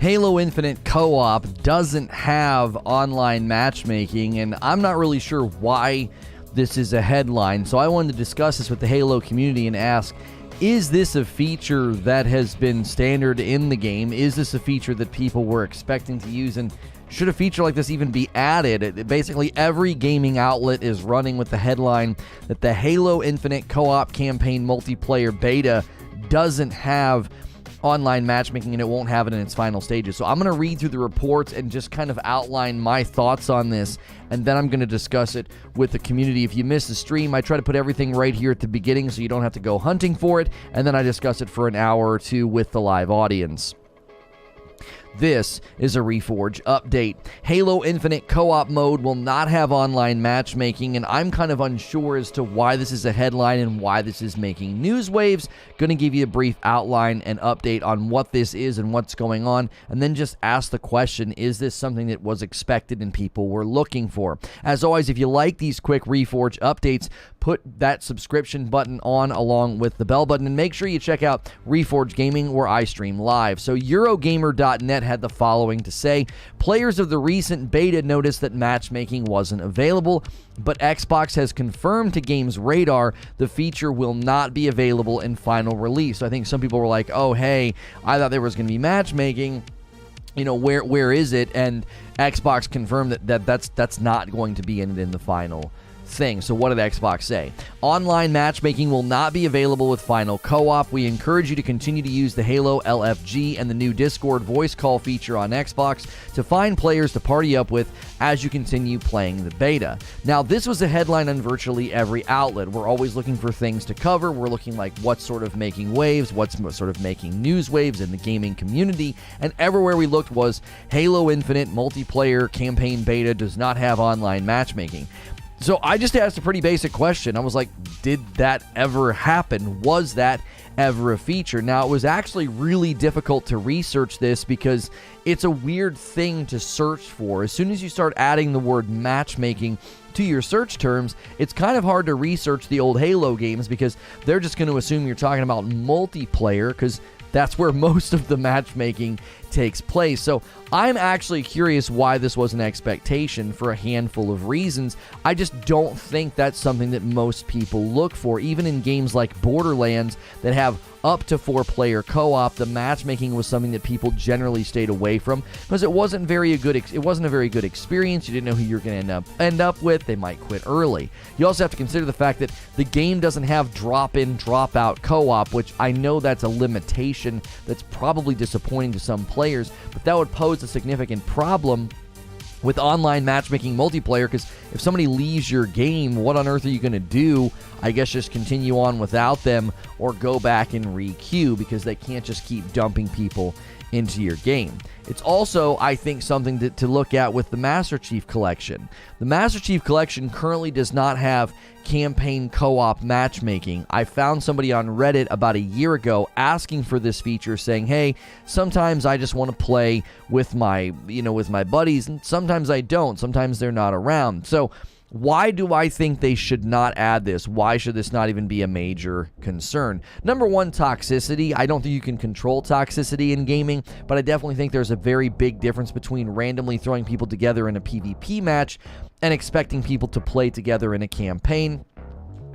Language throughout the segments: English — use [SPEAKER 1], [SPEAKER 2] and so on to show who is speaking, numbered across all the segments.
[SPEAKER 1] Halo Infinite Co-op doesn't have online matchmaking, and I'm not really sure why this is a headline. So I wanted to discuss this with the Halo community and ask, is this a feature that has been standard in the game? Is this a feature that people were expecting to use? And should a feature like this even be added? Basically, every gaming outlet is running with the headline that the Halo Infinite Co-op campaign multiplayer beta doesn't have online matchmaking, and it won't have it in its final stages. So I'm going to read through the reports and just kind of outline my thoughts on this, and then I'm going to discuss it with the community. If you missed the stream, I try to put everything right here at the beginning so you don't have to go hunting for it, and then I discuss it for an hour or two with the live audience. This is a Reforge update. Halo Infinite Co-op mode will not have online matchmaking, and I'm kind of unsure as to why this is a headline and why this is making news waves. Going to give you a brief outline and update on what this is and what's going on, and then just ask the question, is this something that was expected and people were looking for? As always, if you like these quick Reforge updates, put that subscription button on along with the bell button, and make sure you check out Reforge Gaming, where I stream live. So Eurogamer.net had the following to say: players of the recent beta noticed that matchmaking wasn't available, but Xbox has confirmed to Games Radar the feature will not be available in final release. So I think some people were like, oh hey, I thought there was going to be matchmaking, you know, where is it? And Xbox confirmed that's not going to be in the final thing. So what did Xbox say? Online matchmaking will not be available with final co-op. We encourage you to continue to use the Halo LFG and the new Discord voice call feature on Xbox to find players to party up with as you continue playing the beta. Now, this was a headline on virtually every outlet. We're always looking for things to cover. We're looking like what's sort of making waves, what's sort of making news waves in the gaming community, and everywhere we looked was Halo Infinite multiplayer campaign beta does not have online matchmaking. So I just asked a pretty basic question. I was like, did that ever happen? Was that ever a feature? Now, it was actually really difficult to research this because it's a weird thing to search for. As soon as you start adding the word matchmaking to your search terms, it's kind of hard to research the old Halo games because they're just going to assume you're talking about multiplayer, because that's where most of the matchmaking takes place. So I'm actually curious why this was an expectation for a handful of reasons. I just don't think that's something that most people look for. Even in games like Borderlands that have up to 4-player co-op, the matchmaking was something that people generally stayed away from because it wasn't a very good experience. You didn't know who you're going to end up with. They might quit early. You also have to consider the fact that the game doesn't have drop-in, drop-out co-op, which I know that's a limitation that's probably disappointing to some players, but that would pose a significant problem with online matchmaking multiplayer, because if somebody leaves your game, what on earth are you going to do? I guess just continue on without them or go back and re-queue, because they can't just keep dumping people into your game. It's also, I think, something to look at with the Master Chief Collection. The Master Chief Collection currently does not have campaign co-op matchmaking. I found somebody on Reddit about a year ago asking for this feature, saying, hey, sometimes I just want to play with my buddies, and sometimes I don't. Sometimes they're not around. So why do I think they should not add this? Why should this not even be a major concern? Number one, toxicity. I don't think you can control toxicity in gaming, but I definitely think there's a very big difference between randomly throwing people together in a PvP match and expecting people to play together in a campaign.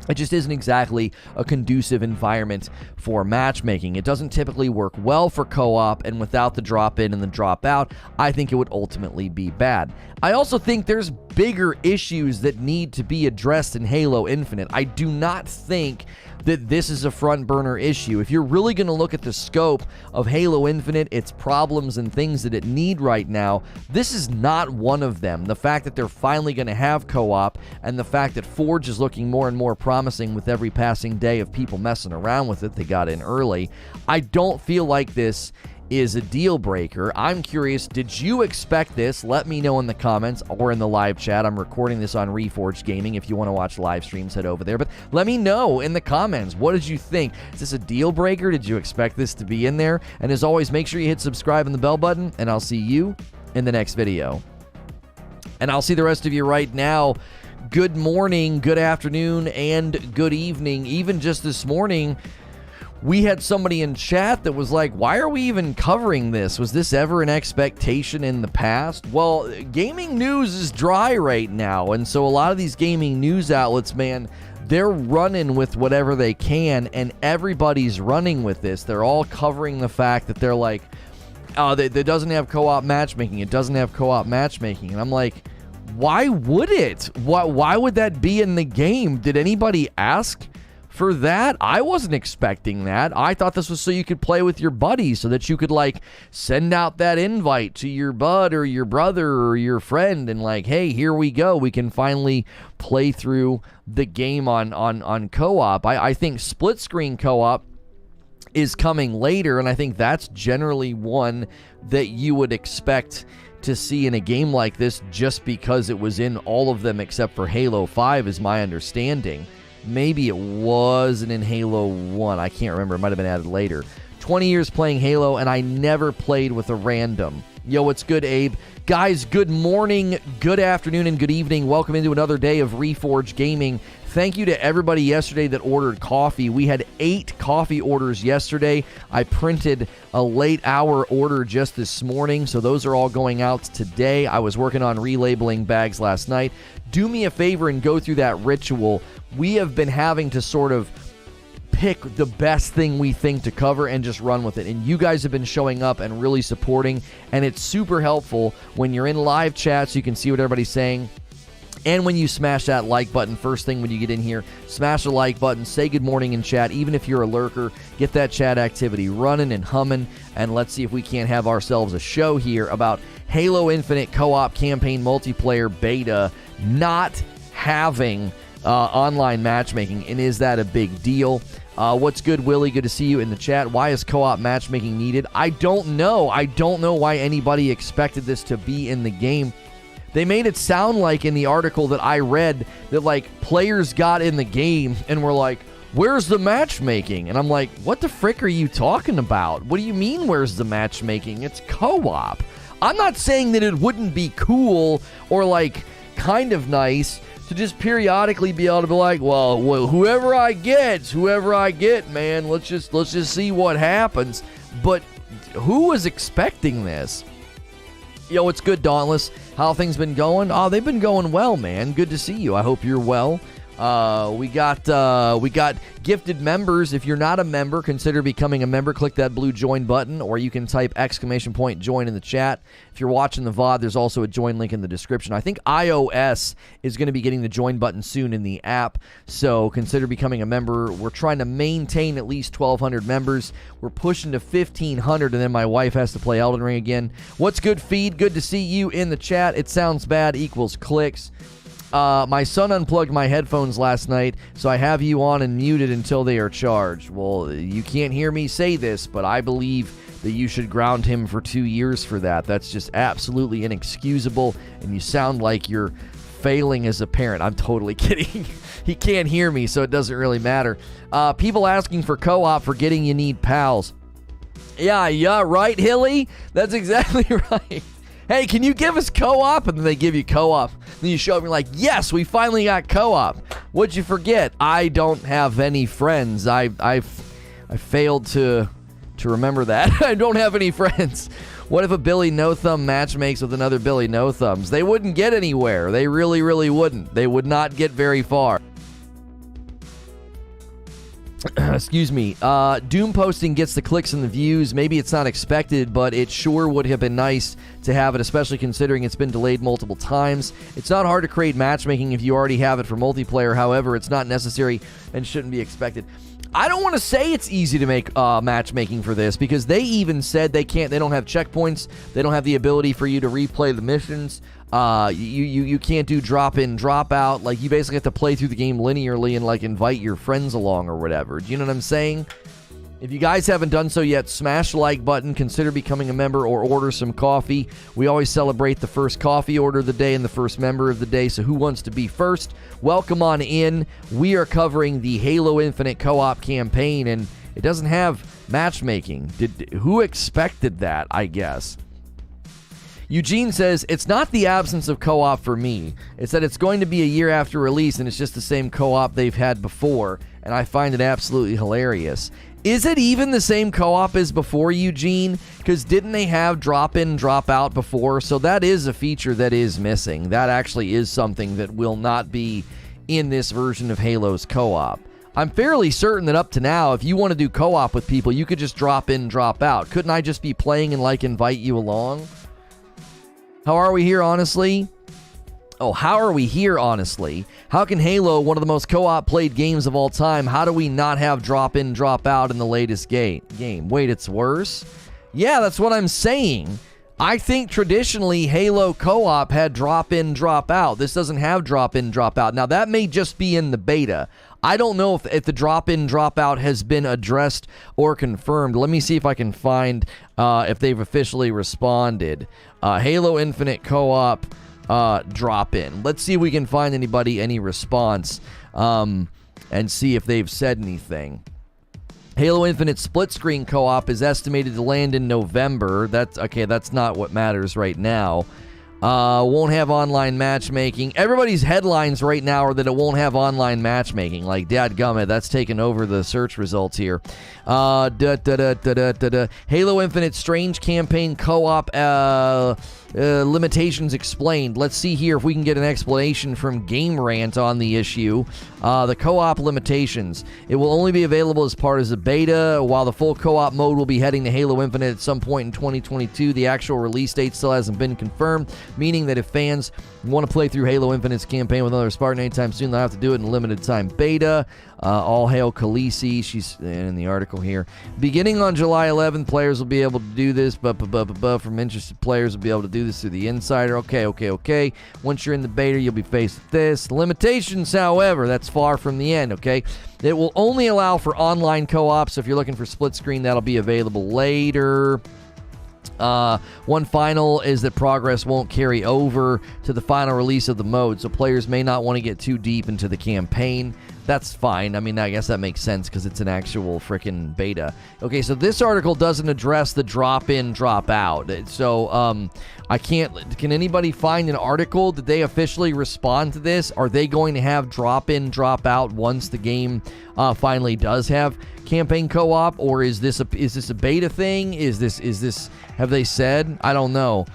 [SPEAKER 1] It just isn't exactly a conducive environment for matchmaking. It doesn't typically work well for co-op, and without the drop-in and the drop-out, I think it would ultimately be bad. I also think there's bigger issues that need to be addressed in Halo Infinite. I do not think that this is a front burner issue. If you're really going to look at the scope of Halo Infinite, its problems and things that it need right now, this is not one of them. The fact that they're finally going to have co-op, and the fact that Forge is looking more and more promising with every passing day of people messing around with it, they got in early. I don't feel like this is a deal breaker. I'm curious, did you expect this? Let me know in the comments or in the live chat. I'm recording this on Reforge Gaming. If you want to watch live streams, head over there. But let me know in the comments, what did you think? Is this a deal breaker? Did you expect this to be in there? And as always, make sure you hit subscribe and the bell button, and I'll see you in the next video. And I'll see the rest of you right now. Good morning, good afternoon, and good evening. Even just this morning, we had somebody in chat that was like, why are we even covering this? Was this ever an expectation in the past? Well, gaming news is dry right now, and so a lot of these gaming news outlets, man, they're running with whatever they can, and everybody's running with this. They're all covering the fact that they're like, oh, it doesn't have co-op matchmaking. It doesn't have co-op matchmaking. And I'm like, why would it? Why would that be in the game? Did anybody ask for that? I wasn't expecting that. I thought this was so you could play with your buddies, so that you could like send out that invite to your bud or your brother or your friend and like, hey, here we go. We can finally play through the game on co-op. I think split screen co-op is coming later, and I think that's generally one that you would expect to see in a game like this, just because it was in all of them except for Halo 5 is my understanding. Maybe it wasn't in Halo 1. I can't remember. It might have been added later. 20 years playing Halo, and I never played with a random. Yo, what's good, Abe? Guys, good morning, good afternoon, and good evening. Welcome into another day of Reforge Gaming. Thank you to everybody yesterday that ordered coffee. We had 8 coffee orders yesterday. I printed a late hour order just this morning, so those are all going out today. I was working on relabeling bags last night. Do me a favor and go through that ritual. We have been having to sort of pick the best thing we think to cover and just run with it. And you guys have been showing up and really supporting, and it's super helpful when you're in live chat so you can see what everybody's saying. And when you smash that like button, first thing when you get in here, smash the like button, say good morning in chat. Even if you're a lurker, get that chat activity running and humming, and let's see if we can't have ourselves a show here about Halo Infinite co-op campaign multiplayer beta not having online matchmaking, and is that a big deal? What's good, Willie? Good to see you in the chat. Why is co-op matchmaking needed? I don't know. I don't know why anybody expected this to be in the game. They made it sound like in the article that I read that like players got in the game and were like, where's the matchmaking? And I'm like, what the frick are you talking about? What do you mean where's the matchmaking? It's co-op. I'm not saying that it wouldn't be cool or like kind of nice to just periodically be able to be like, well, whoever I get, man, let's just see what happens. But who was expecting this? Yo, it's good, Dauntless. How things been going? Oh, they've been going well, man. Good to see you. I hope you're well. We got gifted members. If you're not a member, consider becoming a member. Click that blue join button, or you can type !join in the chat. If you're watching the VOD, there's also a join link in the description. I think iOS is going to be getting the join button soon in the app, so consider becoming a member. We're trying to maintain at least 1,200 members. We're pushing to 1,500, and then my wife has to play Elden Ring again. What's good, Feed? Good to see you in the chat. It sounds bad equals clicks. My son unplugged my headphones last night, so I have you on and muted until they are charged. Well, you can't hear me say this, but I believe that you should ground him for 2 years for that. That's just absolutely inexcusable, and you sound like you're failing as a parent. I'm totally kidding. He can't hear me, so it doesn't really matter. People asking for co-op, forgetting you need pals. Yeah, right, Hilly? That's exactly right. Hey, can you give us co-op? And then they give you co-op. Then you show up and you're like, yes, we finally got co-op. What'd you forget? I don't have any friends. I failed to remember that. I don't have any friends. What if a Billy No Thumb match makes with another Billy No Thumbs? They wouldn't get anywhere. They really, really wouldn't. They would not get very far. Excuse me. Doom posting gets the clicks and the views. Maybe it's not expected, but it sure would have been nice to have it, especially considering it's been delayed multiple times. It's not hard to create matchmaking if you already have it for multiplayer. However, it's not necessary and shouldn't be expected. I don't want to say it's easy to make matchmaking for this, because they even said they don't have checkpoints. They don't have the ability for you to replay the missions. You can't do drop in, drop out. Like, you basically have to play through the game linearly and like invite your friends along or whatever. Do you know what I'm saying? If you guys haven't done so yet, smash the like button, consider becoming a member, or order some coffee. We always celebrate the first coffee order of the day and the first member of the day, so who wants to be first? Welcome on in. We are covering the Halo Infinite co-op campaign, and it doesn't have matchmaking. Who expected that, I guess? Eugene says, it's not the absence of co-op for me. It's that it's going to be a year after release and it's just the same co-op they've had before, and I find it absolutely hilarious. Is it even the same co-op as before, Eugene? Because didn't they have drop-in, drop-out before? So that is a feature that is missing. That actually is something that will not be in this version of Halo's co-op. I'm fairly certain that up to now, if you want to do co-op with people, you could just drop in, drop out. Couldn't I just be playing and like invite you along? How are we here, honestly? Oh, how are we here, honestly? How can Halo, one of the most co-op played games of all time, how do we not have drop-in, drop-out in the latest game? Wait, it's worse? Yeah, that's what I'm saying. I think traditionally Halo co-op had drop-in, drop-out. This doesn't have drop-in, drop-out. Now, that may just be in the beta. I don't know if the drop-in, drop-out has been addressed or confirmed. Let me see if I can find if they've officially responded. Halo Infinite co-op drop in. Let's see if we can find any response and see if they've said anything. Halo Infinite split screen co-op is estimated to land in November. That's okay. That's not what matters right now. Won't have online matchmaking. Everybody's headlines right now are that it won't have online matchmaking. Like, dadgummit, that's taken over the search results here. Halo Infinite Strange Campaign Co-op limitations explained. Let's see here if we can get an explanation from Game Rant on the issue. The co-op limitations. It will only be available as part of the beta, while the full co-op mode will be heading to Halo Infinite at some point in 2022. The actual release date still hasn't been confirmed, meaning that if fans want to play through Halo Infinite's campaign with another Spartan anytime soon, they'll have to do it in limited time beta. All hail Khaleesi, she's in the article here. Beginning on July 11th, players will be able to do this, from interested players will be able to do this through the Insider. Okay. Once you're in the beta, you'll be faced with this. Limitations, however, that's far from the end, okay? It will only allow for online co-op, so if you're looking for split screen, that'll be available later. One final is that progress won't carry over to the final release of the mode, so players may not want to get too deep into the campaign. That's fine. I mean, I guess that makes sense because it's an actual frickin' beta. Okay, so this article doesn't address the drop-in, drop-out. So, I can't... Can anybody find an article? Did they officially respond to this? Are they going to have drop-in, drop-out once the game finally does have campaign co-op? Or is this a beta thing? Is this... Have they said? I don't know.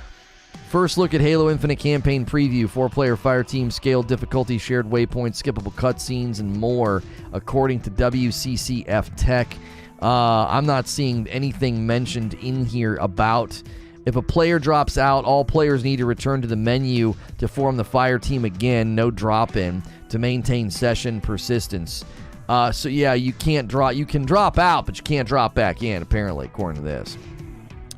[SPEAKER 1] First look at Halo Infinite campaign preview, 4-player fire team, scaled difficulty, shared waypoints, skippable cutscenes, and more, according to WCCF Tech. I'm not seeing anything mentioned in here about if a player drops out, all players need to return to the menu to form the fire team again, no drop-in, to maintain session persistence. So yeah, you can drop out, but you can't drop back in, apparently, according to this.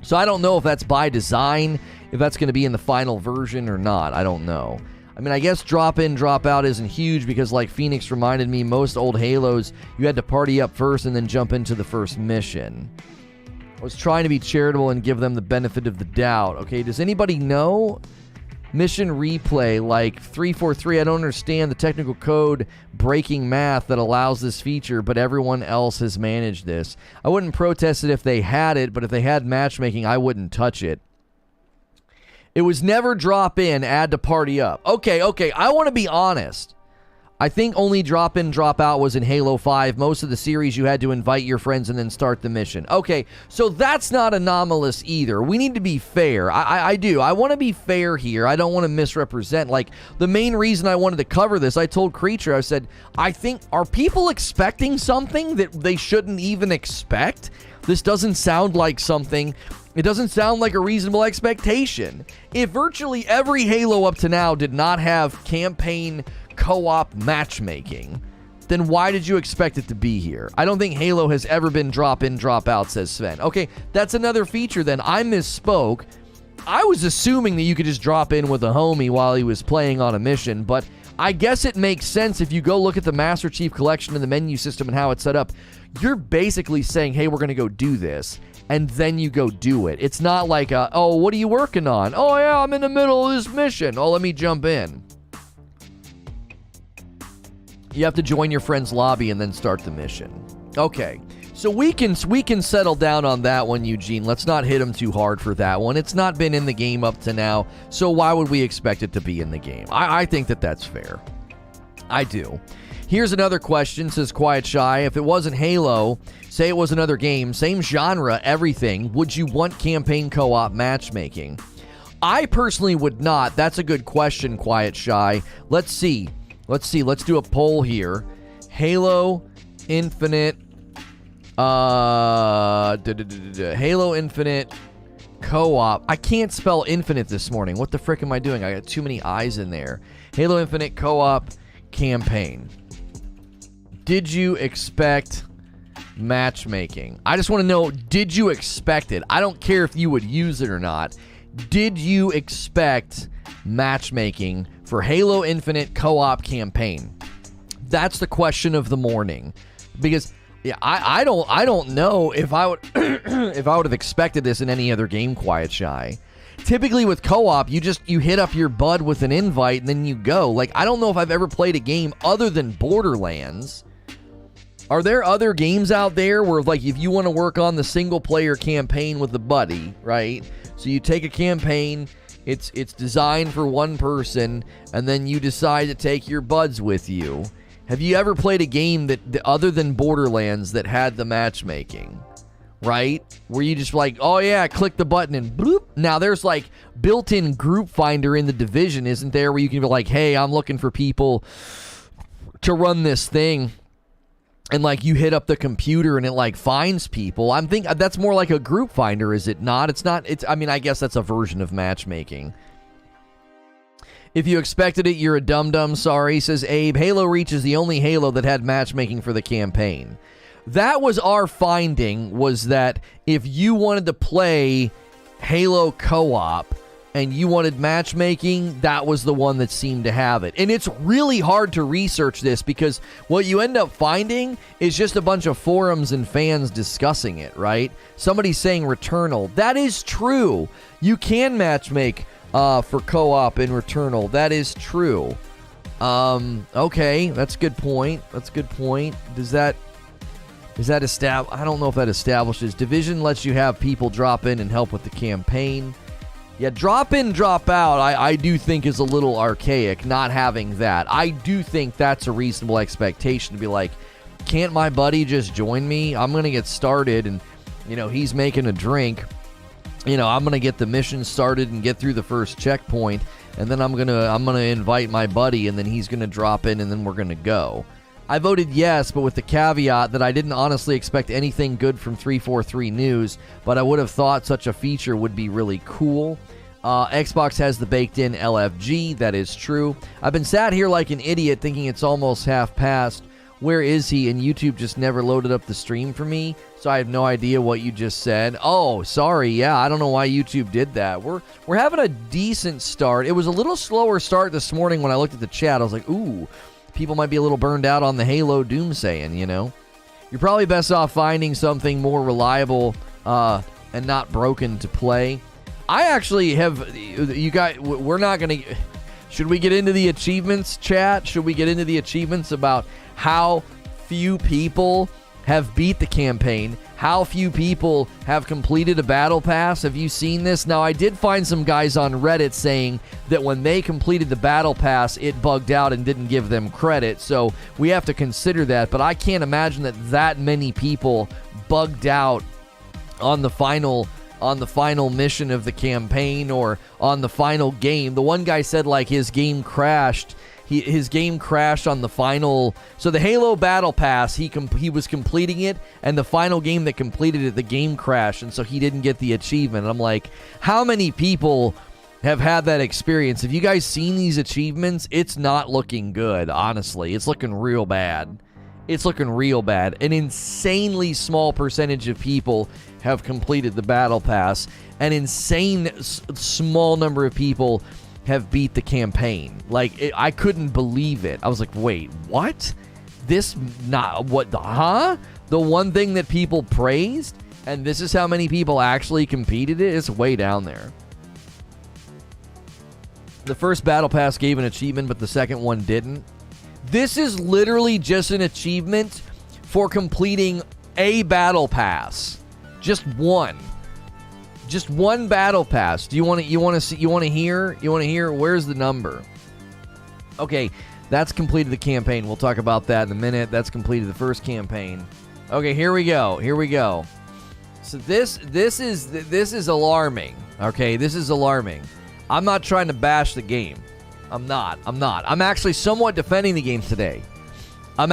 [SPEAKER 1] So I don't know if that's by design, if that's going to be in the final version or not. I don't know. I mean, I guess drop in, drop out isn't huge because, like Phoenix reminded me, most old Halos, you had to party up first and then jump into the first mission. I was trying to be charitable and give them the benefit of the doubt. Okay, does anybody know? Mission replay, like 343, I don't understand the technical code breaking math that allows this feature, but everyone else has managed this. I wouldn't protest it if they had it, but if they had matchmaking, I wouldn't touch it. It was never drop in, add to party up. Okay, I want to be honest. I think only drop in, drop out was in Halo 5. Most of the series you had to invite your friends and then start the mission. Okay, so that's not anomalous either. We need to be fair. I do. I want to be fair here. I don't want to misrepresent. Like, the main reason I wanted to cover this, I told Creature, I said, I think, are people expecting something that they shouldn't even expect? This doesn't sound like something... It doesn't sound like a reasonable expectation. If virtually every Halo up to now did not have campaign co-op matchmaking, then why did you expect it to be here? I don't think Halo has ever been drop in, drop out, says Sven. Okay, that's another feature then. I misspoke. I was assuming that you could just drop in with a homie while he was playing on a mission, but I guess it makes sense if you go look at the Master Chief Collection and the menu system and how it's set up. You're basically saying, hey, we're going to go do this. And then you go do it. It's not like, oh, what are you working on? Oh, yeah, I'm in the middle of this mission. Oh, let me jump in. You have to join your friend's lobby and then start the mission. Okay, so we can settle down on that one, Eugene. Let's not hit him too hard for that one. It's not been in the game up to now, so why would we expect it to be in the game? I think that that's fair. I do. Here's another question, says Quiet Shy. If it wasn't Halo, say it was another game, same genre, everything, would you want campaign co-op matchmaking? I personally would not. That's a good question, Quiet Shy. Let's see. Let's do a poll here. Halo Infinite. Halo Infinite co-op. I can't spell infinite this morning. What the frick am I doing? I got too many I's in there. Halo Infinite co-op campaign. Did you expect matchmaking? I just want to know, did you expect it? I don't care if you would use it or not. Did you expect matchmaking for Halo Infinite co-op campaign? That's the question of the morning. Because yeah, I don't know if I would if I would have expected this in any other game, Quiet Shy. Typically with co-op, you hit up your bud with an invite and then you go. Like, I don't know if I've ever played a game other than Borderlands. Are there other games out there where, like, if you want to work on the single player campaign with a buddy, right? So you take a campaign, it's designed for one person, and then you decide to take your buds with you. Have you ever played a game that other than Borderlands that had the matchmaking? Right? Where you just like, oh yeah, click the button and bloop. Now there's like built-in group finder in the Division, isn't there? Where you can be like, hey, I'm looking for people to run this thing. And like you hit up the computer and it like finds people. I'm thinking that's more like a group finder, is it not? It's not, I mean, I guess that's a version of matchmaking. If you expected it, you're a dum-dum, sorry, says Abe. Halo Reach is the only Halo that had matchmaking for the campaign. That was our finding, was that if you wanted to play Halo co-op and you wanted matchmaking, that was the one that seemed to have it. And it's really hard to research this because what you end up finding is just a bunch of forums and fans discussing it, right? Somebody's saying Returnal. That is true. You can matchmake for co-op in Returnal. That is true. Okay, that's a good point. That's a good point. Is that I don't know if that establishes. Division lets you have people drop in and help with the campaign. Yeah, drop in, drop out, I do think is a little archaic, not having that. I do think that's a reasonable expectation to be like, can't my buddy just join me? I'm going to get started and, you know, he's making a drink. You know, I'm going to get the mission started and get through the first checkpoint, and then I'm going to invite my buddy, and then he's going to drop in, and then we're going to go. I voted yes, but with the caveat that I didn't honestly expect anything good from 343 News, but I would have thought such a feature would be really cool. Xbox has the baked-in LFG, that is true. I've been sat here like an idiot thinking it's almost half past. Where is he? And YouTube just never loaded up the stream for me, so I have no idea what you just said. Oh, sorry. Yeah, I don't know why YouTube did that. We're having a decent start. It was a little slower start this morning when I looked at the chat. I was like, ooh, people might be a little burned out on the Halo doomsaying, you know? You're probably best off finding something more reliable and not broken to play. I actually have, you guys, we're not going to, should we get into the achievements, chat? Should we get into the achievements about how few people have beat the campaign? How few people have completed a battle pass? Have you seen this? Now, I did find some guys on Reddit saying that when they completed the battle pass, it bugged out and didn't give them credit. So we have to consider that. But I can't imagine that many people bugged out on the final mission of the campaign or on the final game. The one guy said like his game crashed. His game crashed on the final. So the Halo Battle Pass, he was completing it, and the final game that completed it, the game crashed, and so he didn't get the achievement. I'm like, how many people have had that experience? Have you guys seen these achievements? It's not looking good, honestly. It's looking real bad. It's looking real bad. An insanely small percentage of people have completed the Battle Pass. An insane small number of people have beat the campaign. Like, I couldn't believe it. I was like, wait, what? This, not, what, huh? The one thing that people praised? And this is how many people actually competed it? It's way down there. The first Battle Pass gave an achievement, but the second one didn't. This is literally just an achievement for completing a Battle Pass. Just one. Just one Battle Pass. Do you want to hear? Where's the number? Okay, That's completed the campaign. We'll talk about that in a minute. That's completed the first campaign. Okay, here we go. Here we go. So this is alarming. Okay, this is alarming. I'm not trying to bash the game. I'm not. I'm actually somewhat defending the game today. I'm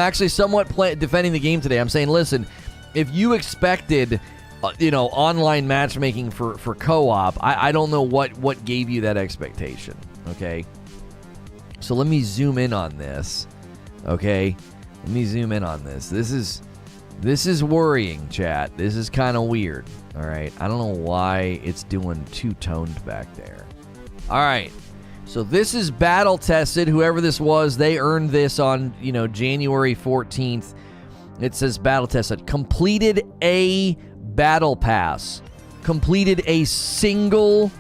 [SPEAKER 1] saying, listen, if you expected, online matchmaking for co-op, I don't know what gave you that expectation. Okay. So let me zoom in on this. Okay. Let me zoom in on this. This is worrying, chat. This is kind of weird. All right. I don't know why it's doing two-toned back there. All right. So this is battle tested. Whoever this was, they earned this on, January 14th. It says battle tested. Completed a battle pass. Completed a single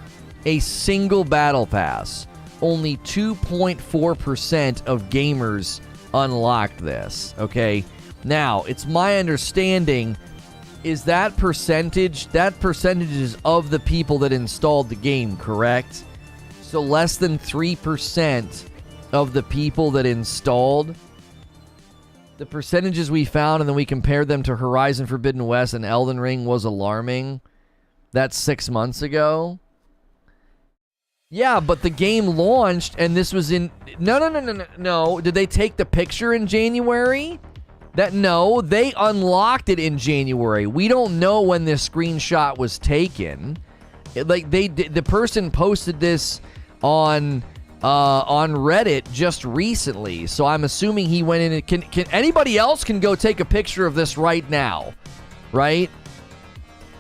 [SPEAKER 1] battle pass. Only 2.4% of gamers unlocked this. Okay. Now, it's my understanding is that percentage is of the people that installed the game, correct? So less than 3% of the people that installed. The percentages we found, and then we compared them to Horizon Forbidden West and Elden Ring, was alarming. That's 6 months ago. Yeah, but the game launched, and this was in... No. Did they take the picture in January? No, they unlocked it in January. We don't know when this screenshot was taken. The person posted this on Reddit just recently, so I'm assuming he went in and can anybody else can go take a picture of this right now, right?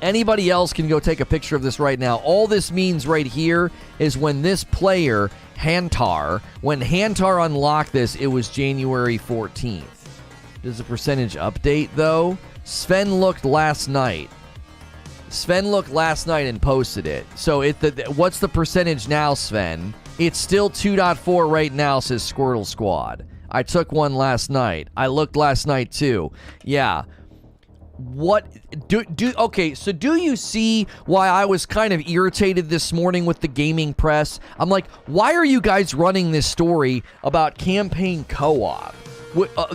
[SPEAKER 1] Anybody else can go take a picture of this right now. All this means right here is when this player, Hantar, when Hantar unlocked this, it was January 14th. Does the percentage update, though? Sven looked last night and posted it. So what's the percentage now, Sven? It's still 2.4 right now, says Squirtle Squad. I took one last night. I looked last night, too. Yeah. Okay, so do you see why I was kind of irritated this morning with the gaming press? I'm like, why are you guys running this story about campaign co-op?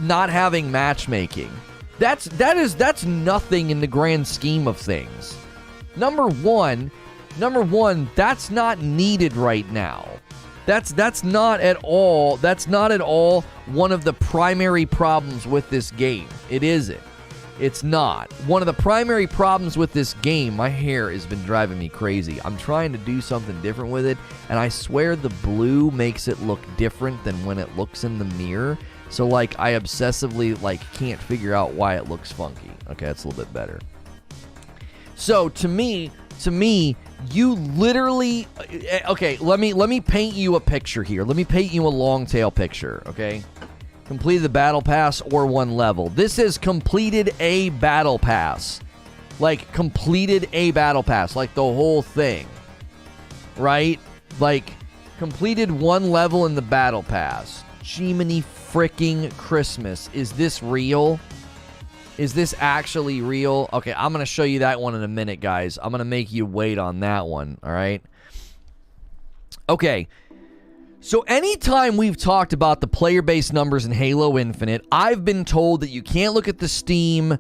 [SPEAKER 1] Not having matchmaking. That's nothing in the grand scheme of things. Number one, that's not needed right now. That's not at all one of the primary problems with this game. It isn't. It's not. One of the primary problems with this game, my hair has been driving me crazy. I'm trying to do something different with it, and I swear the blue makes it look different than when it looks in the mirror. So, I obsessively, can't figure out why it looks funky. Okay, that's a little bit better. So, to me, you literally... Okay, let me paint you a picture here. Let me paint you a long tail picture, okay? Completed the battle pass or one level. This is completed a battle pass. Completed a battle pass. The whole thing. Right? Completed one level in the battle pass. Jiminy freaking Christmas. Is this real? Is this actually real? Okay, I'm going to show you that one in a minute, guys. I'm going to make you wait on that one, all right? Okay. So anytime we've talked about the player-based numbers in Halo Infinite, I've been told that you can't look at the Steam...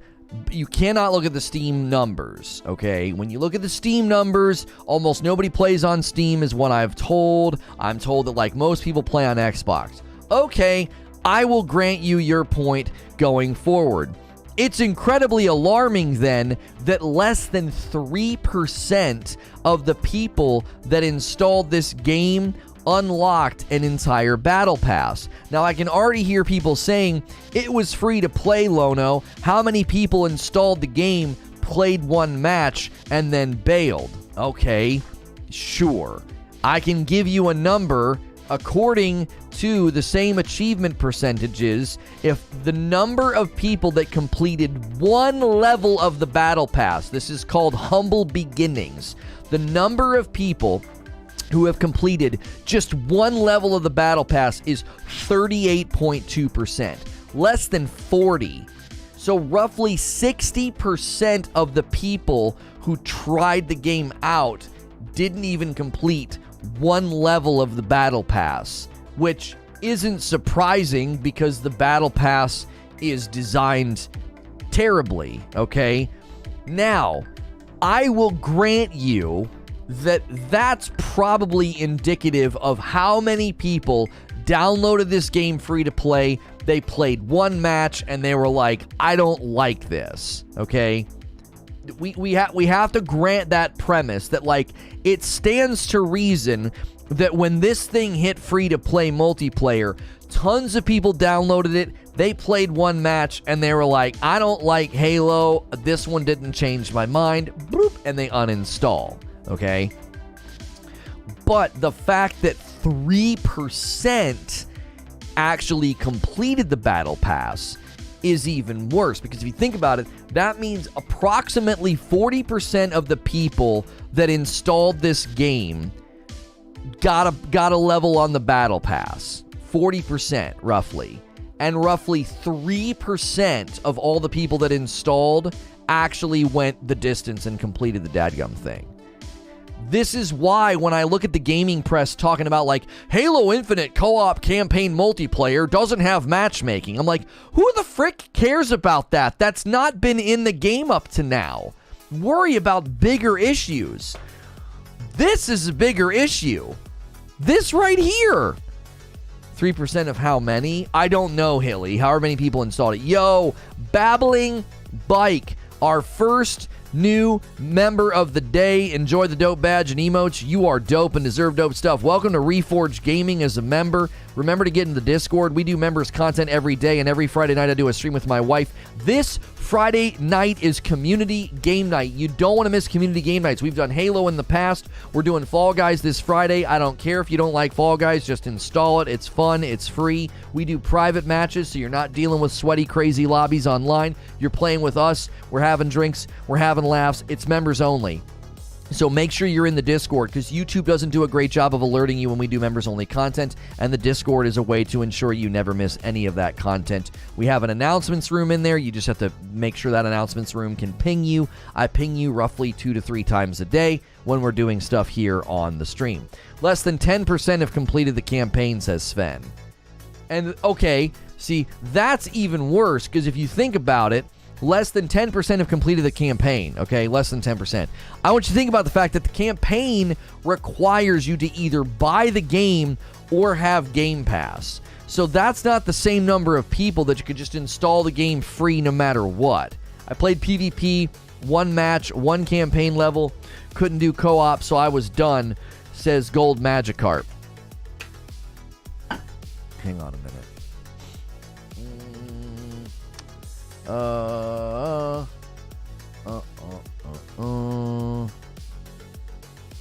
[SPEAKER 1] You cannot look at the Steam numbers, okay? When you look at the Steam numbers, almost nobody plays on Steam is what I'm told. I'm told that, most people play on Xbox. Okay, I will grant you your point going forward. It's incredibly alarming, then, that less than 3% of the people that installed this game unlocked an entire battle pass. Now, I can already hear people saying, it was free to play, Lono. How many people installed the game, played one match, and then bailed? Okay, sure. I can give you a number according to the same achievement percentages. If the number of people that completed one level of the battle pass, this is called humble beginnings, the number of people who have completed just one level of the battle pass is 38.2%, less than 40. So roughly 60% of the people who tried the game out didn't even complete one level of the battle pass, which isn't surprising because the battle pass is designed terribly, okay? Now, I will grant you that that's probably indicative of how many people downloaded this game free to play. They played one match and they were like, I don't like this, okay? We have to grant that premise that, like, it stands to reason that when this thing hit free to play multiplayer, tons of people downloaded it, they played one match, and they were like, I don't like Halo, this one didn't change my mind, bloop, and they uninstall, okay? But the fact that 3% actually completed the battle pass is even worse, because if you think about it, that means approximately 40% of the people that installed this game got a level on the battle pass. 40% roughly. And roughly 3% of all the people that installed actually went the distance and completed the dadgum thing. This is why when I look at the gaming press talking about, like, Halo Infinite co-op campaign multiplayer doesn't have matchmaking, I'm like, who the frick cares about that? That's not been in the game up to now. Worry about bigger issues. This is a bigger issue. This right here. 3% of how many? I don't know, Hilly. However many people installed it. Yo, Babbling Bike, our first new member of the day. Enjoy the dope badge and emotes. You are dope and deserve dope stuff. Welcome to Reforge Gaming as a member. Remember to get in the Discord. We do members content every day, and every Friday night I do a stream with my wife. This Friday night is community game night. You don't want to miss community game nights. We've done Halo in the past. We're doing Fall Guys this Friday. I don't care if you don't like Fall Guys. Just install it. It's fun. It's free. We do private matches, so you're not dealing with sweaty, crazy lobbies online. You're playing with us. We're having drinks. We're having laughs. It's members only. So make sure you're in the Discord, because YouTube doesn't do a great job of alerting you when we do members-only content, and the Discord is a way to ensure you never miss any of that content. We have an announcements room in there. You just have to make sure that announcements room can ping you. I ping you roughly 2 to 3 times a day when we're doing stuff here on the stream. Less than 10% have completed the campaign, says Sven. And, okay, see, that's even worse, because if you think about it, less than 10% have completed the campaign, okay? Less than 10%. I want you to think about the fact that the campaign requires you to either buy the game or have Game Pass. So that's not the same number of people that you could just install the game free no matter what. I played PvP, one match, one campaign level, couldn't do co-op, so I was done, says Gold Magikarp. Hang on a minute.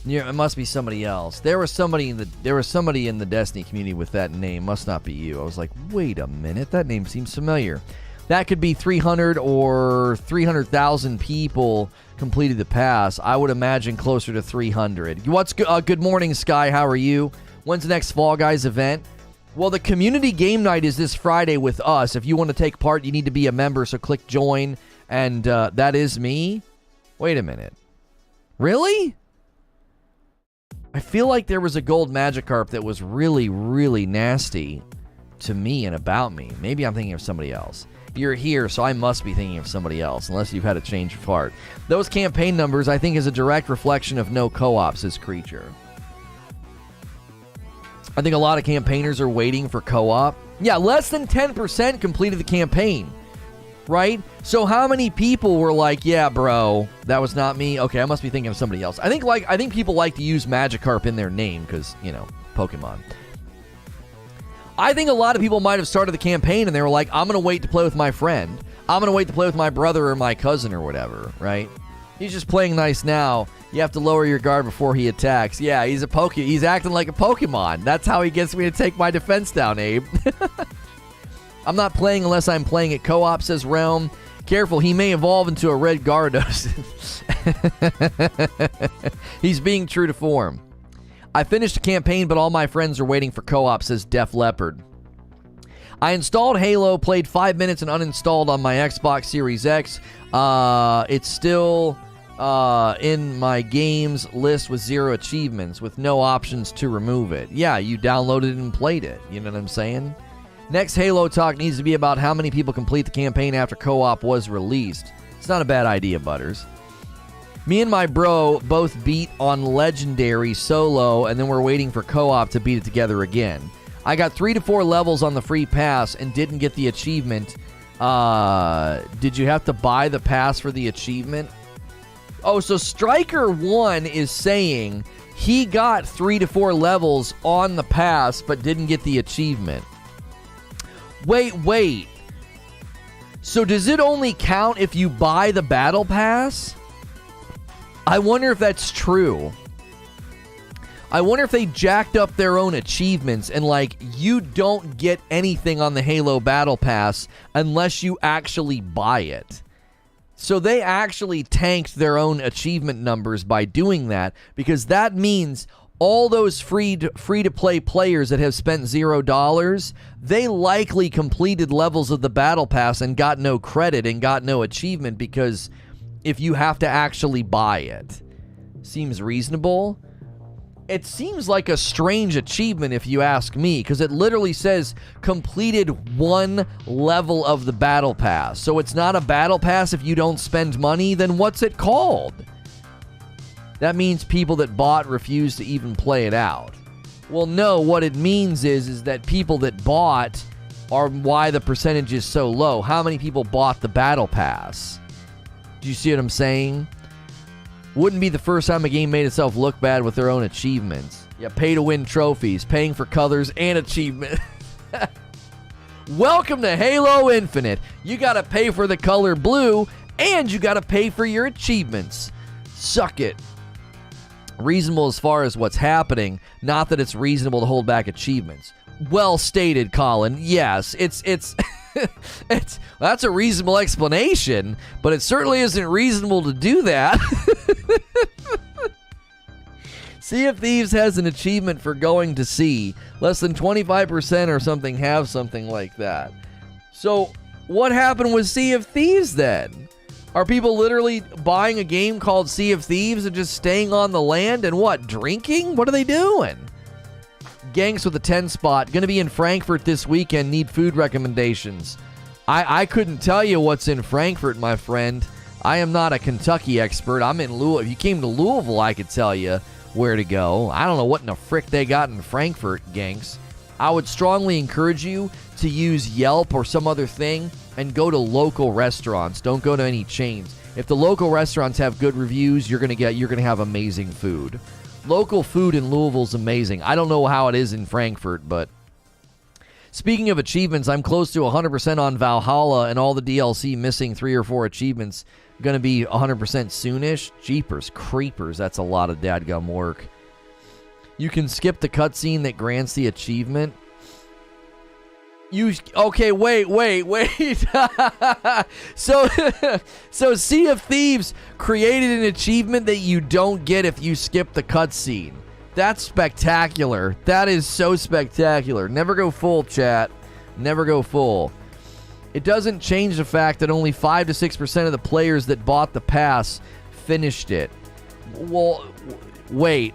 [SPEAKER 1] Yeah, it must be somebody else. There was somebody in the Destiny community with that name. Must not be you. I was like, wait a minute, that name seems familiar. That could be 300 or 300,000 people completed the pass. I would imagine closer to 300. What's good morning, Sky? How are you? When's the next Fall Guys event? Well, the community game night is this Friday with us. If you want to take part, you need to be a member, so click join, and that is me. Wait a minute. Really? I feel like there was a gold Magikarp that was really, really nasty to me and about me. Maybe I'm thinking of somebody else. You're here, so I must be thinking of somebody else, unless you've had a change of heart. Those campaign numbers, I think, is a direct reflection of no co-ops, says Creature. I think a lot of campaigners are waiting for co-op. Yeah, less than 10% completed the campaign, right? So how many people were like, yeah, bro, that was not me. Okay, I must be thinking of somebody else. I think people like to use Magikarp in their name because, you know, Pokemon. I think a lot of people might have started the campaign and they were like, I'm going to wait to play with my friend. I'm going to wait to play with my brother or my cousin or whatever, right? He's just playing nice now. You have to lower your guard before he attacks. Yeah, he's acting like a Pokemon. That's how he gets me to take my defense down, Abe. I'm not playing unless I'm playing at co-op, says Realm. Careful, he may evolve into a red Gyarados. He's being true to form. I finished a campaign, but all my friends are waiting for co-op, says Def Leopard. I installed Halo, played 5 minutes, and uninstalled on my Xbox Series X. It's still in my games list with 0 achievements with no options to remove it. Yeah, you downloaded it and played it. You know what I'm saying? Next Halo talk needs to be about how many people complete the campaign after co-op was released. It's not a bad idea, Butters. Me and my bro both beat on Legendary solo, and then we're waiting for co-op to beat it together again. I got 3 to 4 levels on the free pass and didn't get the achievement. Did you have to buy the pass for the achievement? Oh, so Striker1 is saying he got 3 to 4 levels on the pass but didn't get the achievement. Wait. So does it only count if you buy the battle pass? I wonder if that's true. I wonder if they jacked up their own achievements and, like, you don't get anything on the Halo Battle Pass unless you actually buy it. So they actually tanked their own achievement numbers by doing that, because that means all those free-to-play players that have spent $0, they likely completed levels of the Battle Pass and got no credit and got no achievement, because if you have to actually buy it. Seems reasonable. It seems like a strange achievement if you ask me, because it literally says completed 1 level of the battle pass. So it's not a battle pass if you don't spend money, then what's it called? That means people that bought refuse to even play it out. Well, no, what it means is that people that bought are why the percentage is so low. How many people bought the battle pass? Do you see what I'm saying? Wouldn't be the first time a game made itself look bad with their own achievements. Yeah, pay to win trophies, paying for colors and achievement. Welcome to Halo Infinite. You gotta pay for the color blue, and you gotta pay for your achievements. Suck it. Reasonable as far as what's happening, not that it's reasonable to hold back achievements. Well stated, Colin. Yes, it's that's a reasonable explanation, but it certainly isn't reasonable to do that. Sea of Thieves has an achievement for going to sea. Less than 25% or something have something like that. So what happened with Sea of Thieves then? Are people literally buying a game called Sea of Thieves and just staying on the land and what, drinking? What are they doing? Gangs with a 10 spot. Gonna be in Frankfurt this weekend. Need food recommendations. I couldn't tell you what's in Frankfurt, my friend. I am not a Kentucky expert. I'm in Louisville. If you came to Louisville, I could tell you where to go. I don't know what in the frick they got in Frankfurt, gangs. I would strongly encourage you to use Yelp or some other thing and go to local restaurants. Don't go to any chains. If the local restaurants have good reviews, you're gonna have amazing food. Local food in Louisville's amazing. I don't know how it is in Frankfurt, but speaking of achievements, I'm close to 100% on Valhalla, and all the DLC missing 3 or 4 achievements. Gonna be 100% soonish. Jeepers creepers, that's a lot of dadgum work. You can skip the cutscene that grants the achievement. Okay, wait. So Sea of Thieves created an achievement that you don't get if you skip the cutscene. That's spectacular. That is so spectacular. Never go full, chat. Never go full. It doesn't change the fact that only 5 to 6% of the players that bought the pass finished it. Well, wait.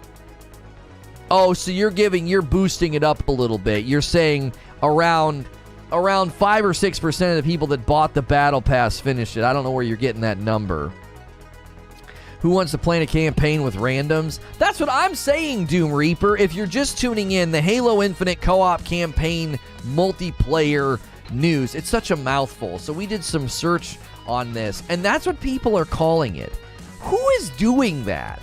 [SPEAKER 1] Oh, so you're boosting it up a little bit. You're saying around 5 or 6% of the people that bought the battle pass finished it. I don't know where you're getting that number. Who wants to play a campaign with randoms? That's what I'm saying, Doom Reaper. If you're just tuning in, the Halo Infinite co-op campaign multiplayer news. It's such a mouthful. So we did some search on this, and that's what people are calling it. Who is doing that?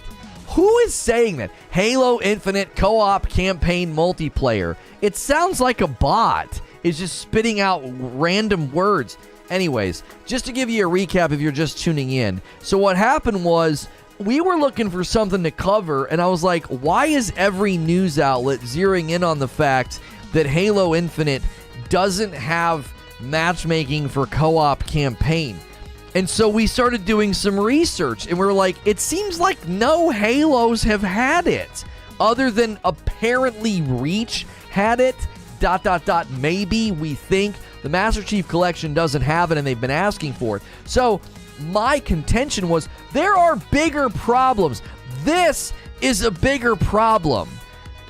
[SPEAKER 1] Who is saying that? Halo Infinite co-op campaign multiplayer. It sounds like a bot is just spitting out random words. Anyways, just to give you a recap if you're just tuning in. So what happened was we were looking for something to cover, and I was like, why is every news outlet zeroing in on the fact that Halo Infinite doesn't have matchmaking for co-op campaign? And so we started doing some research, and we were like, it seems like no Halos have had it, other than apparently Reach had it, ... maybe, we think. The Master Chief Collection doesn't have it, and they've been asking for it. So my contention was there are bigger problems. This is a bigger problem.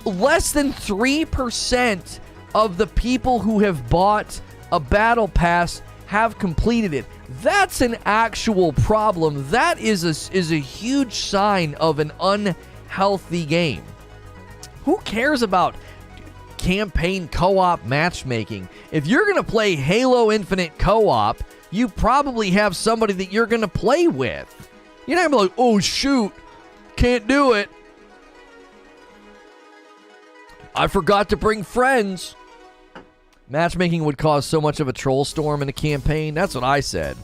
[SPEAKER 1] Less than 3% of the people who have bought a battle pass have completed it. That's an actual problem. That is a huge sign of an unhealthy game. Who cares about campaign co-op matchmaking? If you're going to play Halo Infinite co-op, you probably have somebody that you're going to play with. You're not going to be like, oh shoot, can't do it. I forgot to bring friends. Matchmaking would cause so much of a troll storm in a campaign. That's what I said.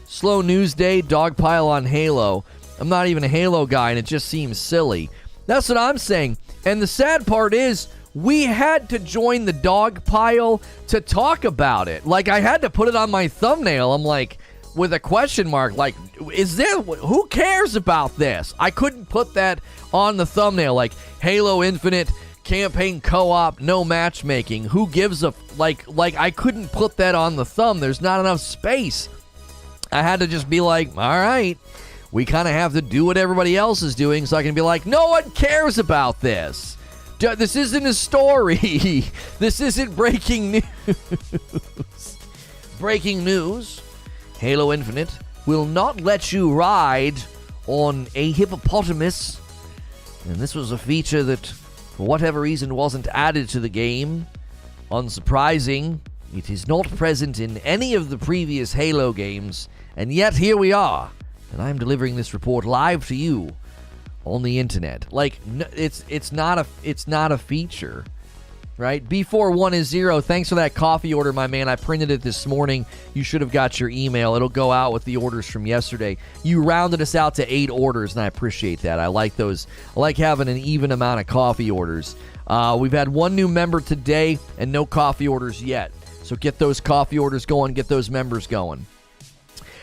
[SPEAKER 1] Slow news day, dogpile on Halo. I'm not even a Halo guy, and it just seems silly. That's what I'm saying. And the sad part is, we had to join the dog pile to talk about it. Like, I had to put it on my thumbnail. I'm like, with a question mark, like, who cares about this? I couldn't put that on the thumbnail. Like, Halo Infinite campaign co-op, no matchmaking. Who gives a, like, I couldn't put that on the thumb. There's not enough space. I had to just be like, all right, we kind of have to do what everybody else is doing, so I can be like, no one cares about this. This isn't a story. This isn't breaking news. Breaking news. Halo Infinite will not let you ride on a hippopotamus. And this was a feature that, for whatever reason, wasn't added to the game. Unsurprising, it is not present in any of the previous Halo games. And yet here we are. And I'm delivering this report live to you on the internet. Like, it's not a feature, right? B41 thanks for that coffee order, my man. I printed it this morning. You should have got your email. It'll go out with the orders from yesterday. You rounded us out to 8 orders, and I appreciate that. I like those. I like having an even amount of coffee orders. We've had one new member today and no coffee orders yet. So get those coffee orders going, get those members going.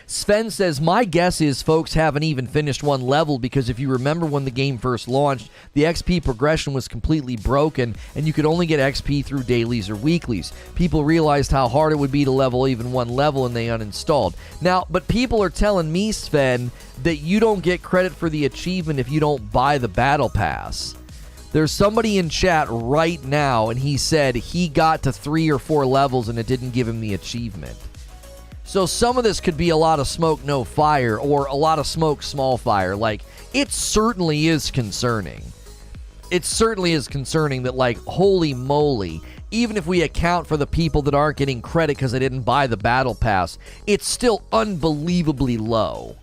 [SPEAKER 1] Sven says, my guess is folks haven't even finished one level because if you remember when the game first launched, the XP progression was completely broken and you could only get XP through dailies or weeklies. People realized how hard it would be to level even one level and they uninstalled. Now, but people are telling me, Sven, that you don't get credit for the achievement if you don't buy the battle pass. There's somebody in chat right now and he said he got to 3 or 4 levels and it didn't give him the achievement. So some of this could be a lot of smoke, no fire, or a lot of smoke, small fire. Like, it certainly is concerning. It certainly is concerning that, like, holy moly, even if we account for the people that aren't getting credit because they didn't buy the battle pass, it's still unbelievably low.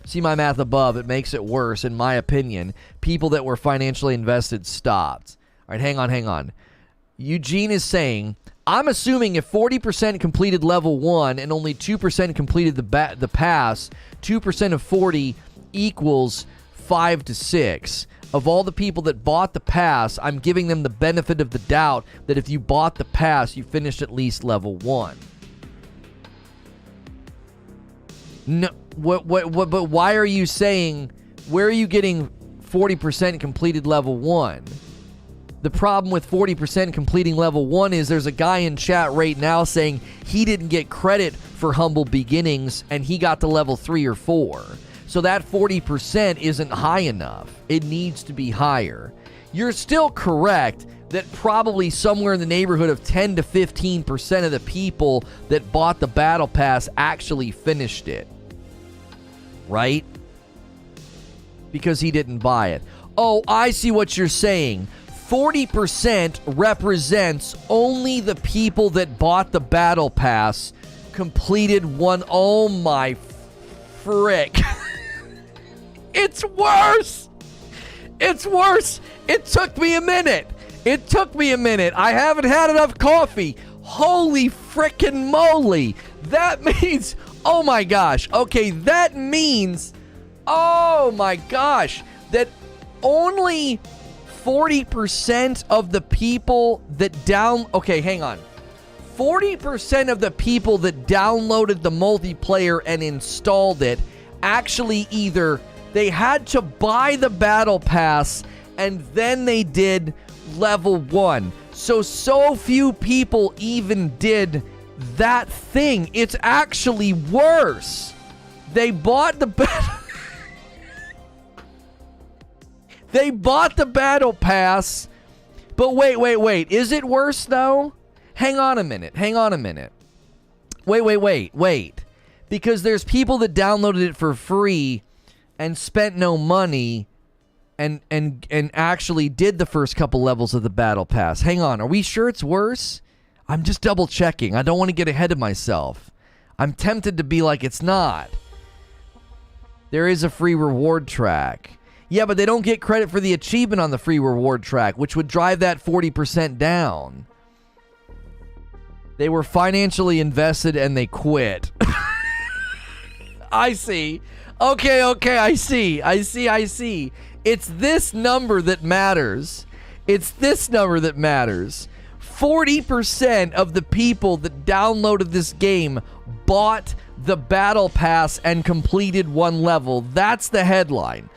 [SPEAKER 1] See my math above, it makes it worse, in my opinion. People that were financially invested stopped. All right, hang on. Eugene is saying, I'm assuming if 40% completed level 1 and only 2% completed the pass, 2% of 40 equals 5 to 6. Of all the people that bought the pass, I'm giving them the benefit of the doubt that if you bought the pass, you finished at least level 1. No, but why are you saying, where are you getting 40% completed level 1? The problem with 40% completing level 1 is there's a guy in chat right now saying he didn't get credit for humble beginnings and he got to level 3 or 4. So that 40% isn't high enough. It needs to be higher. You're still correct that probably somewhere in the neighborhood of 10 to 15% of the people that bought the battle pass actually finished it. Right? Because he didn't buy it. Oh, I see what you're saying. 40% represents only the people that bought the battle pass, completed one. Oh my frick. It's worse. It's worse. It took me a minute. I haven't had enough coffee. Holy frickin' moly. That means, oh my gosh. Okay, that means, oh my gosh, that only 40% of the people that okay, hang on. 40% of the people that downloaded the multiplayer and installed it actually either they had to buy the battle pass and then they did level 1. So few people even did that thing. It's actually worse They bought the They bought the battle pass. But wait. Is it worse though? Hang on a minute. Wait. Because there's people that downloaded it for free and spent no money and actually did the first couple levels of the battle pass. Hang on. Are we sure it's worse? I'm just double checking. I don't want to get ahead of myself. I'm tempted to be like it's not. There is a free reward track. Yeah, but they don't get credit for the achievement on the free reward track, which would drive that 40% down. They were financially invested and they quit. I see. Okay, I see. It's this number that matters. 40% of the people that downloaded this game bought the battle pass and completed one level. That's the headline.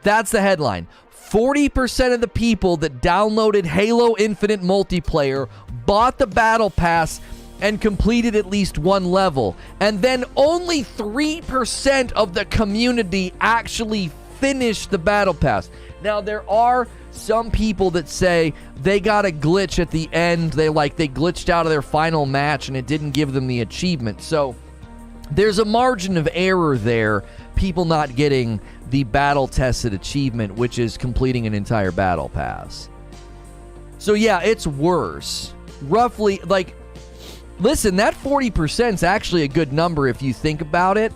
[SPEAKER 1] 40% of the people that downloaded Halo Infinite multiplayer bought the battle pass and completed at least one level. And then only 3% of the community actually finished the battle pass. Now, there are some people that say they got a glitch at the end. They glitched out of their final match and it didn't give them the achievement. So there's a margin of error there. People not getting the battle tested achievement, which is completing an entire battle pass. So yeah, it's worse. Roughly, listen, that 40% is actually a good number if you think about it.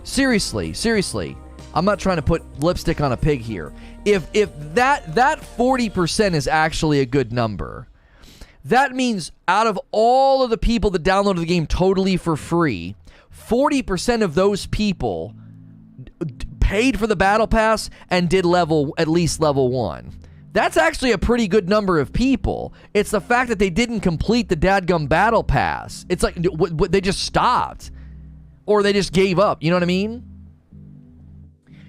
[SPEAKER 1] Seriously. I'm not trying to put lipstick on a pig here. If that 40% is actually a good number, that means out of all of the people that downloaded the game totally for free, 40% of those people paid for the battle pass and did at least level 1. That's actually a pretty good number of people. It's the fact that they didn't complete the dadgum battle pass. It's like they just stopped or they just gave up. You know what I mean?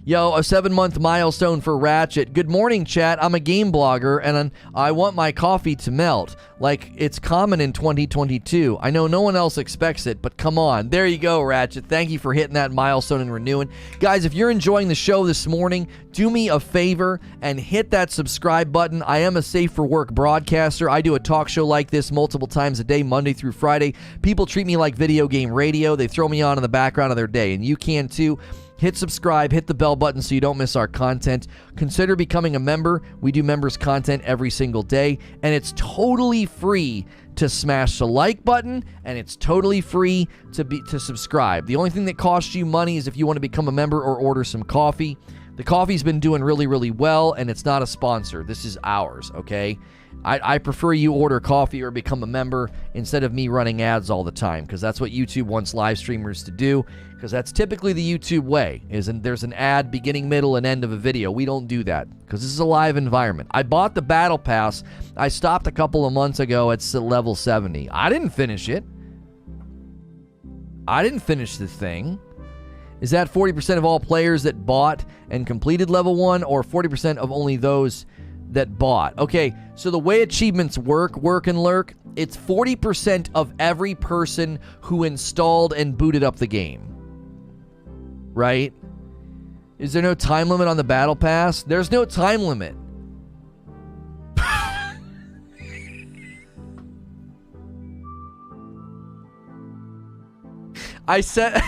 [SPEAKER 1] Yo, a 7-month milestone for Ratchet. Good morning, chat. I'm a game blogger, and I want my coffee to melt like it's common in 2022. I know no one else expects it, but come on. There you go, Ratchet. Thank you for hitting that milestone and renewing. Guys, if you're enjoying the show this morning, do me a favor and hit that subscribe button. I am a safe for work broadcaster. I do a talk show like this multiple times a day, Monday through Friday. People treat me like video game radio. They throw me on in the background of their day, and you can too. Hit subscribe, hit the bell button so you don't miss our content. Consider becoming a member. We do members content every single day, and it's totally free to smash the like button, and it's totally free to subscribe. The only thing that costs you money is if you want to become a member or order some coffee. The coffee's been doing really, really well, and it's not a sponsor. This is ours, okay? I prefer you order coffee or become a member instead of me running ads all the time, because that's what YouTube wants live streamers to do, because that's typically the YouTube way, there's an ad beginning, middle, and end of a video. We don't do that, because this is a live environment. I bought the battle pass. I stopped a couple of months ago at level 70. I didn't finish it. I didn't finish the thing. Is that 40% of all players that bought and completed level 1, or 40% of only those that bought? Okay, so the way achievements work and lurk, it's 40% of every person who installed and booted up the game. Right? Is there no time limit on the battle pass? There's no time limit. I said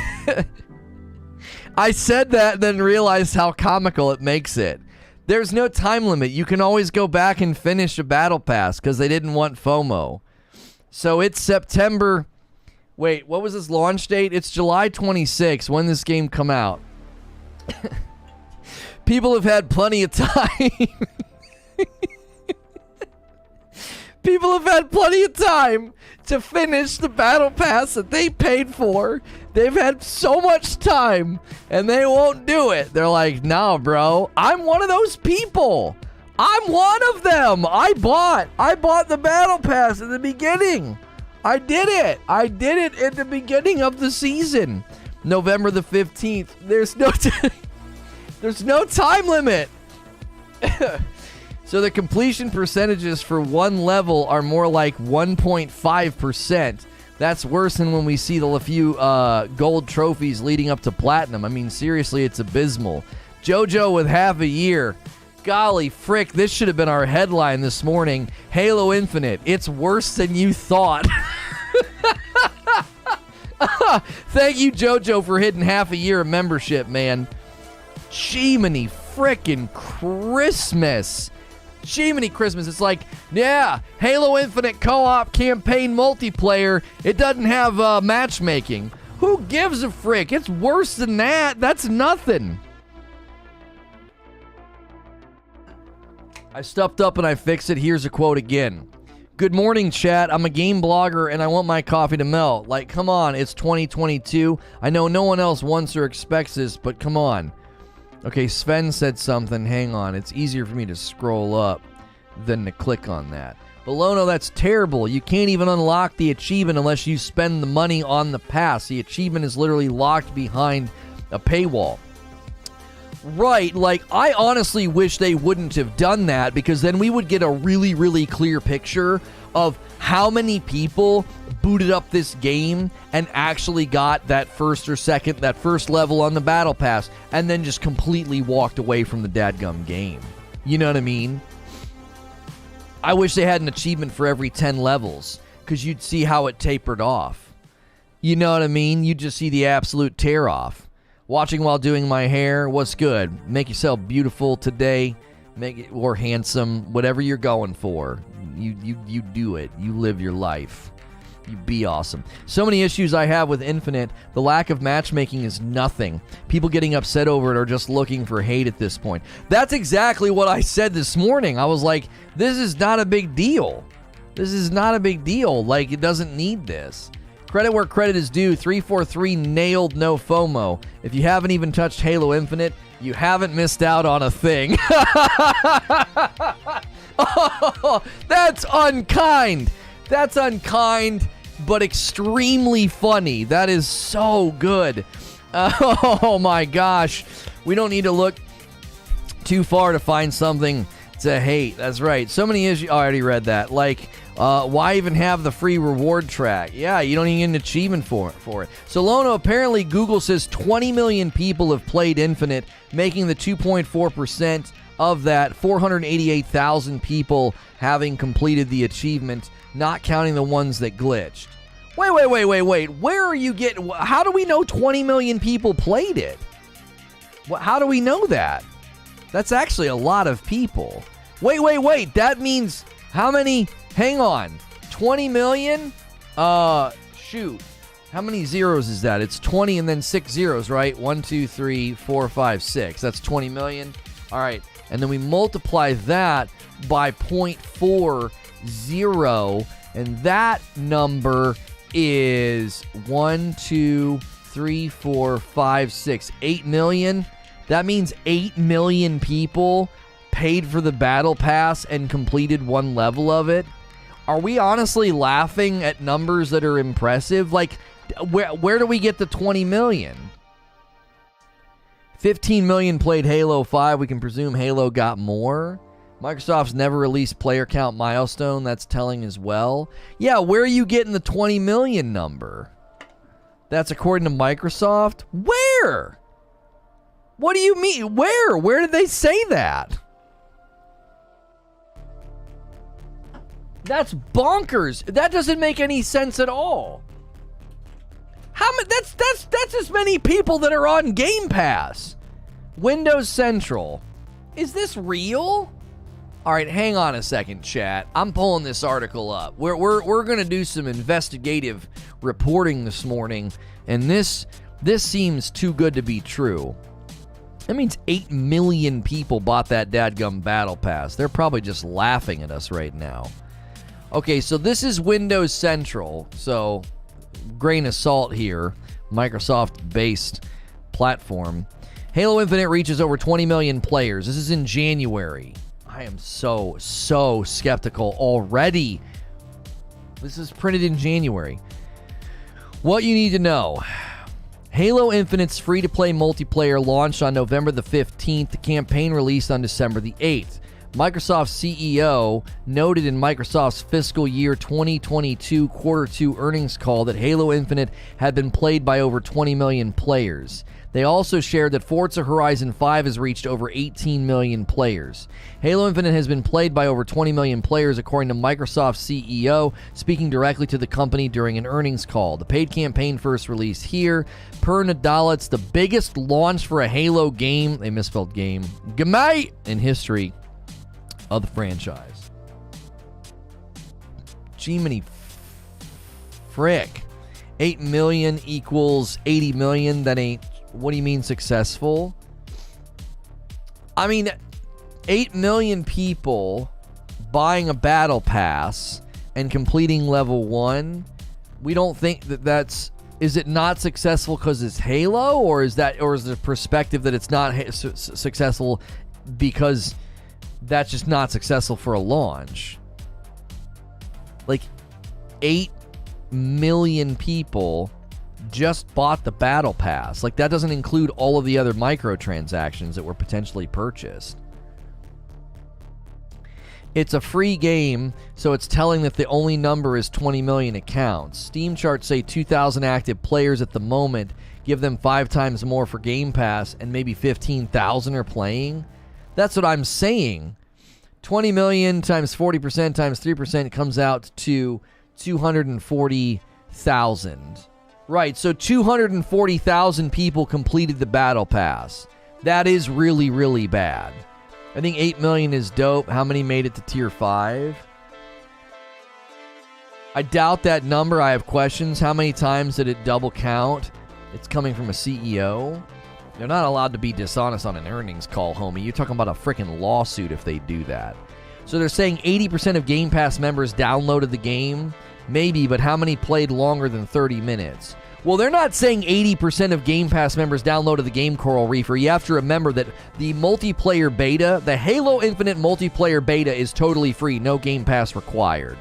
[SPEAKER 1] that and then realized how comical it makes it. There's no time limit. You can always go back and finish a battle pass because they didn't want FOMO. So it's September. Wait, what was this launch date? It's July 26th when this game come out. People have had plenty of time. People have had plenty of time to finish the battle pass that they paid for. They've had so much time, and they won't do it. They're like, no, bro. I'm one of those people. I'm one of them. I bought the battle pass in the beginning. I did it at the beginning of the season. November the 15th. There's no time limit. So the completion percentages for one level are more like 1.5%. That's worse than when we see the few gold trophies leading up to platinum. I mean, seriously, it's abysmal. JoJo with half a year. Golly frick, this should have been our headline this morning. Halo Infinite, it's worse than you thought. Thank you, JoJo, for hitting half a year of membership, man. Jiminy frickin' Christmas. Jiminy Christmas. It's like, yeah, Halo Infinite co-op campaign multiplayer. It doesn't have matchmaking. Who gives a frick? It's worse than that. That's nothing. I stepped up and I fixed it. Here's a quote again. Good morning, chat. I'm a game blogger and I want my coffee to melt. Like, come on, it's 2022. I know no one else wants or expects this, but come on. Okay, Sven said something. Hang on. It's easier for me to scroll up than to click on that. But Lono, that's terrible. You can't even unlock the achievement unless you spend the money on the pass. The achievement is literally locked behind a paywall. Right, like, I honestly wish they wouldn't have done that, because then we would get a really, really clear picture of how many people booted up this game and actually got that first level on the battle pass and then just completely walked away from the dadgum game. You know what I mean? I wish they had an achievement for every 10 levels, because you'd see how it tapered off. You know what I mean? You'd just see the absolute tear off. Watching while doing my hair, what's good? Make yourself beautiful today, make it or handsome, whatever you're going for. You do it. You live your life. You be awesome. So many issues I have with Infinite. The lack of matchmaking is nothing. People getting upset over it are just looking for hate at this point. That's exactly what I said this morning. I was like, this is not a big deal. This is not a big deal. Like, it doesn't need this. Credit where credit is due. 343 nailed, no FOMO. If you haven't even touched Halo Infinite, you haven't missed out on a thing. Oh, that's unkind. That's unkind, but extremely funny. That is so good. Oh my gosh. We don't need to look too far to find something to hate. That's right. So many issues. Oh, I already read that. Like, why even have the free reward track? Yeah, you don't even get an achievement for it. So Lono, apparently Google says 20 million people have played Infinite, making the 2.4% of that 488,000 people having completed the achievement, not counting the ones that glitched. Wait. Where are you getting... How do we know 20 million people played it? How do we know that? That's actually a lot of people. Wait. That means how many... Hang on. 20 million? Shoot. How many zeros is that? It's 20 and then 6 zeros, right? 1, 2, 3, 4, 5, 6. That's 20 million. All right. And then we multiply that by 0.40, and that number is 1, 2, 3, 4, 5, 6, 8 million. That means 8 million people paid for the battle pass and completed one level of it. Are we honestly laughing at numbers that are impressive? Like, where do we get the 20 million? 15 million played Halo 5. We can presume Halo got more. Microsoft's never released player count milestone. That's telling as well. Yeah, where are you getting the 20 million number? That's according to Microsoft? Where? What do you mean? Where? Where did they say that? That's bonkers. That doesn't make any sense at all. How many? That's as many people that are on Game Pass. Windows Central. Is this real? All right, hang on a second, chat. I'm pulling this article up. We're gonna do some investigative reporting this morning, and this seems too good to be true. That means 8 million people bought that dadgum battle pass. They're probably just laughing at us right now. Okay, so this is Windows Central. So, grain of salt here. Microsoft-based platform. Halo Infinite reaches over 20 million players. This is in January. I am so skeptical already. This is printed in January. What you need to know. Halo Infinite's free-to-play multiplayer launched on November the 15th. The campaign released on December the 8th. Microsoft CEO noted in Microsoft's fiscal year 2022 quarter 2 earnings call that Halo Infinite had been played by over 20 million players. They also shared that Forza Horizon 5 has reached over 18 million players. Halo Infinite has been played by over 20 million players, according to Microsoft's CEO, speaking directly to the company during an earnings call. The paid campaign first released here. Per Nadal, it's the biggest launch for a Halo game, they misspelled game, in history of the franchise. Jiminy frick. 8 million equals 80 million. That ain't... What do you mean successful? I mean, 8 million people buying a battle pass and completing level 1. We don't think that that's... Is it not successful because it's Halo, or is the perspective that it's not successful because that's just not successful for a launch? Like, 8 million people just bought the battle pass. Like, that doesn't include all of the other microtransactions that were potentially purchased. It's a free game, so it's telling that the only number is 20 million accounts. Steam charts say 2,000 active players at the moment. Give them 5 times more for Game Pass, and maybe 15,000 are playing. That's what I'm saying. 20 million times 40% times 3% comes out to 240,000. Right, so 240,000 people completed the battle pass. That is really, really bad. I think 8 million is dope. How many made it to tier 5? I doubt that number. I have questions. How many times did it double count? It's coming from a CEO. They're not allowed to be dishonest on an earnings call, homie. You're talking about a freaking lawsuit if they do that. So they're saying 80% of Game Pass members downloaded the game. Maybe, but how many played longer than 30 minutes? Well, they're not saying 80% of Game Pass members downloaded the game, Coral Reefer. You have to remember that the multiplayer beta, the Halo Infinite multiplayer beta, is totally free. No Game Pass required.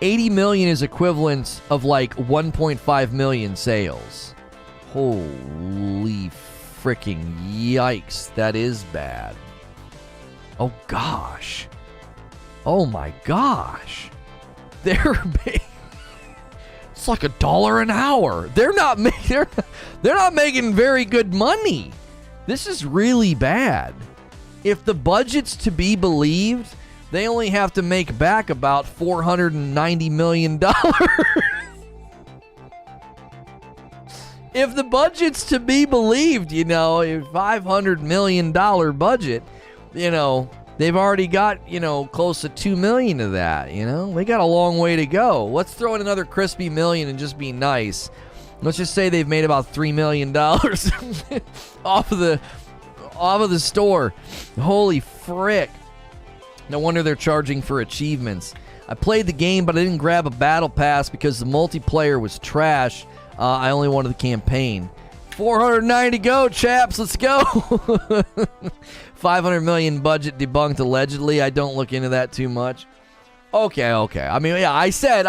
[SPEAKER 1] 80 million is equivalent of like 1.5 million sales. Holy freaking yikes. That is bad. Oh, gosh. Oh, my gosh. They're it's like $1 an hour. They're not making very good money. This is really bad. If the budget's to be believed, they only have to make back about $490 million. If the budget's to be believed, a $500 million budget, they've already got, close to 2 million of that, They got a long way to go. Let's throw in another crispy million and just be nice. Let's just say they've made about $3 million off of the store. Holy frick. No wonder they're charging for achievements. I played the game, but I didn't grab a battle pass because the multiplayer was trash. I only wanted the campaign. 490 go, chaps. Let's go. 500 million budget debunked allegedly. I don't look into that too much. Okay. I mean, yeah, I said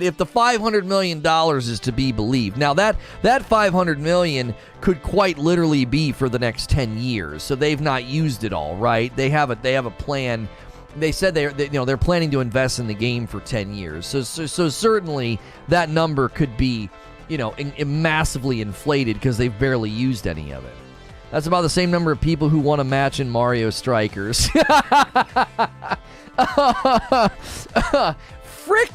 [SPEAKER 1] if the $500 million is to be believed. Now that $500 million could quite literally be for the next 10 years. So they've not used it all, right? They have a plan. They said they're planning to invest in the game for 10 years. So certainly that number could be, massively inflated because they've barely used any of it. That's about the same number of people who want a match in Mario Strikers. Frick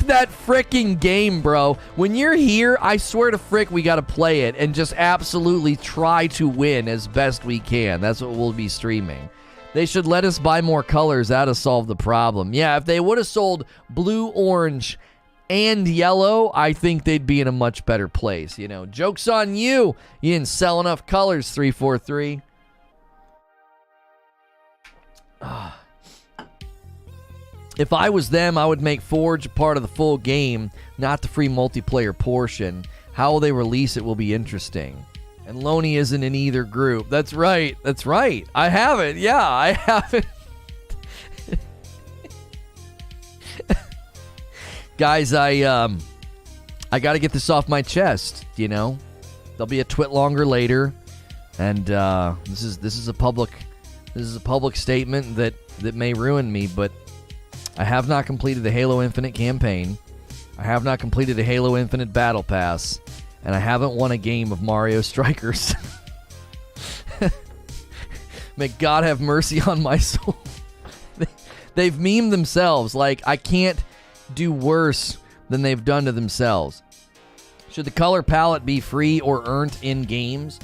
[SPEAKER 1] that fricking game, bro. When you're here, I swear to frick, we gotta play it and just absolutely try to win as best we can. That's what we'll be streaming. They should let us buy more colors. That'll solve the problem. Yeah, if they would have sold blue, orange, and yellow, I think they'd be in a much better place. Joke's on you. You didn't sell enough colors, 343. If I was them, I would make Forge a part of the full game, not the free multiplayer portion. How will they release it will be interesting. And Lono isn't in either group. That's right. I have it. Yeah, I have it. Guys, I got to get this off my chest, There'll be a twit longer later, and this is a public This is a public statement that may ruin me, but I have not completed the Halo Infinite campaign. I have not completed the Halo Infinite Battle Pass. And I haven't won a game of Mario Strikers. May God have mercy on my soul. They've memed themselves. Like, I can't do worse than they've done to themselves. Should the color palette be free or earned in games?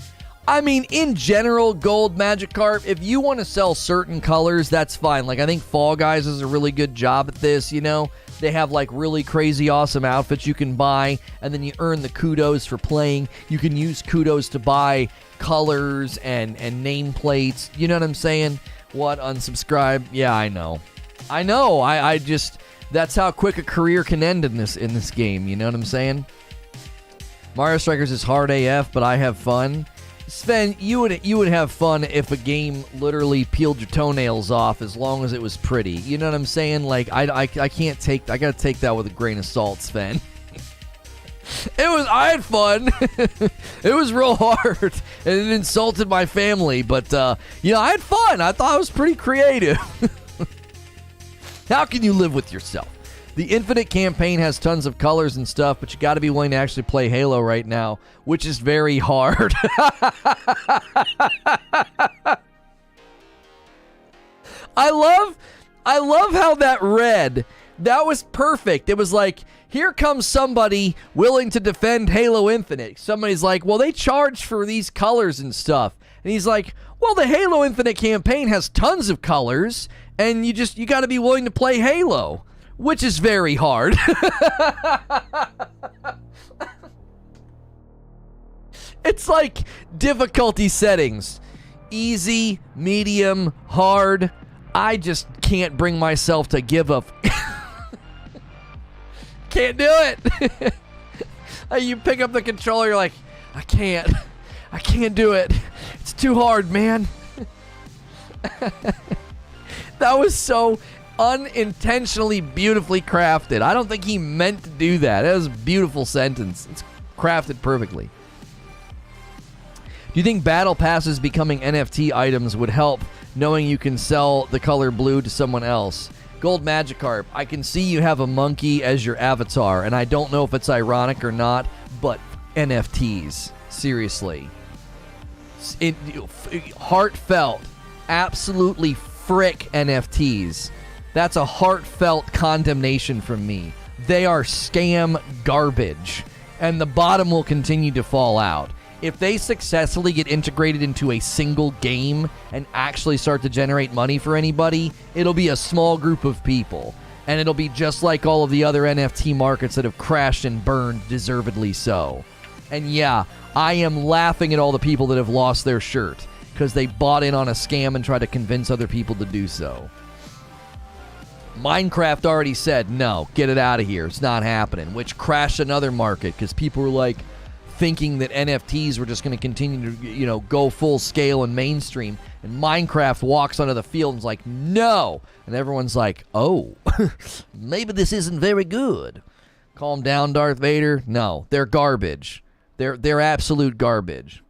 [SPEAKER 1] I mean, in general, Gold Magikarp, if you want to sell certain colors, that's fine. Like, I think Fall Guys does a really good job at this, you know? They have, like, really crazy awesome outfits you can buy, and then you earn the kudos for playing. You can use kudos to buy colors and nameplates. You know what I'm saying? What? Unsubscribe? Yeah, I know. I just... That's how quick a career can end in this game. You know what I'm saying? Mario Strikers is hard AF, but I have fun. Sven, you would have fun if a game literally peeled your toenails off as long as it was pretty. You know what I'm saying? Like, I gotta take that with a grain of salt, Sven. I had fun. It was real hard, and it insulted my family, but, I had fun. I thought it was pretty creative. How can you live with yourself? The Infinite campaign has tons of colors and stuff, but you got to be willing to actually play Halo right now, which is very hard. I love how that read. That was perfect. It was like, here comes somebody willing to defend Halo Infinite. Somebody's like, well, they charge for these colors and stuff. And he's like, well, the Halo Infinite campaign has tons of colors, and you got to be willing to play Halo. Which is very hard. It's like difficulty settings. Easy, medium, hard. I just can't bring myself to give up. Can't do it. You pick up the controller, you're like, I can't do it. It's too hard, man. That was so unintentionally beautifully crafted. I don't think he meant to do that. That was a beautiful sentence. It's crafted perfectly. Do you think battle passes becoming NFT items would help, knowing you can sell the color blue to someone else? Gold Magikarp, I can see you have a monkey as your avatar, and I don't know if it's ironic or not, but NFTs. Seriously. Heartfelt. Absolutely frick NFTs. That's a heartfelt condemnation from me. They are scam garbage, and the bottom will continue to fall out. If they successfully get integrated into a single game and actually start to generate money for anybody, it'll be a small group of people, and it'll be just like all of the other NFT markets that have crashed and burned, deservedly so. And yeah, I am laughing at all the people that have lost their shirt because they bought in on a scam and tried to convince other people to do so. Minecraft already said, no, get it out of here. It's not happening, which crashed another market because people were like thinking that NFTs were just going to continue to, go full scale and mainstream. And Minecraft walks onto the field and is like, no. And everyone's like, oh, maybe this isn't very good. Calm down, Darth Vader. No, they're garbage. They're absolute garbage.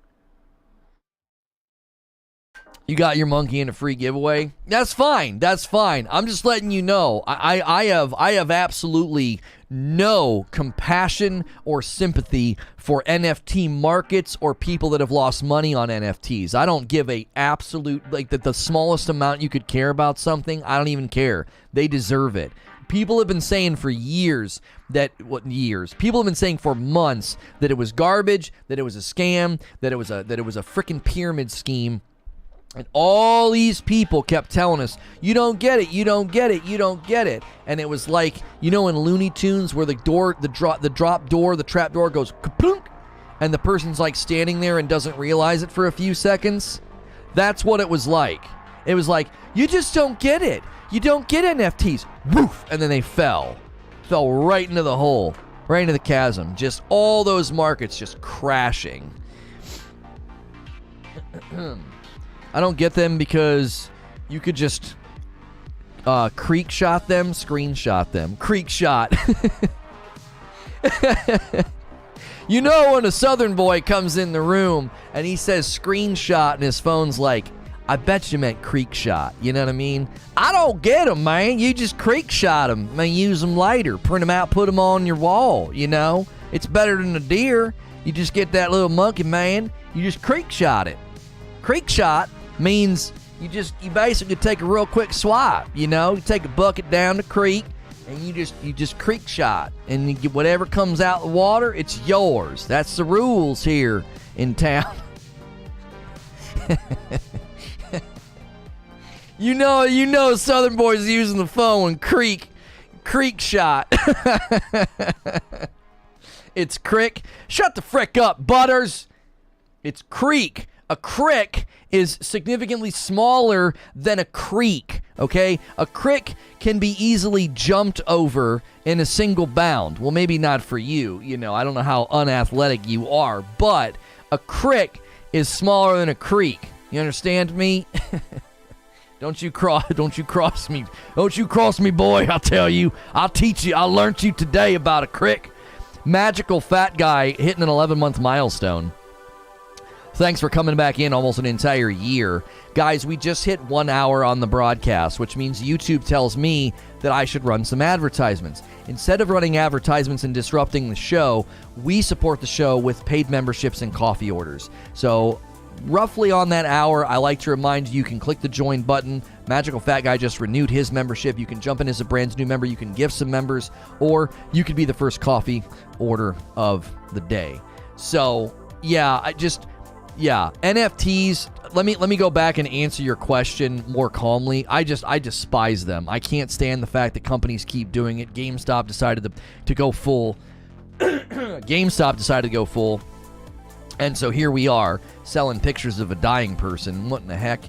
[SPEAKER 1] You got your monkey in a free giveaway? That's fine. That's fine. I'm just letting you know. I have absolutely no compassion or sympathy for NFT markets or people that have lost money on NFTs. I don't give a absolute, like, the smallest amount you could care about something. I don't even care. They deserve it. People have been saying for years People have been saying for months that it was garbage, that it was a scam, that it was a freaking pyramid scheme. And all these people kept telling us, you don't get it, you don't get it, you don't get it. And it was like, in Looney Tunes where the trap door goes kaplunk, and the person's like standing there and doesn't realize it for a few seconds. That's what it was like. It was like, you just don't get it. You don't get NFTs. Woof! And then they fell right into the hole, right into the chasm. Just all those markets just crashing. I don't get them because you could just creek shot them, screenshot them. Creek shot. When a Southern boy comes in the room and he says screenshot and his phone's like, I bet you meant creek shot. You know what I mean? I don't get them, man. You just creek shot them. Man, use them later. Print them out, put them on your wall, you know? It's better than a deer. You just get that little monkey, man. You just creek shot it. Creek shot means you basically take a real quick swipe, you know? You take a bucket down the creek, and you just creek shot. And you get whatever comes out the water, it's yours. That's the rules here in town. You know Southern boys using the phone. Creek shot. It's crick. Shut the frick up, Butters. It's creek. A crick is significantly smaller than a creek, okay? A crick can be easily jumped over in a single bound. Well, maybe not for you. You know, I don't know how unathletic you are, but a crick is smaller than a creek. You understand me? Don't you cross me. Don't you cross me, boy. I'll tell you. I'll teach you. I learned you today about a crick. Magical fat guy hitting an 11-month milestone. Thanks for coming back in almost an entire year. Guys, we just hit 1 hour on the broadcast, which means YouTube tells me that I should run some advertisements. Instead of running advertisements and disrupting the show, we support the show with paid memberships and coffee orders. So roughly on that hour, I like to remind you can click the join button. Magical Fat Guy just renewed his membership. You can jump in as a brand new member. You can gift some members, or you could be the first coffee order of the day. So yeah, NFTs. Let me go back and answer your question more calmly. I despise them. I can't stand the fact that companies keep doing it. GameStop decided to go full. GameStop decided to go full. And so here we are selling pictures of a dying person. What in the heck?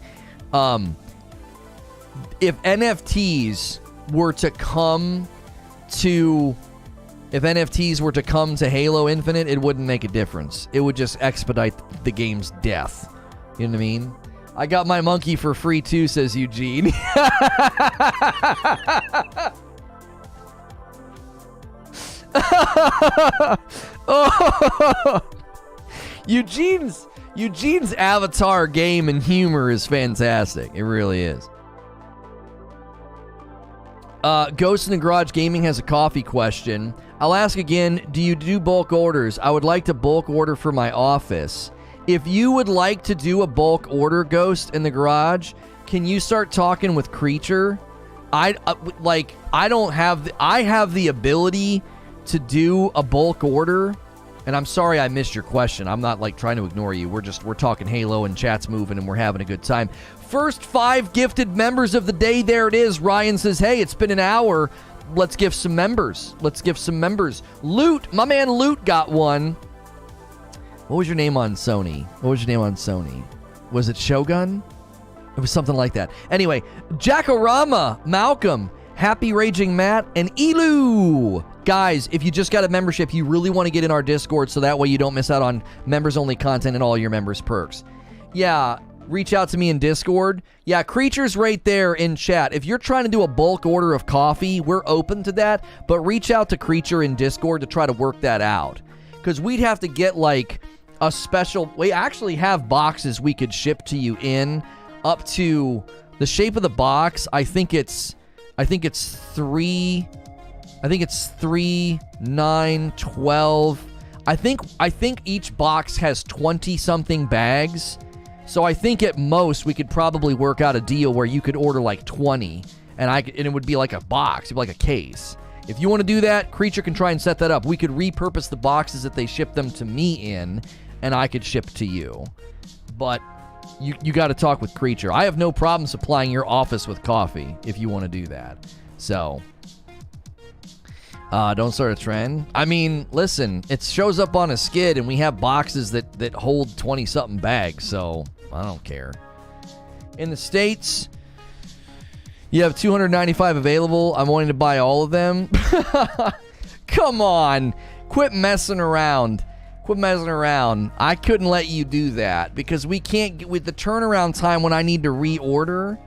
[SPEAKER 1] If NFTs were to come to Halo Infinite, it wouldn't make a difference. It would just expedite the game's death. You know what I mean? I got my monkey for free too, says Eugene. Oh. Eugene's avatar game and humor is fantastic. It really is. Ghost in the Garage Gaming has a coffee question. I'll ask again, do you do bulk orders? I would like to bulk order for my office. If you would like to do a bulk order, Ghost in the Garage, can you start talking with Creature? I have the ability to do a bulk order. And I'm sorry I missed your question. I'm not trying to ignore you. We're talking Halo and chat's moving and we're having a good time. First 5 gifted members of the day. There it is. Ryan says, hey, it's been an hour. Let's gift some members. Loot, my man Loot got one. What was your name on Sony? Was it Shogun? It was something like that. Anyway, Jackorama, Malcolm, Happy Raging Matt, and Elu. Guys, if you just got a membership, you really want to get in our Discord so that way you don't miss out on members-only content and all your members' perks. Yeah, reach out to me in Discord. Yeah, Creature's right there in chat. If you're trying to do a bulk order of coffee, we're open to that, but reach out to Creature in Discord to try to work that out. Because we'd have to get a special... We actually have boxes we could ship to you in up to the shape of the box. I think it's 3, 9, 12. I think each box has 20-something bags. So I think at most we could probably work out a deal where you could order 20, and it would be like a box, it'd be like a case. If you want to do that, Creature can try and set that up. We could repurpose the boxes that they ship them to me in, and I could ship to you. But you got to talk with Creature. I have no problem supplying your office with coffee if you want to do that. So... don't start a trend. I mean, listen, it shows up on a skid and we have boxes that hold 20-something bags, so I don't care. In the States, you have 295 available. I'm wanting to buy all of them. Come on. Quit messing around. I couldn't let you do that because we can't get with the turnaround time when I need to reorder.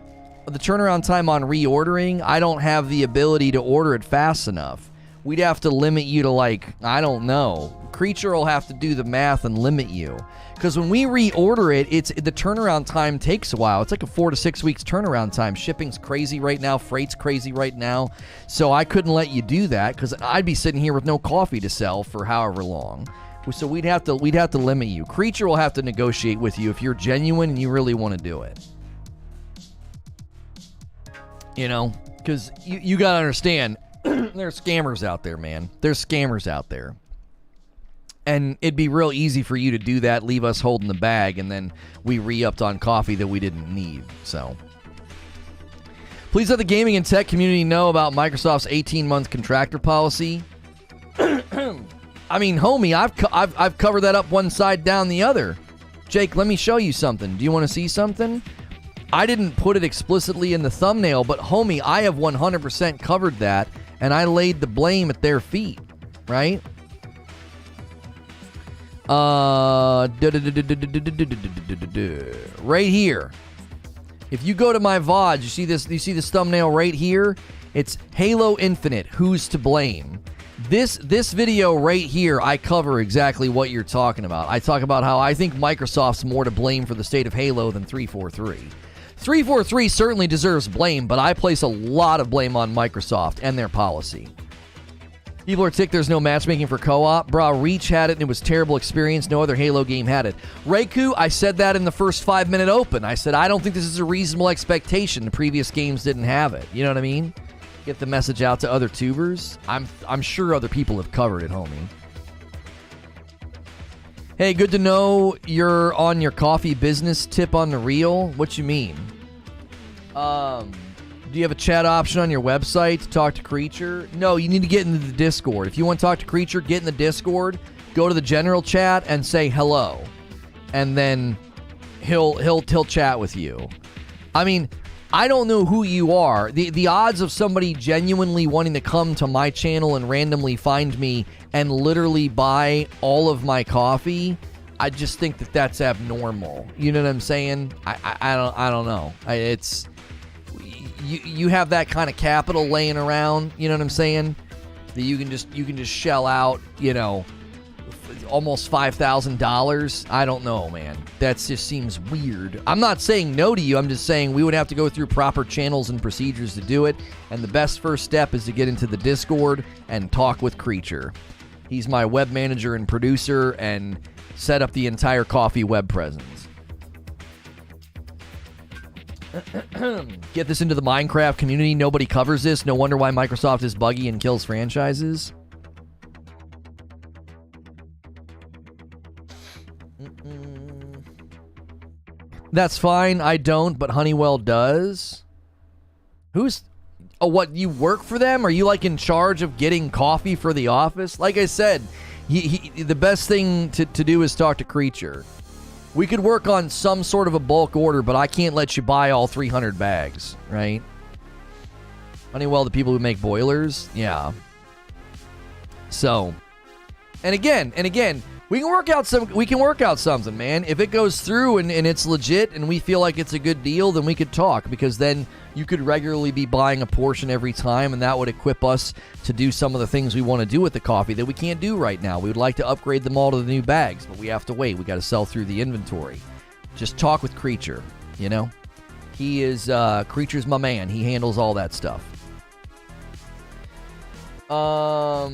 [SPEAKER 1] The turnaround time on reordering, I don't have the ability to order it fast enough. we'd have to limit you to, like, I don't know. Creature will have to do the math and limit you. Because when we reorder it, the turnaround time takes a while. It's like a 4 to 6 weeks turnaround time. Shipping's crazy right now. Freight's crazy right now. So I couldn't let you do that because I'd be sitting here with no coffee to sell for however long. So we'd have to limit you. Creature will have to negotiate with you if you're genuine and you really want to do it. You know, because you got to understand, there's scammers out there, man. There's scammers out there. And it'd be real easy for you to do that, leave us holding the bag, and then we re-upped on coffee that we didn't need. So, please let the gaming and tech community know about Microsoft's 18-month contractor policy. I mean, homie, I've covered that up one side down the other. Jake, let me show you something. Do you want to see something? I didn't put it explicitly in the thumbnail, but homie, I have 100% covered that, and I laid the blame at their feet, right? Right here. If you go to my VOD, you see this thumbnail right here? It's Halo Infinite, who's to blame? This video right here, I cover exactly what you're talking about. I talk about how I think Microsoft's more to blame for the state of Halo than 343. 343 certainly deserves blame, but I place a lot of blame on Microsoft and their policy. People are ticked there's no matchmaking for co-op. Brah, Reach had it and it was a terrible experience. No other Halo game had it. Reiku, I said that in the first 5-minute open. I said, I don't think this is a reasonable expectation. The previous games didn't have it. You know what I mean? Get the message out to other tubers. I'm sure other people have covered it, homie. Hey, good to know you're on your coffee business tip on the reel. What you mean? Do you have a chat option on your website to talk to Creature? No, you need to get into the Discord. If you want to talk to Creature, get in the Discord, go to the general chat and say hello. And then he'll chat with you. I mean, I don't know who you are. The odds of somebody genuinely wanting to come to my channel and randomly find me and literally buy all of my coffee, I just think that that's abnormal. You know what I'm saying? I don't know. It's you have that kind of capital laying around, you know what I'm saying? That you can just shell out, you know, almost $5,000. I don't know, man. That just seems weird. I'm not saying no to you. I'm just saying we would have to go through proper channels and procedures to do it. And the best first step is to get into the Discord and talk with Creature. He's my web manager and producer and set up the entire coffee web presence. Get this into the Minecraft community. Nobody covers this. No wonder why Microsoft is buggy and kills franchises. That's fine. I don't, but Honeywell does. Who's... Oh, what? You work for them? Are you, like, in charge of getting coffee for the office? Like I said, the best thing to do is talk to Creature. We could work on some sort of a bulk order, but I can't let you buy all 300 bags, right? Honeywell, the people who make boilers? Yeah. So, and again, we can work out something, man. If it goes through and it's legit and we feel like it's a good deal, then we could talk, because then you could regularly be buying a portion every time, and that would equip us to do some of the things we want to do with the coffee that we can't do right now. We would like to upgrade them all to the new bags, but we have to wait. We got to sell through the inventory. Just talk with Creature, you know? He is, Creature's my man. He handles all that stuff. Thought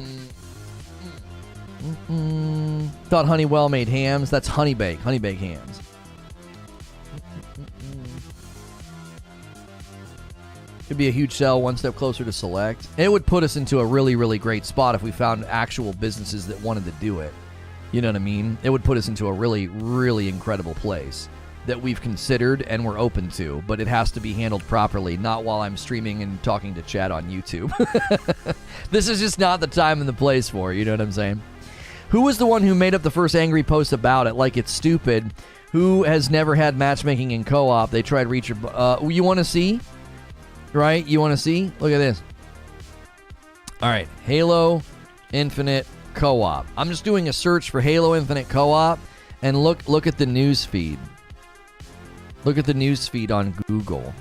[SPEAKER 1] Honeywell made hams. That's Honeybake hams. Could be a huge sell, one step closer to select. It would put us into a really, really great spot if we found actual businesses that wanted to do it. You know what I mean? It would put us into a really, really incredible place that we've considered and we're open to, but it has to be handled properly, not while I'm streaming and talking to chat on YouTube. This is just not the time and the place for it, you know what I'm saying? Who was the one who made up the first angry post about it? Like it's stupid. Who has never had matchmaking in co-op? They tried Reacher. You want to see? Right? You want to see? Look at this. All right. Halo Infinite co-op. I'm just doing a search for Halo Infinite co-op, and look at the news feed. Look at the news feed on Google.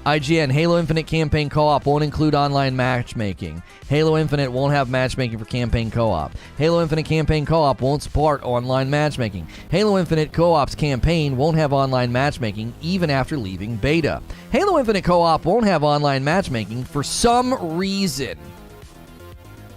[SPEAKER 1] IGN, Halo Infinite campaign co-op won't include online matchmaking. Halo Infinite won't have matchmaking for campaign co-op. Halo Infinite campaign co-op won't support online matchmaking. Halo Infinite co-op's campaign won't have online matchmaking even after leaving beta. Halo Infinite co-op won't have online matchmaking for some reason.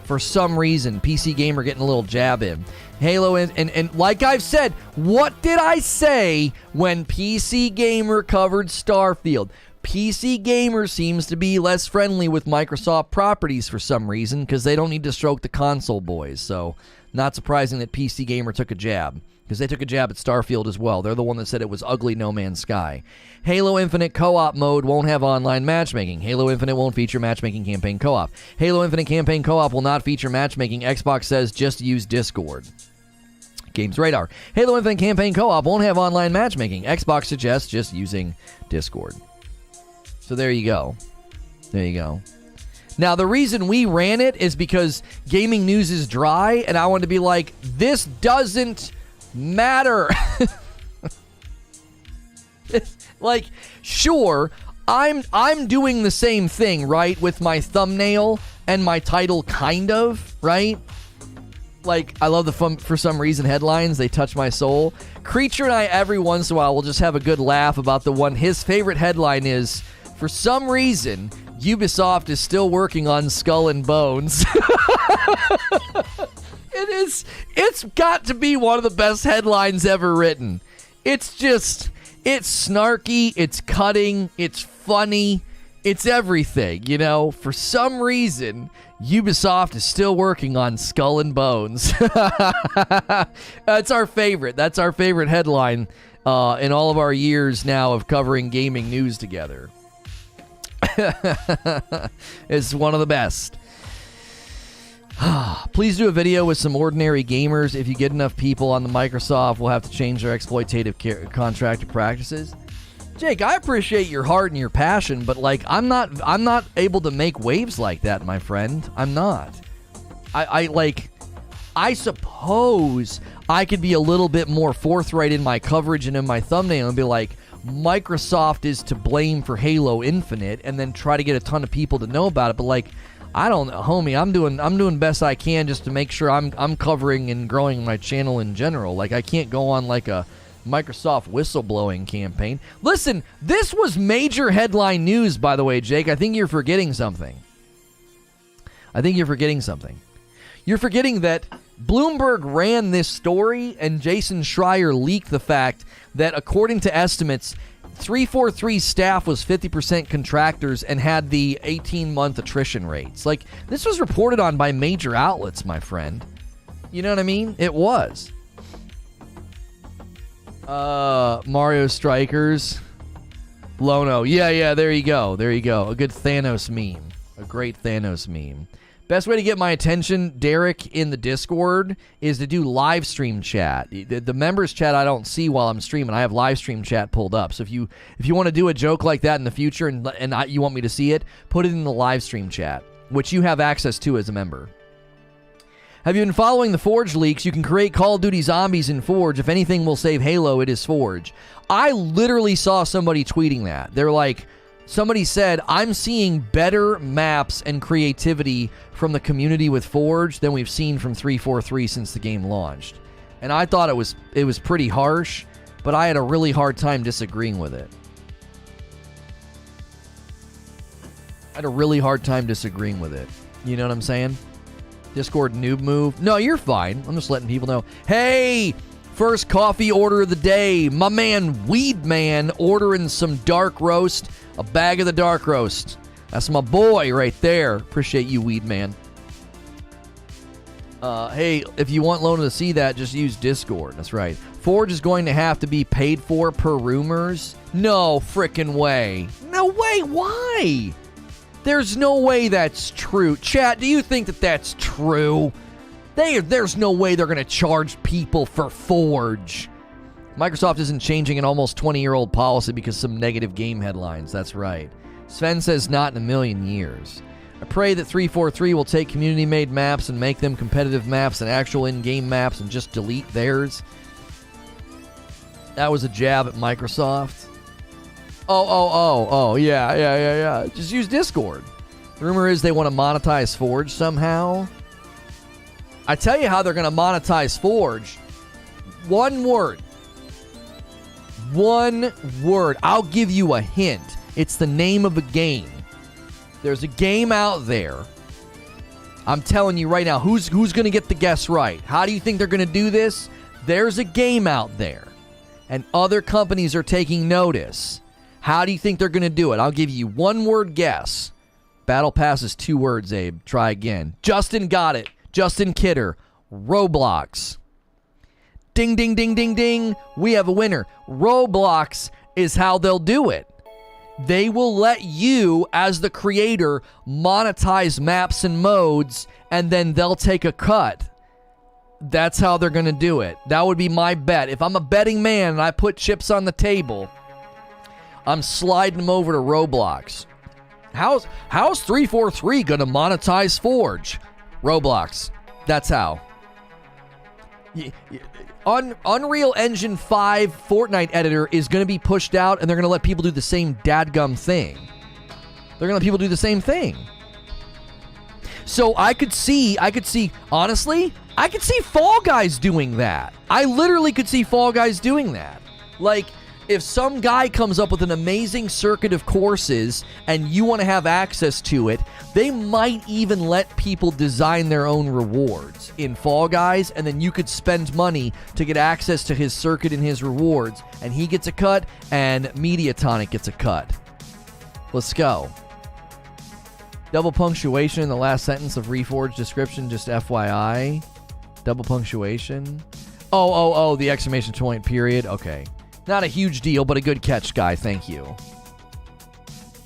[SPEAKER 1] For some reason, PC Gamer getting a little jab in. Halo and like I've said, what did I say when PC Gamer covered Starfield? PC Gamer seems to be less friendly with Microsoft properties for some reason because they don't need to stroke the console boys. So, not surprising that PC Gamer took a jab because they took a jab at Starfield as well. They're the one that said it was ugly No Man's Sky. Halo Infinite co-op mode won't have online matchmaking. Halo Infinite won't feature matchmaking campaign co-op. Halo Infinite campaign co-op will not feature matchmaking. Xbox says just use Discord. Games Radar. Halo Infinite campaign co-op won't have online matchmaking. Xbox suggests just using Discord. So there you go. There you go. Now, the reason we ran it is because gaming news is dry, and I wanted to be like, this doesn't matter. Like, sure, I'm doing the same thing, right, with my thumbnail and my title, kind of, right? Like, I love the fun, for some reason, headlines. They touch my soul. Creature and I, every once in a while, will just have a good laugh about the one. His favorite headline is, for some reason, Ubisoft is still working on Skull and Bones. It's got to be one of the best headlines ever written. It's snarky, it's cutting, it's funny, it's everything, you know? For some reason, Ubisoft is still working on Skull and Bones. That's our favorite. That's our favorite headline in all of our years now of covering gaming news together. It's one of the best. Please do a video with some ordinary gamers. If you get enough people on the Microsoft, we'll have to change their exploitative contractor practices. Jake, I appreciate your heart and your passion, but like I'm not able to make waves like that, my friend. I'm not. I suppose I could be a little bit more forthright in my coverage and in my thumbnail and be like, Microsoft is to blame for Halo Infinite, and then try to get a ton of people to know about it. But like, I don't know, homie. I'm doing best I can just to make sure I'm covering and growing my channel in general. Like, I can't go on like a Microsoft whistleblowing campaign. Listen, this was major headline news, by the way, Jake. I think you're forgetting something. You're forgetting that Bloomberg ran this story, and Jason Schreier leaked the fact that, according to estimates, 343 staff was 50% contractors and had the 18-month attrition rates. Like, this was reported on by major outlets, my friend. You know what I mean? It was. Mario Strikers. Lono. Yeah, there you go. A good Thanos meme. A great Thanos meme. Best way to get my attention, Derek, in the Discord is to do live stream chat. The members chat I don't see while I'm streaming. I have live stream chat pulled up. So if you want to do a joke like that in the future and you want me to see it, put it in the live stream chat, which you have access to as a member. Have you been following the Forge leaks? You can create Call of Duty zombies in Forge. If anything will save Halo, it is Forge. I literally saw somebody tweeting that. They're like, somebody said, I'm seeing better maps and creativity from the community with Forge than we've seen from 343 since the game launched. And I thought it was pretty harsh, but I had a really hard time disagreeing with it. You know what I'm saying? Discord noob move. No, you're fine. I'm just letting people know. Hey, first coffee order of the day. My man Weed Man ordering some dark roast. A bag of the dark roast. That's my boy right there. Appreciate you, Weed Man. Hey, if you want Lono to see that, just use Discord. That's right. Forge is going to have to be paid for per rumors. No frickin' way. No way. Why? There's no way that's true. Chat, do you think that that's true? There's no way they're going to charge people for Forge. Microsoft isn't changing an almost 20-year-old policy because some negative game headlines. That's right. Sven says not in a million years. I pray that 343 will take community-made maps and make them competitive maps and actual in-game maps and just delete theirs. That was a jab at Microsoft. Yeah. Just use Discord. The rumor is they want to monetize Forge somehow. I tell you how they're going to monetize Forge. One word. I'll give you a hint. It's the name of a game. There's a game out there. I'm telling you right now, who's going to get the guess right? How do you think they're going to do this? There's a game out there, and other companies are taking notice. How do you think they're going to do it? I'll give you one word guess. Battle Pass is 2 words, Abe. Try again. Justin got it. Justin Kidder. Roblox. Ding, ding, ding, ding, ding. We have a winner. Roblox is how they'll do it. They will let you, as the creator, monetize maps and modes, and then they'll take a cut. That's how they're going to do it. That would be my bet. If I'm a betting man and I put chips on the table, I'm sliding them over to Roblox. How's 343 going to monetize Forge? Roblox. That's how. Unreal Engine 5 Fortnite editor is going to be pushed out, and they're going to let people do the same dadgum thing. They're going to let people do the same thing. So I could see, honestly, I could see Fall Guys doing that. I literally could see Fall Guys doing that. Like, if some guy comes up with an amazing circuit of courses and you want to have access to it, they might even let people design their own rewards in Fall Guys, and then you could spend money to get access to his circuit and his rewards, and he gets a cut, and Mediatonic gets a cut. Let's go. Double punctuation in the last sentence of Reforge description, just FYI. Double punctuation. Oh, the exclamation point period. Okay. Not a huge deal, but a good catch, guy. Thank you.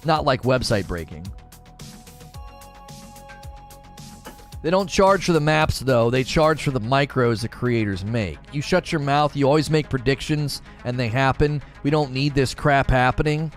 [SPEAKER 1] Not like website breaking. They don't charge for the maps, though. They charge for the micros the creators make. You shut your mouth. You always make predictions, and they happen. We don't need this crap happening.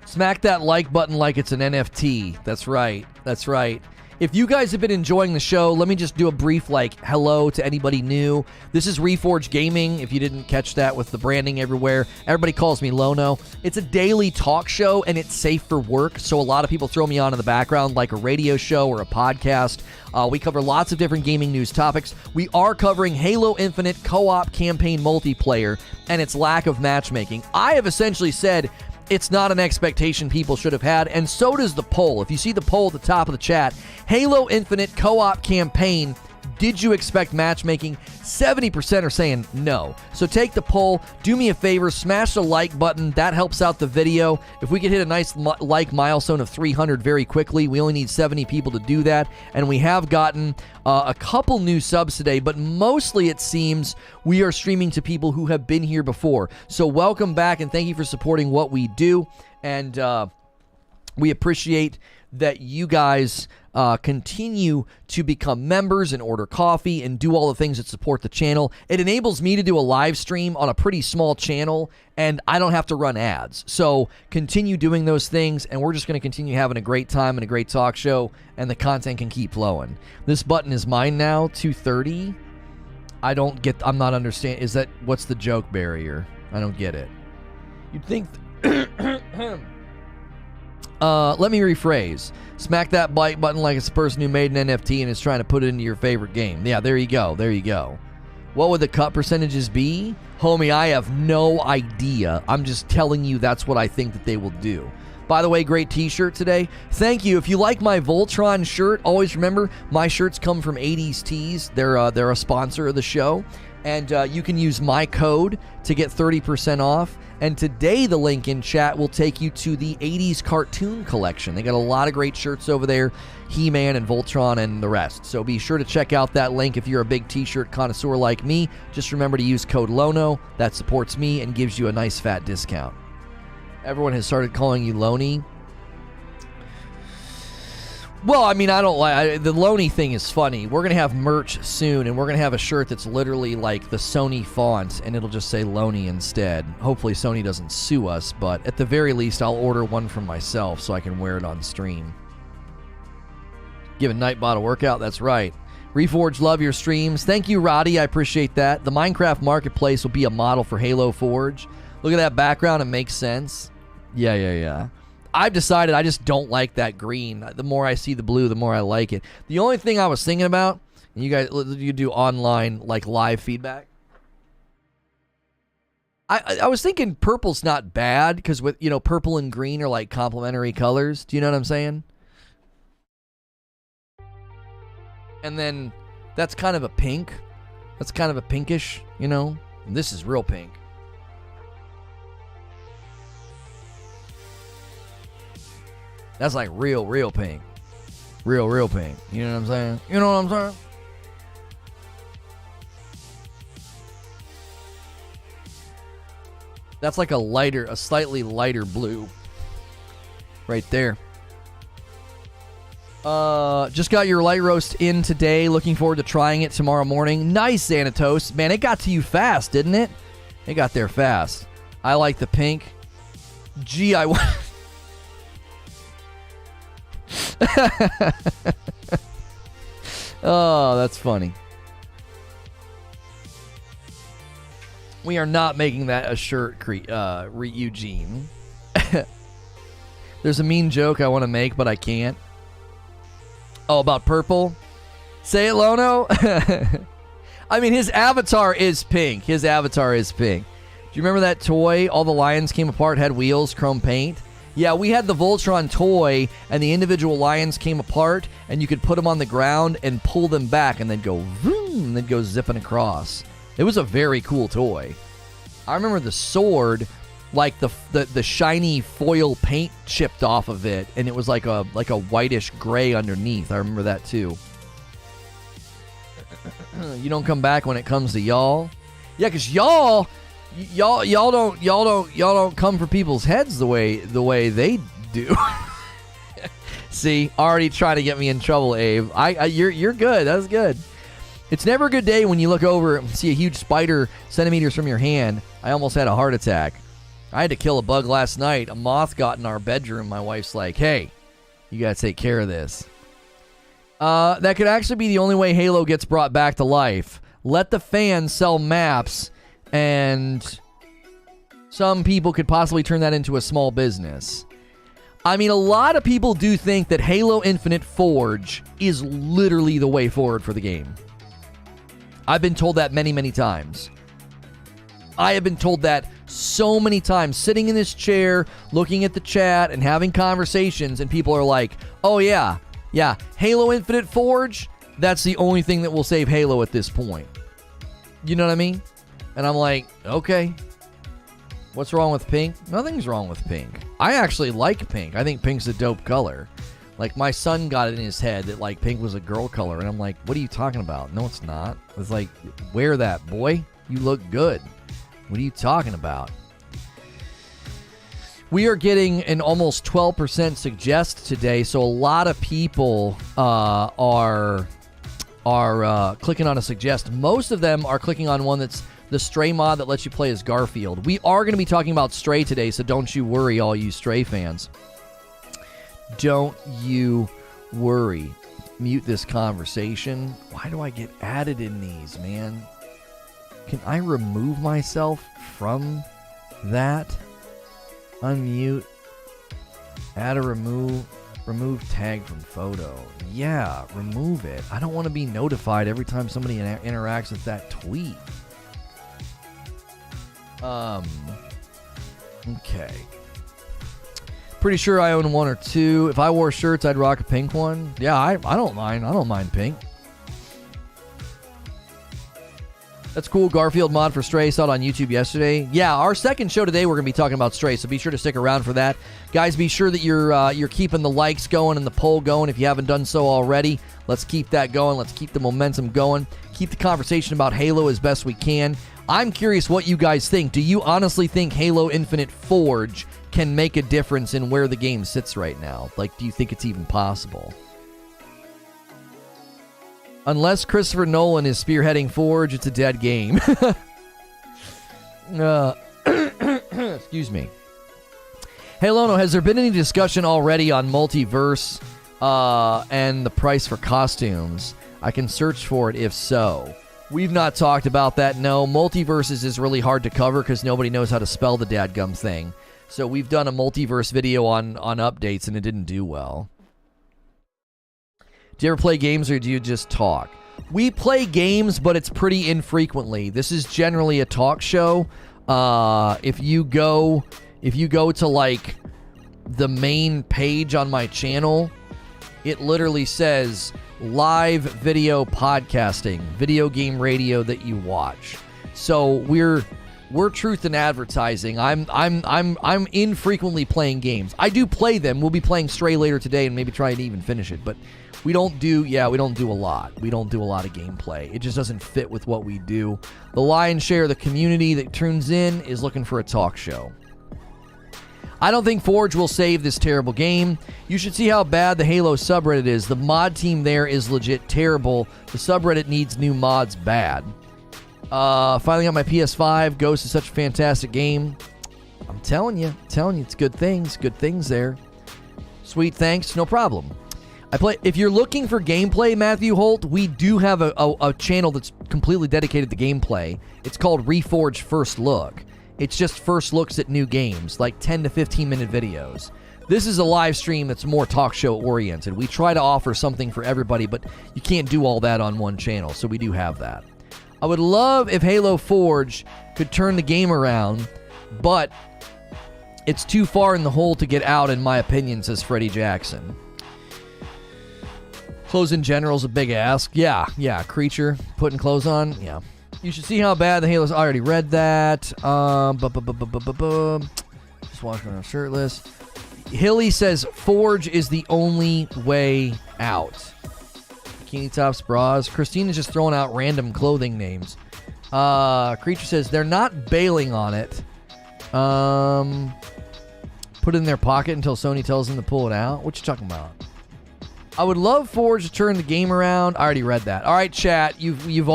[SPEAKER 1] Smack that like button like it's an NFT. That's right. That's right. If you guys have been enjoying the show, let me just do a brief, hello to anybody new. This is Reforge Gaming, if you didn't catch that with the branding everywhere. Everybody calls me Lono. It's a daily talk show, and it's safe for work, so a lot of people throw me on in the background like a radio show or a podcast. We cover lots of different gaming news topics. We are covering Halo Infinite co-op campaign multiplayer and its lack of matchmaking. I have essentially said it's not an expectation people should have had, and so does the poll. If you see the poll at the top of the chat, Halo Infinite co-op campaign, did you expect matchmaking? 70% are saying no. So take the poll, do me a favor, smash the like button. That helps out the video. If we could hit a nice like milestone of 300 very quickly, we only need 70 people to do that. And we have gotten a couple new subs today, but mostly it seems we are streaming to people who have been here before. So welcome back, and thank you for supporting what we do. And we appreciate that you guys continue to become members and order coffee and do all the things that support the channel. It enables me to do a live stream on a pretty small channel, and I don't have to run ads. So continue doing those things, and we're just going to continue having a great time and a great talk show, and the content can keep flowing. This button is mine now, 230. I'm not understanding. Is that, what's the joke barrier? I don't get it. You'd think... let me rephrase. Smack that like button like it's the person who made an NFT and is trying to put it into your favorite game. Yeah, there you go. There you go. What would the cut percentages be? Homie, I have no idea. I'm just telling you that's what I think that they will do. By the way, great t-shirt today. Thank you. If you like my Voltron shirt, always remember my shirts come from 80s Tees. They're a sponsor of the show. And you can use my code to get 30% off. And today, the link in chat will take you to the 80s cartoon collection. They got a lot of great shirts over there, He-Man and Voltron and the rest. So be sure to check out that link if you're a big t-shirt connoisseur like me. Just remember to use code Lono. That supports me and gives you a nice fat discount. Everyone has started calling you Loney. Well, I mean, I don't like... the Loney thing is funny. We're going to have merch soon, and we're going to have a shirt that's literally like the Sony font, and it'll just say Loney instead. Hopefully Sony doesn't sue us, but at the very least, I'll order one for myself so I can wear it on stream. Give a Nightbot a workout? That's right. Reforge, love your streams. Thank you, Roddy. I appreciate that. The Minecraft Marketplace will be a model for Halo Forge. Look at that background. It makes sense. Yeah. I've decided I just don't like that green. The more I see the blue, the more I like it. The only thing I was thinking about, and you guys, you do online, like, live feedback. I was thinking purple's not bad because with, you know, purple and green are like complementary colors. Do you know what I'm saying? And then that's kind of a pink. That's kind of a pinkish, you know. And this is real pink. That's like real pink. Real pink. You know what I'm saying? You know what I'm saying? That's like a slightly lighter blue. Right there. Just got your light roast in today. Looking forward to trying it tomorrow morning. Nice, Xanatos. Man, it got to you fast, didn't it? It got there fast. I like the pink. Gee, I want... Oh, that's funny. We are not making that a shirt, Eugene. There's a mean joke I want to make, but I can't. Oh, about purple? Say it, Lono. I mean, his avatar is pink. Do you remember that toy? All the lions came apart, had wheels, chrome paint. Yeah, we had the Voltron toy, and the individual lions came apart, and you could put them on the ground and pull them back, and they'd go vroom, and they'd go zipping across. It was a very cool toy. I remember the sword, like the shiny foil paint chipped off of it, and it was like a whitish gray underneath. I remember that too. You don't come back when it comes to y'all. Yeah, because y'all don't come for people's heads the way they do. See, already trying to get me in trouble, Abe. You're good. That's good. It's never a good day when you look over and see a huge spider centimeters from your hand. I almost had a heart attack. I had to kill a bug last night. A moth got in our bedroom. My wife's like, hey, you got to take care of this. That could actually be the only way Halo gets brought back to life. Let the fans sell maps, and some people could possibly turn that into a small business. I mean, a lot of people do think that Halo Infinite Forge is literally the way forward for the game. I've been told that many, many times. I have been told that so many times, sitting in this chair, looking at the chat and having conversations, and people are like, oh yeah, Halo Infinite Forge, that's the only thing that will save Halo at this point. You know what I mean? And I'm like, okay. What's wrong with pink? Nothing's wrong with pink. I actually like pink. I think pink's a dope color. Like, my son got it in his head that, like, pink was a girl color. And I'm like, what are you talking about? No, it's not. It's like, wear that, boy. You look good. What are you talking about? We are getting an almost 12% suggest today. So a lot of people are clicking on a suggest. Most of them are clicking on one that's the Stray mod that lets you play as Garfield. We are going to be talking about Stray today, so don't you worry, all you Stray fans. Don't you worry. Mute this conversation. Why do I get added in these, man? Can I remove myself from that? Unmute. Add a remove tag from photo. Yeah, remove it. I don't want to be notified every time somebody interacts with that tweet. Okay. Pretty sure I own one or two. If I wore shirts, I'd rock a pink one. Yeah, I don't mind. I don't mind pink. That's cool. Garfield mod for Stray. Saw it on YouTube yesterday. Yeah, our second show today, we're going to be talking about Stray, so be sure to stick around for that. Guys, be sure that you're keeping the likes going and the poll going if you haven't done so already. Let's keep that going. Let's keep the momentum going. Keep the conversation about Halo as best we can. I'm curious what you guys think. Do you honestly think Halo Infinite Forge can make a difference in where the game sits right now? Like, do you think it's even possible? Unless Christopher Nolan is spearheading Forge, it's a dead game. Excuse me. Hey, Lono, has there been any discussion already on multiverse and the price for costumes? I can search for it if so. We've not talked about that, no. Multiverses is really hard to cover because nobody knows how to spell the dadgum thing. So we've done a multiverse video on updates, and it didn't do well. Do you ever play games, or do you just talk? We play games, but it's pretty infrequently. This is generally a talk show. If you go to, like, the main page on my channel, it literally says live video podcasting, video game radio that you watch. So we're truth in advertising. I'm infrequently playing games. I do play them. We'll be playing Stray later today and maybe try and even finish it, but we don't do a lot. We don't do a lot of gameplay. It just doesn't fit with what we do. The lion's share of the community that tunes in is looking for a talk show. I don't think Forge will save this terrible game. You should see how bad the Halo subreddit is. The mod team there is legit terrible. The subreddit needs new mods bad. Finally got my PS5. Ghost is such a fantastic game. I'm telling you, it's good things there. Sweet, thanks, no problem. If you're looking for gameplay, Matthew Holt, we do have a channel that's completely dedicated to gameplay. It's called Reforge First Look. It's just first looks at new games, like 10 to 15 minute videos. This is a live stream that's more talk show oriented. We try to offer something for everybody, but you can't do all that on one channel, so we do have that. I would love if Halo Forge could turn the game around, but it's too far in the hole to get out, in my opinion, says Freddie Jackson. Clothes in general is a big ask. Yeah, Creature putting clothes on, yeah. You should see how bad the Halo's. I already read that. Just walking around shirtless. Hilly says Forge is the only way out. Bikini tops, bras. Christina's just throwing out random clothing names. Creature says they're not bailing on it. Put it in their pocket until Sony tells them to pull it out. What you talking about? I would love Forge to turn the game around. I already read that. All right, chat. We've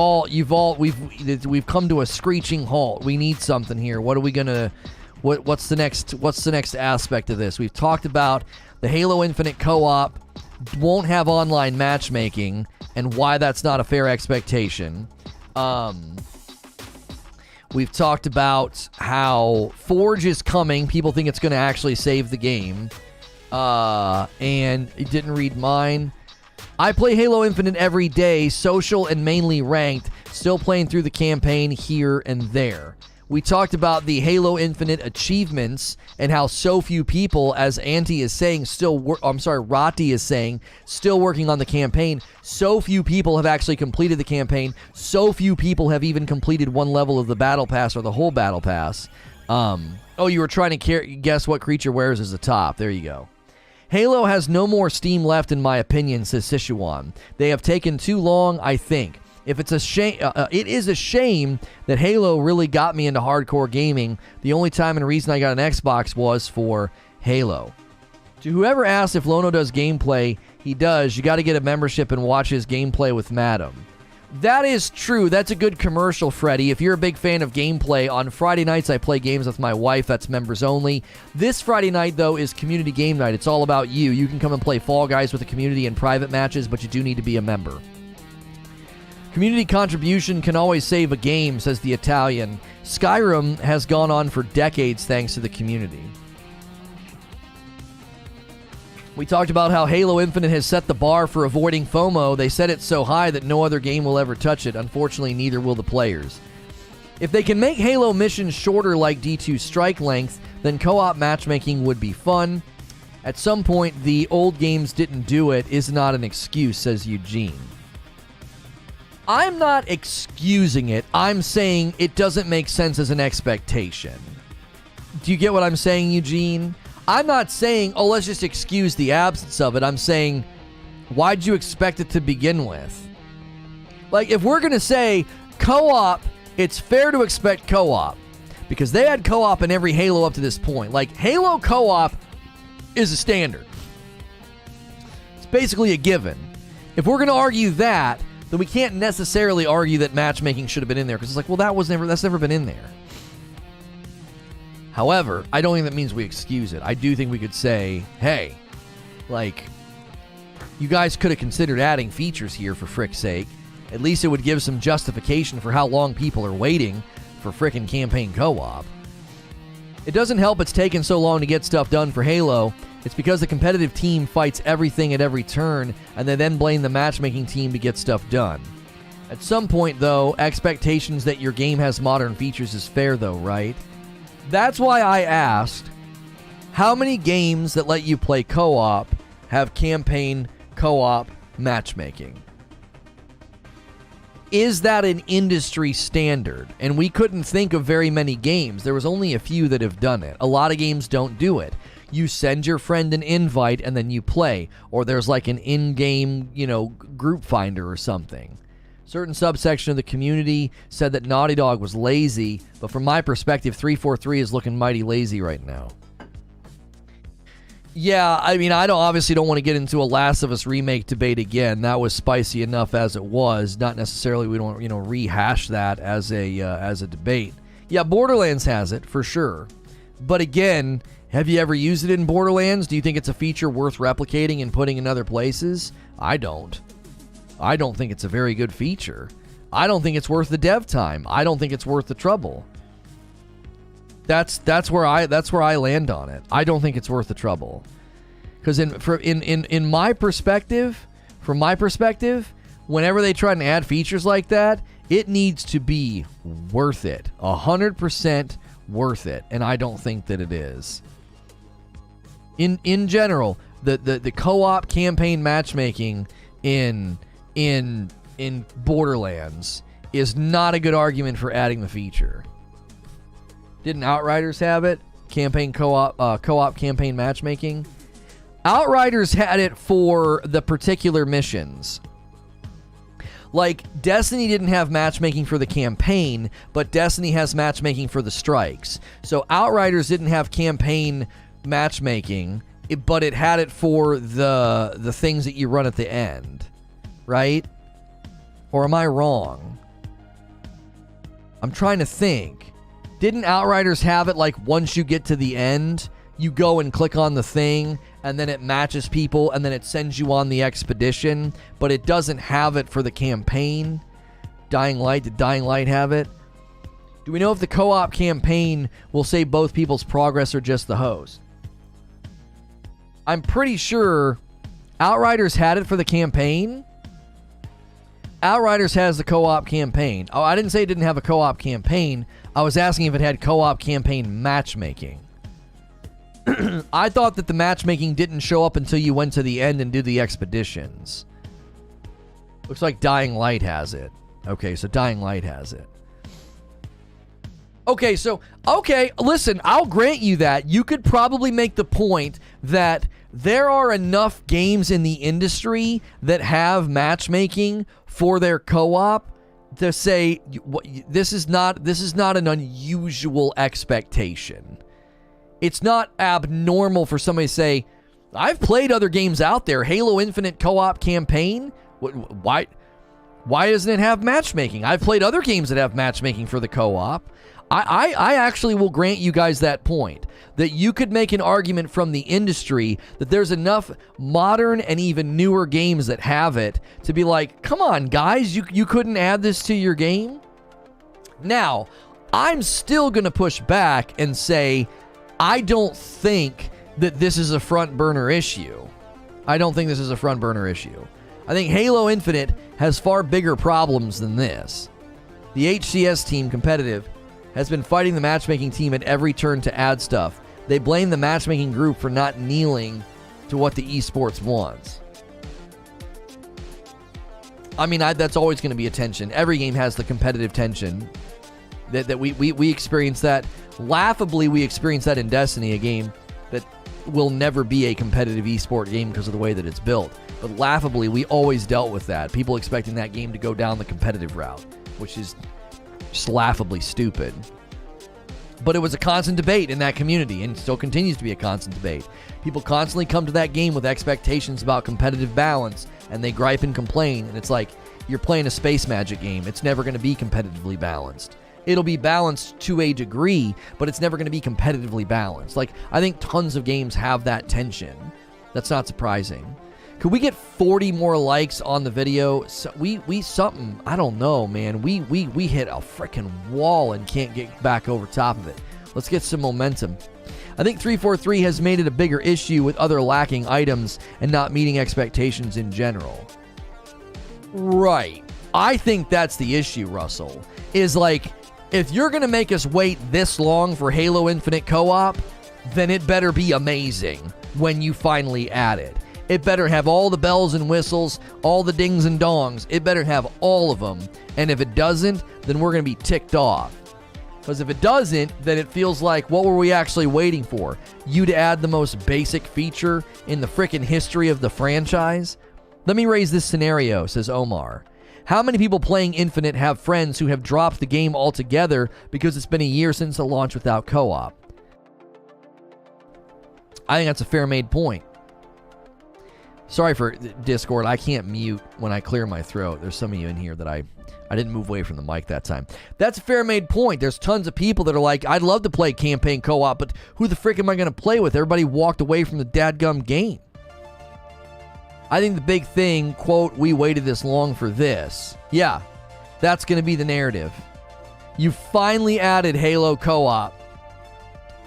[SPEAKER 1] come to a screeching halt. We need something here. What are we gonna? What's the next aspect of this? We've talked about the Halo Infinite co-op won't have online matchmaking and why that's not a fair expectation. We've talked about how Forge is coming. People think it's going to actually save the game. And it didn't read mine. I play Halo Infinite every day, social and mainly ranked, still playing through the campaign here and there. We talked about the Halo Infinite achievements and how so few people, as Auntie is saying, Rati is saying, still working on the campaign. So few people have actually completed the campaign. So few people have even completed one level of the Battle Pass or the whole Battle Pass. Oh, you were trying to guess what Creature wears as the top. There you go. Halo has no more steam left, in my opinion, says Sichuan. They have taken too long, I think. If it's a shame, it is a shame that Halo really got me into hardcore gaming. The only time and reason I got an Xbox was for Halo. To whoever asked if Lono does gameplay, he does. You got to get a membership and watch his gameplay with Madam. That is true. That's a good commercial, Freddie. If you're a big fan of gameplay, on Friday nights I play games with my wife. That's members only. This Friday night, though, is community game night. It's all about you. You can come and play Fall Guys with the community in private matches, but you do need to be a member. Community contribution can always save a game, says the Italian. Skyrim has gone on for decades thanks to the community. We talked about how Halo Infinite has set the bar for avoiding FOMO. They set it so high that no other game will ever touch it. Unfortunately, neither will the players. If they can make Halo missions shorter like D2 Strike length, then co-op matchmaking would be fun. At some point, the old games didn't do it is not an excuse, says Eugene. I'm not excusing it. I'm saying it doesn't make sense as an expectation. Do you get what I'm saying, Eugene? I'm not saying, oh, let's just excuse the absence of it. I'm saying, why'd you expect it to begin with? Like, if we're going to say co-op, it's fair to expect co-op. Because they had co-op in every Halo up to this point. Like, Halo co-op is a standard. It's basically a given. If we're going to argue that, then we can't necessarily argue that matchmaking should have been in there. Because it's like, well, that's never been in there. However, I don't think that means we excuse it. I do think we could say, hey, like, you guys could have considered adding features here for frick's sake. At least it would give some justification for how long people are waiting for frickin' campaign co-op. It doesn't help it's taken so long to get stuff done for Halo. It's because the competitive team fights everything at every turn, and they then blame the matchmaking team to get stuff done. At some point, though, expectations that your game has modern features is fair, though, right? That's why I asked, how many games that let you play co-op have campaign co-op matchmaking? Is that an industry standard? And we couldn't think of very many games. There was only a few that have done it. A lot of games don't do it. You send your friend an invite and then you play. Or there's like an in-game, group finder or something. Certain subsection of the community said that Naughty Dog was lazy, but from my perspective, 343 is looking mighty lazy right now. Yeah, I mean, I obviously don't want to get into a Last of Us remake debate again. That was spicy enough as it was. Not necessarily we don't, rehash that as a debate. Yeah, Borderlands has it for sure. But again, have you ever used it in Borderlands? Do you think it's a feature worth replicating and putting in other places? I don't. I don't think it's a very good feature. I don't think it's worth the dev time. I don't think it's worth the trouble. That's where I land on it. I don't think it's worth the trouble. Because in my perspective, from my perspective, whenever they try and add features like that, it needs to be worth it. 100% worth it. And I don't think that it is. In general, the co-op campaign matchmaking in Borderlands is not a good argument for adding the feature. Didn't Outriders have it? Campaign co-op campaign matchmaking? Outriders had it for the particular missions. Like, Destiny didn't have matchmaking for the campaign, but Destiny has matchmaking for the strikes. So Outriders didn't have campaign matchmaking, but it had it for the things that you run at the end. Right? Or am I wrong? I'm trying to think. Didn't Outriders have it like once you get to the end, you go and click on the thing, and then it matches people, and then it sends you on the expedition, but it doesn't have it for the campaign? Dying Light, did Dying Light have it? Do we know if the co-op campaign will save both people's progress or just the host? I'm pretty sure Outriders had it for the campaign. Outriders has the co-op campaign. Oh, I didn't say it didn't have a co-op campaign. I was asking if it had co-op campaign matchmaking. I thought that the matchmaking didn't show up until you went to the end and do the expeditions. Looks like Dying Light has it. Okay, so Dying Light has it. Okay, listen, I'll grant you that. You could probably make the point that there are enough games in the industry that have matchmaking for their co-op to say this is not an unusual expectation. It's not abnormal for somebody to say, I've played other games out there. Halo Infinite co-op campaign? Why doesn't it have matchmaking? I've played other games that have matchmaking for the co-op. I actually will grant you guys that point, that you could make an argument from the industry that there's enough modern and even newer games that have it to be like, come on, guys, you couldn't add this to your game? Now, I'm still going to push back and say, I don't think that this is a front burner issue. I don't think this is a front burner issue. I think Halo Infinite has far bigger problems than this. The HCS team, competitive, has been fighting the matchmaking team at every turn to add stuff. They blame the matchmaking group for not kneeling to what the esports wants. I mean, that's always going to be a tension. Every game has the competitive tension. That we experience that. Laughably, we experience that in Destiny, a game that will never be a competitive esport game because of the way that it's built. But laughably, we always dealt with that. People expecting that game to go down the competitive route, which is just laughably stupid. But it was a constant debate in that community, and still continues to be a constant debate. People constantly come to that game with expectations about competitive balance, and they gripe and complain, and it's like, you're playing a space magic game. It's never going to be competitively balanced. It'll be balanced to a degree, but it's never going to be competitively balanced. Like, I think tons of games have that tension. That's not surprising. Could we get 40 more likes on the video? So we something, I don't know, man. We hit a freaking wall and can't get back over top of it. Let's get some momentum. I think 343 has made it a bigger issue with other lacking items and not meeting expectations in general. Right. I think that's the issue, Russell. Is like, if you're going to make us wait this long for Halo Infinite co-op, then it better be amazing when you finally add it. It better have all the bells and whistles, all the dings and dongs. It better have all of them. And if it doesn't, then we're going to be ticked off. Because if it doesn't, then it feels like, what were we actually waiting for? You to add the most basic feature in the frickin' history of the franchise? Let me raise this scenario, says Omar. How many people playing Infinite have friends who have dropped the game altogether because it's been a year since the launch without co-op? I think that's a fair made point. Sorry for Discord, I can't mute when I clear my throat. There's some of you in here that I didn't move away from the mic that time. That's a fair made point. There's tons of people that are like, I'd love to play campaign co-op, but who the frick am I going to play with? Everybody walked away from the dadgum game. I think the big thing, quote, we waited this long for this. Yeah, that's going to be the narrative. You finally added Halo co-op,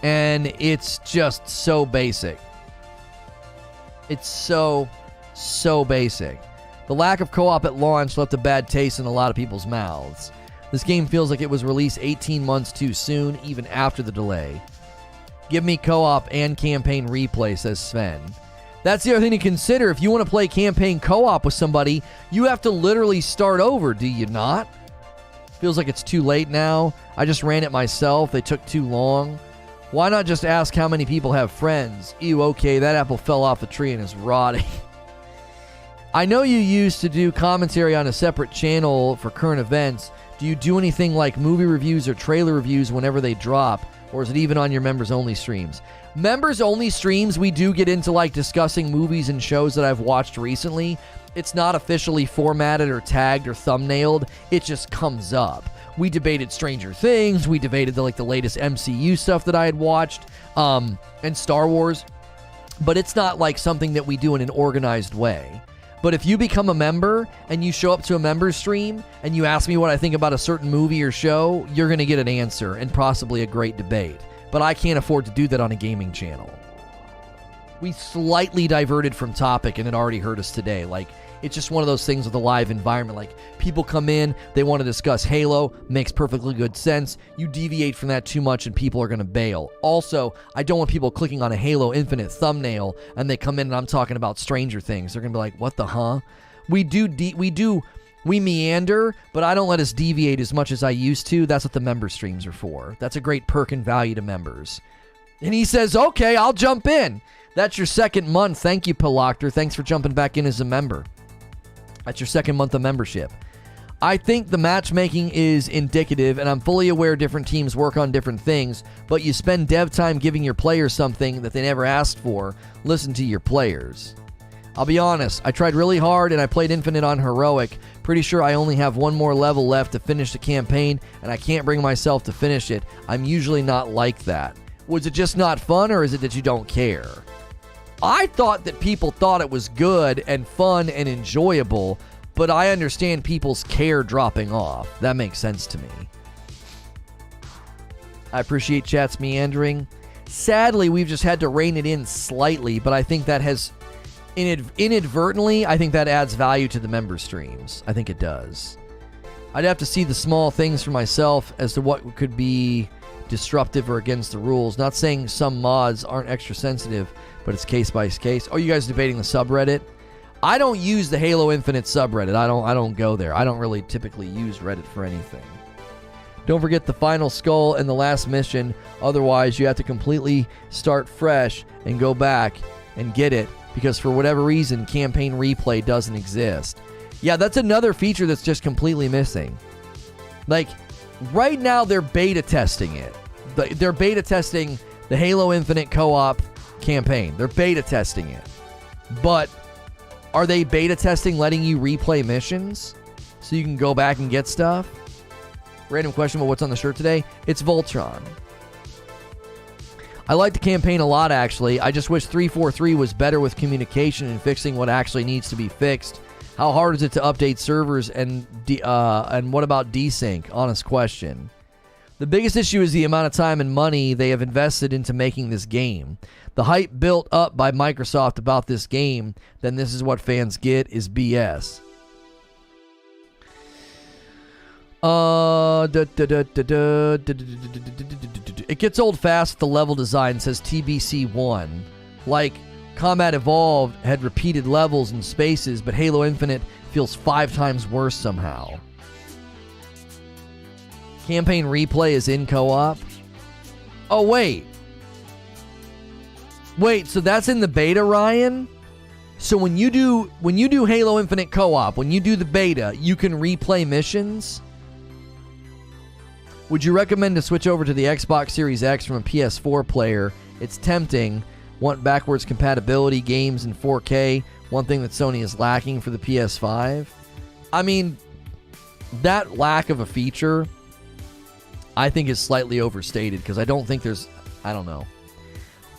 [SPEAKER 1] and it's just so basic. It's so basic. The lack of co-op at launch left a bad taste in a lot of people's mouths. This game feels like it was released 18 months too soon, even after the delay. Give me co-op and campaign replay, says Sven. That's the other thing to consider. If you want to play campaign co-op with somebody, you have to literally start over, do you not? Feels like it's too late now. I just ran it myself. They took too long. Why not just ask how many people have friends? Ew, okay, that apple fell off the tree and is rotting. I know you used to do commentary on a separate channel for current events. Do you do anything like movie reviews or trailer reviews whenever they drop? Or is it even on your members-only streams? Members-only streams, we do get into like discussing movies and shows that I've watched recently. It's not officially formatted or tagged or thumbnailed. It just comes up. We debated Stranger Things. We debated the latest MCU stuff that I had watched, and Star Wars. But it's not like something that we do in an organized way. But if you become a member and you show up to a member's stream and you ask me what I think about a certain movie or show, you're going to get an answer and possibly a great debate. But I can't afford to do that on a gaming channel. We slightly diverted from topic and it already hurt us today. Like, it's just one of those things with a live environment. Like, people come in, they want to discuss Halo, makes perfectly good sense. You deviate from that too much and people are going to bail. Also, I don't want people clicking on a Halo Infinite thumbnail and they come in and I'm talking about Stranger Things. They're going to be like, what the huh? We meander, but I don't let us deviate as much as I used to. That's what the member streams are for. That's a great perk and value to members. And he says, okay, I'll jump in. That's your second month. Thank you, Piloctor. Thanks for jumping back in as a member. That's your second month of membership. I think the matchmaking is indicative, and I'm fully aware different teams work on different things, but you spend dev time giving your players something that they never asked for. Listen to your players. I'll be honest, I tried really hard and I played Infinite on Heroic. Pretty sure I only have one more level left to finish the campaign, and I can't bring myself to finish it. I'm usually not like that. Was it just not fun, or is it that you don't care? I thought that people thought it was good and fun and enjoyable, but I understand people's care dropping off. That makes sense to me. I appreciate chat's meandering. Sadly, we've just had to rein it in slightly, but I think that has inadvertently, I think that adds value to the member streams. I think it does. I'd have to see the small things for myself as to what could be disruptive or against the rules. Not saying some mods aren't extra sensitive, but it's case by case. Oh, you guys debating the subreddit? I don't use the Halo Infinite subreddit. I don't go there. I don't really typically use Reddit for anything. Don't forget the final skull and the last mission. Otherwise, you have to completely start fresh and go back and get it, because for whatever reason, campaign replay doesn't exist. Yeah, that's another feature that's just completely missing. Like, right now they're beta testing it. They're beta testing the Halo Infinite co-op campaign. They're beta testing it. But are they beta testing letting you replay missions so you can go back and get stuff? Random question about what's on the shirt today. It's Voltron. I like the campaign a lot, actually. I just wish 343 was better with communication and fixing what actually needs to be fixed. How hard is it to update servers, and what about desync? Honest question. The biggest issue is the amount of time and money they have invested into making this game. The hype built up by Microsoft about this game, then this is what fans get, is BS. It gets old fast with the level design, says TBC1. Like, Combat Evolved had repeated levels and spaces, but Halo Infinite feels 5 times worse somehow. Campaign replay is in co-op. Oh, wait. Wait, so that's in the beta, Ryan? So when you do Halo Infinite co-op, when you do the beta, you can replay missions? Would you recommend to switch over to the Xbox Series X from a PS4 player? It's tempting. Want backwards compatibility, games in 4K, one thing that Sony is lacking for the PS5. I mean, that lack of a feature, I think, is slightly overstated, because I don't think there's, I don't know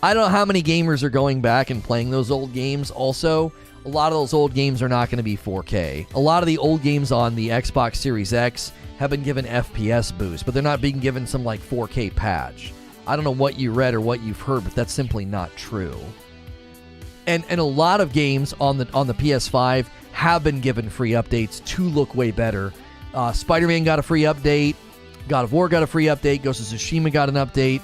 [SPEAKER 1] how many gamers are going back and playing those old games. Also, a lot of those old games are not going to be 4K. A lot of the old games on the Xbox Series X have been given FPS boost, but they're not being given some like 4K patch. I don't know what you read or what you've heard, but that's simply not true. And a lot of games on the PS5 have been given free updates to look way better. Spider-Man got a free update. God of War got a free update. Ghost of Tsushima got an update.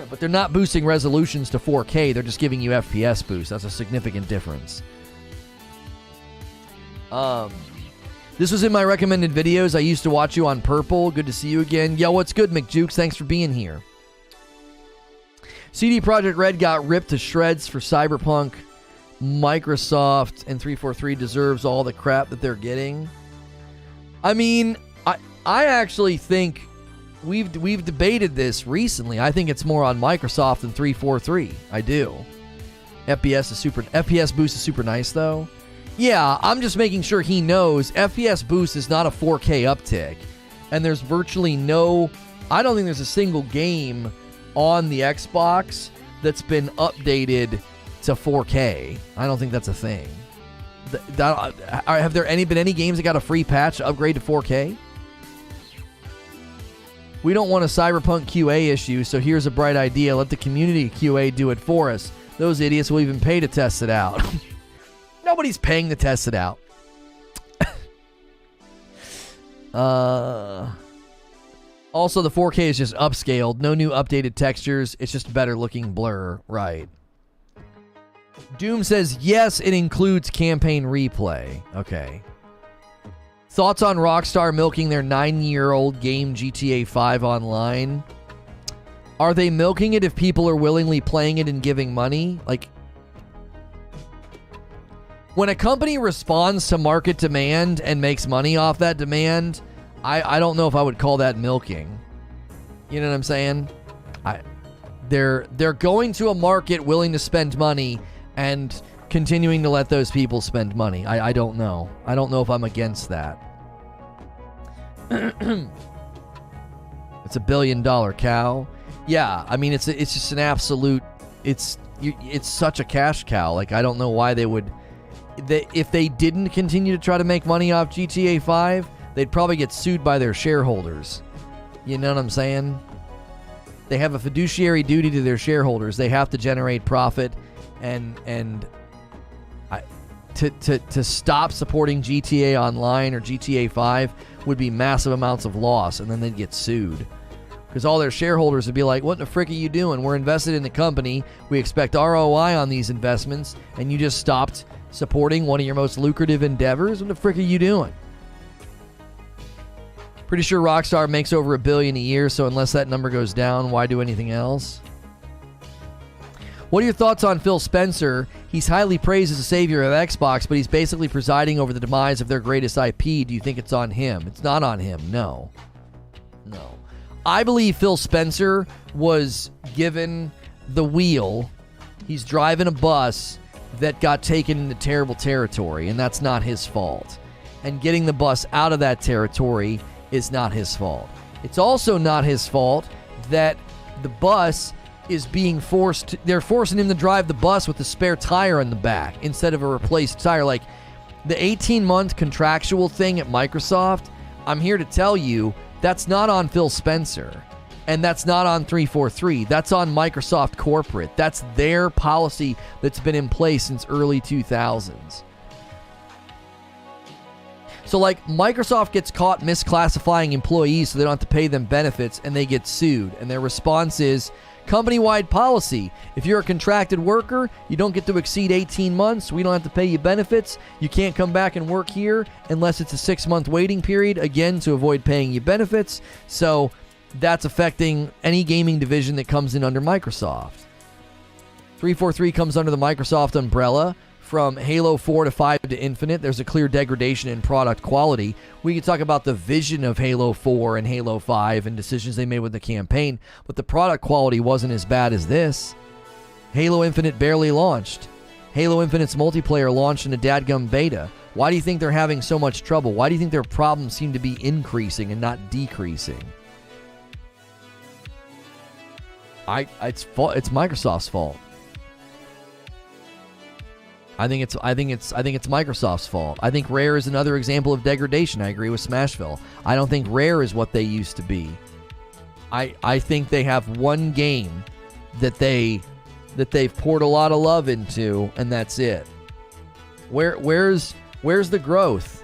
[SPEAKER 1] But they're not boosting resolutions to 4K. They're just giving you FPS boost. That's a significant difference. This was in my recommended videos. I used to watch you on Purple. Good to see you again. Yo, what's good, McJukes? Thanks for being here. CD Projekt Red got ripped to shreds for Cyberpunk. Microsoft and 343 deserves all the crap that they're getting. I mean, I actually think we've debated this recently. I think it's more on Microsoft than 343. I do. FPS boost is super nice though. Yeah, I'm just making sure he knows FPS boost is not a 4K uptick. And there's virtually I don't think there's a single game on the Xbox that's been updated to 4K. I don't think that's a thing. Have there been any games that got a free patch to upgrade to 4K? We don't want a Cyberpunk QA issue, so here's a bright idea. Let the community QA do it for us. Those idiots will even pay to test it out. Nobody's paying to test it out. Also, the 4K is just upscaled. No new updated textures. It's just a better looking blur. Right. Doom says, yes, it includes campaign replay. Okay. Thoughts on Rockstar milking their 9-year-old game GTA 5 online? Are they milking it if people are willingly playing it and giving money? Like, when a company responds to market demand and makes money off that demand, I don't know if I would call that milking. You know what I'm saying? They're going to a market willing to spend money and continuing to let those people spend money. I don't know. I don't know if I'm against that. It's $1 billion cow. Yeah, I mean, it's just an absolute. It's such a cash cow. Like, I don't know why they would. If they didn't continue to try to make money off GTA 5, they'd probably get sued by their shareholders. You know what I'm saying? They have a fiduciary duty to their shareholders. They have to generate profit, and to stop supporting GTA Online or GTA 5 would be massive amounts of loss, and then they'd get sued. Because all their shareholders would be like, what the frick are you doing? We're invested in the company. We expect ROI on these investments, and you just stopped supporting one of your most lucrative endeavors? What the frick are you doing? Pretty sure Rockstar makes over $1 billion a year, so unless that number goes down, why do anything else? What are your thoughts on Phil Spencer? He's highly praised as a savior of Xbox, but he's basically presiding over the demise of their greatest IP. Do you think it's on him? It's not on him, no. No. I believe Phil Spencer was given the wheel. He's driving a bus that got taken into terrible territory, and that's not his fault. And getting the bus out of that territory is not his fault. It's also not his fault that the bus is being forced. They're forcing him to drive the bus with a spare tire in the back instead of a replaced tire. Like the 18-month contractual thing at Microsoft, I'm here to tell you that's not on Phil Spencer. And that's not on 343. That's on Microsoft corporate. That's their policy that's been in place since early 2000s. So like Microsoft gets caught misclassifying employees so they don't have to pay them benefits and they get sued. And their response is company-wide policy. If you're a contracted worker, you don't get to exceed 18 months. We don't have to pay you benefits. You can't come back and work here unless it's a 6-month waiting period, again, to avoid paying you benefits. So that's affecting any gaming division that comes in under Microsoft. 343 comes under the Microsoft umbrella. From Halo 4 to 5 to Infinite, there's a clear degradation in product quality. We could talk about the vision of Halo 4 and Halo 5 and decisions they made with the campaign, but the product quality wasn't as bad as this. Halo Infinite barely launched. Halo Infinite's multiplayer launched in a dadgum beta. Why do you think they're having so much trouble? Why do you think their problems seem to be increasing and not decreasing? It's Microsoft's fault. I think it's Microsoft's fault. I think Rare is another example of degradation. I agree with Smashville. I don't think Rare is what they used to be. I think they have one game that they've poured a lot of love into, and that's it. Where's the growth?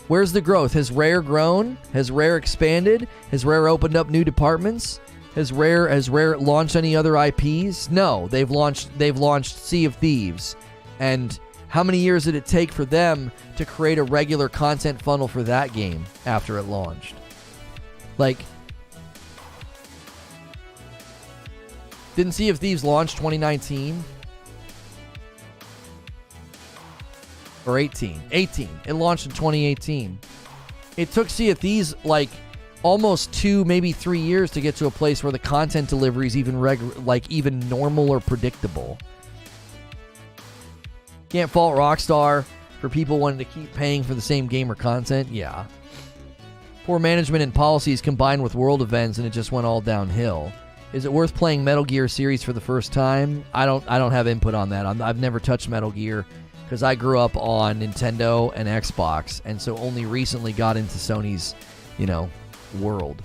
[SPEAKER 1] Where's the growth? Has Rare grown? Has Rare expanded? Has Rare opened up new departments? Has Rare launched any other IPs? No, they've launched Sea of Thieves. And how many years did it take for them to create a regular content funnel for that game after it launched? Like, didn't Sea of Thieves launch 2019? Or 18? 18. It launched in 2018. It took Sea of Thieves like almost 2, maybe 3 years to get to a place where the content delivery is even normal or predictable. Can't fault Rockstar for people wanting to keep paying for the same game or content. Yeah. Poor management and policies combined with world events, and it just went all downhill. Is it worth playing Metal Gear series for the first time? I don't have input on that. I've never touched Metal Gear because I grew up on Nintendo and Xbox, and so only recently got into Sony's, world.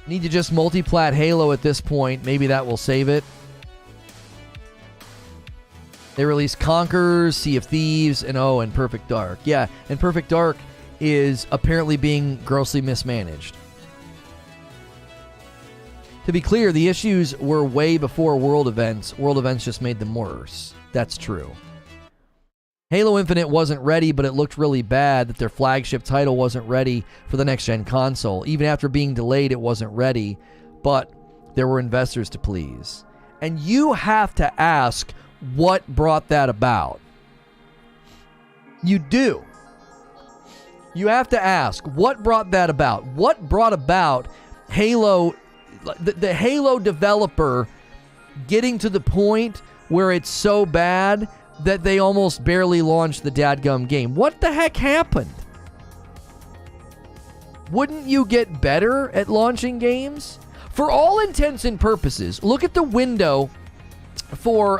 [SPEAKER 1] Need to just multi-plat Halo at this point. Maybe that will save it. They released Conquerors, Sea of Thieves, and Perfect Dark. Yeah, and Perfect Dark is apparently being grossly mismanaged. To be clear, the issues were way before World Events. World Events just made them worse. That's true. Halo Infinite wasn't ready, but it looked really bad that their flagship title wasn't ready for the next-gen console. Even after being delayed, it wasn't ready, but there were investors to please. And you have to ask, what brought that about? You do. You have to ask, what brought that about? What brought about Halo, the Halo developer getting to the point where it's so bad that they almost barely launched the dadgum game? What the heck happened? Wouldn't you get better at launching games? For all intents and purposes, look at the window for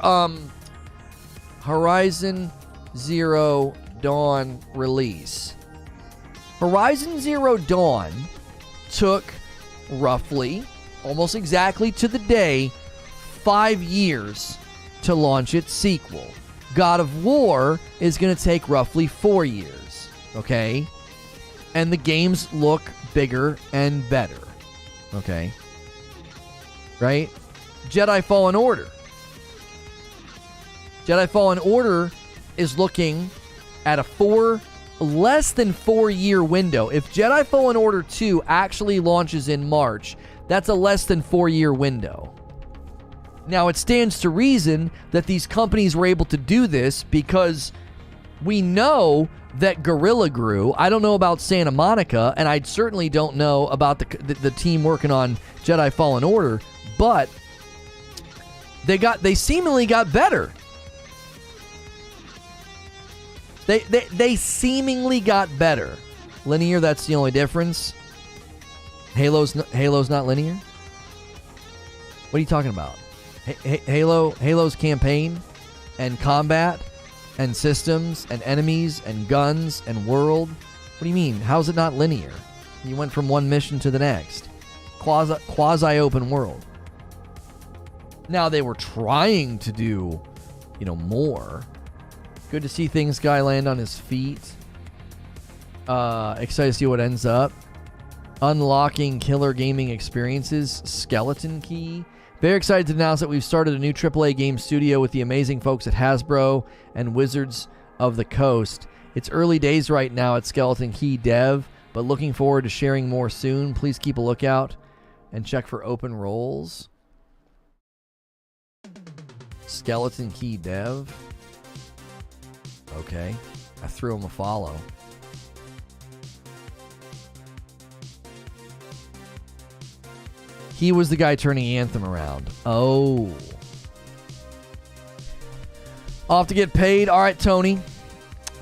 [SPEAKER 1] Horizon Zero Dawn release. Horizon Zero Dawn took roughly, almost exactly to the day, 5 years to launch its sequel. God of War is going to take roughly 4 years, okay? And the games look bigger and better, okay? Right? Jedi Fallen Order. Jedi Fallen Order is looking at a less than 4 year window. If Jedi Fallen Order 2 actually launches in March, that's a less than 4 year window. Now, it stands to reason that these companies were able to do this because we know that Guerrilla grew. I don't know about Santa Monica, and I certainly don't know about the team working on Jedi Fallen Order, but they seemingly got better. They seemingly got better. Linear, that's the only difference. Halo's not linear. What are you talking about? Halo's campaign and combat and systems and enemies and guns and world. What do you mean? How's it not linear? You went from one mission to the next. Quasi open world. Now they were trying to do, more. Good to see Things Guy land on his feet. Excited to see what ends up. Unlocking killer gaming experiences. Skeleton key. Very excited to announce that we've started a new AAA game studio with the amazing folks at Hasbro and Wizards of the Coast. It's early days right now at Skeleton Key Dev, but looking forward to sharing more soon. Please keep a lookout and check for open roles. Skeleton Key Dev. Okay. I threw him a follow. He was the guy turning Anthem around. Oh. Off to get paid. All right, Tony.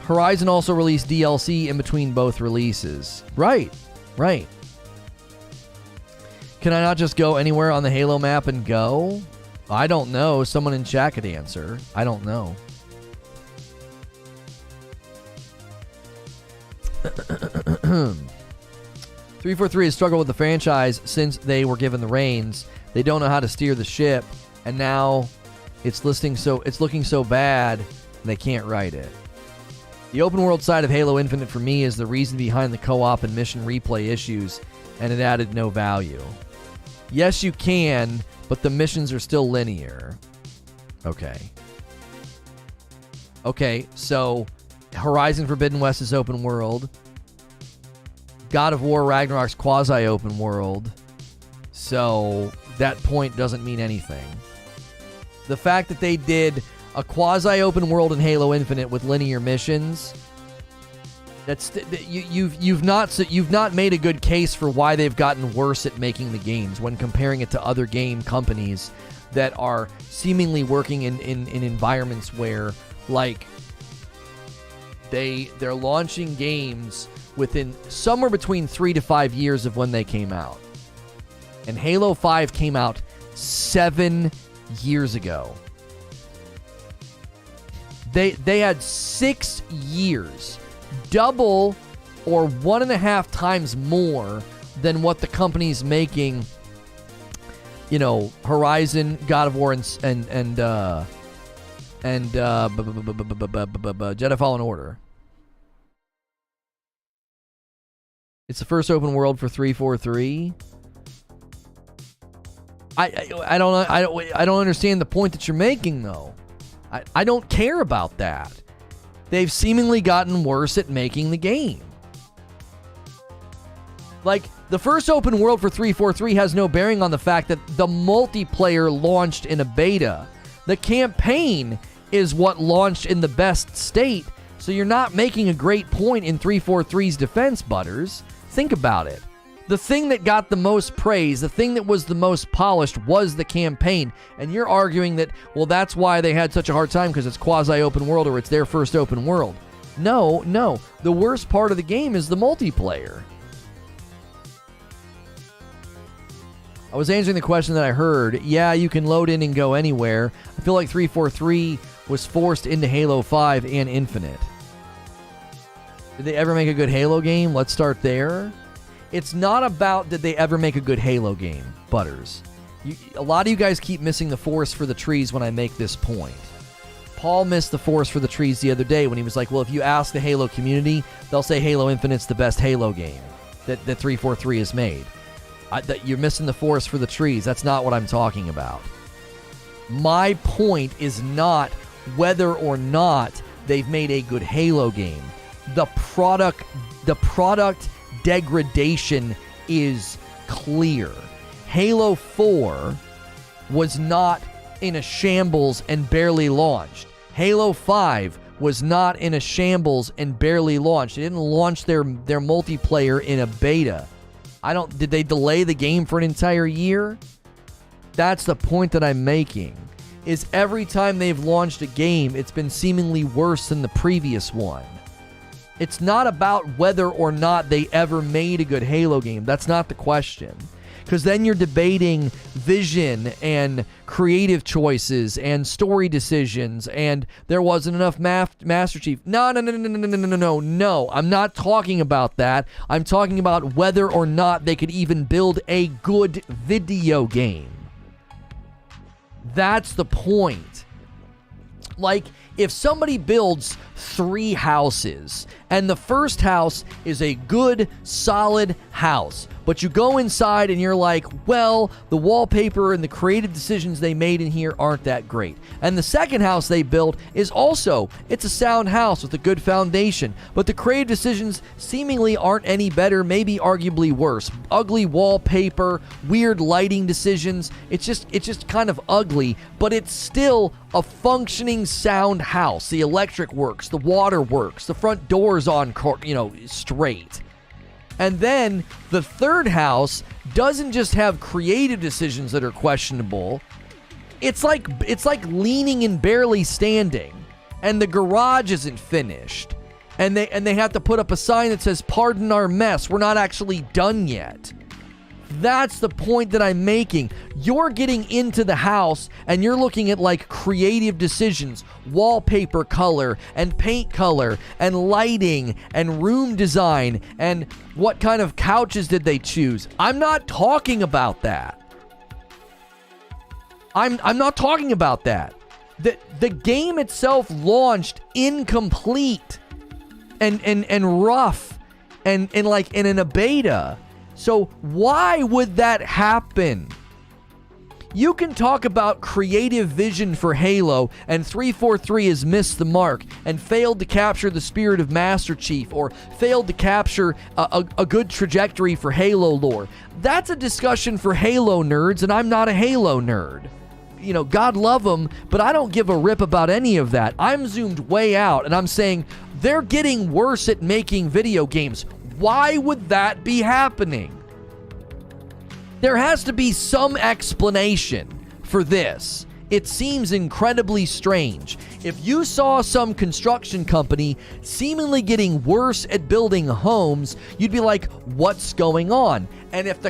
[SPEAKER 1] Horizon also released DLC in between both releases. Right. Can I not just go anywhere on the Halo map and go? I don't know. Someone in chat could answer. I don't know. .343 has struggled with the franchise since they were given the reins. They don't know how to steer the ship, and now it's looking so bad they can't write it. The open world side of Halo Infinite for me is the reason behind the co-op and mission replay issues, and it added no value. Yes, you can, but the missions are still linear. Okay, so Horizon Forbidden West is open world. God of War Ragnarok's quasi-open world. So that point doesn't mean anything. The fact that they did a quasi-open world in Halo Infinite with linear missions, you've not made a good case for why they've gotten worse at making the games when comparing it to other game companies that are seemingly working in environments where, like, they're launching games within somewhere between 3 to 5 years of when they came out. And Halo 5 came out 7 years ago. They had 6 years, double or 1.5 times more than what the company's making, Horizon, God of War, and Jedi Fallen Order. It's the first open world for 343. I don't understand the point that you're making, though. I don't care about that. They've seemingly gotten worse at making the game. Like, the first open world for 343 has no bearing on the fact that the multiplayer launched in a beta. The campaign is what launched in the best state, so you're not making a great point in 343's defense, Butters. Think about it. The thing that got the most praise, the thing that was the most polished was the campaign. And you're arguing that, well, that's why they had such a hard time because it's quasi-open world or it's their first open world. No. The worst part of the game is the multiplayer. I was answering the question that I heard. Yeah, you can load in and go anywhere. I feel like 343 was forced into Halo 5 and Infinite. Did they ever make a good Halo game? Let's start there. It's not about did they ever make a good Halo game, Butters. A lot of you guys keep missing the forest for the trees when I make this point. Paul missed the forest for the trees the other day when he was like, well, if you ask the Halo community, they'll say Halo Infinite's the best Halo game that 343 has made. You're missing the forest for the trees. That's not what I'm talking about. My point is not whether or not they've made a good Halo game. The product degradation is clear. Halo 4 was not in a shambles and barely launched. Halo 5 was not in a shambles and barely launched. They didn't launch their multiplayer in a beta. Did they delay the game for an entire year? That's the point that I'm making. Is every time they've launched a game, it's been seemingly worse than the previous one. It's not about whether or not they ever made a good Halo game. That's not the question. because then you're debating vision and creative choices and story decisions, and there wasn't enough Master Chief. No. I'm not talking about that. I'm talking about whether or not they could even build a good video game. That's the point. Like, if somebody builds 3 houses, and the first house is a good, solid house, but you go inside and you're like, well, the wallpaper and the creative decisions they made in here aren't that great. And the second house they built is also, it's a sound house with a good foundation, but the creative decisions seemingly aren't any better, maybe arguably worse. Ugly wallpaper, weird lighting decisions. It's just kind of ugly, but it's still a functioning sound house. The electric works, the water works, the front door's on, straight. And then the third house doesn't just have creative decisions that are questionable. It's like leaning and barely standing, and the garage isn't finished, and they have to put up a sign that says, "Pardon our mess, we're not actually done yet." That's the point that I'm making. You're getting into the house and you're looking at like creative decisions, wallpaper color and paint color and lighting and room design and what kind of couches did they choose. I'm not talking about that. I'm not talking about that. The game itself launched incomplete and rough and in a beta. So why would that happen? You can talk about creative vision for Halo, and 343 has missed the mark and failed to capture the spirit of Master Chief, or failed to capture a good trajectory for Halo lore. That's a discussion for Halo nerds, and I'm not a Halo nerd. God love them, but I don't give a rip about any of that. I'm zoomed way out, and I'm saying they're getting worse at making video games. Why would that be happening? There has to be some explanation for this. It seems incredibly strange. If you saw some construction company seemingly getting worse at building homes, you'd be like, what's going on? And if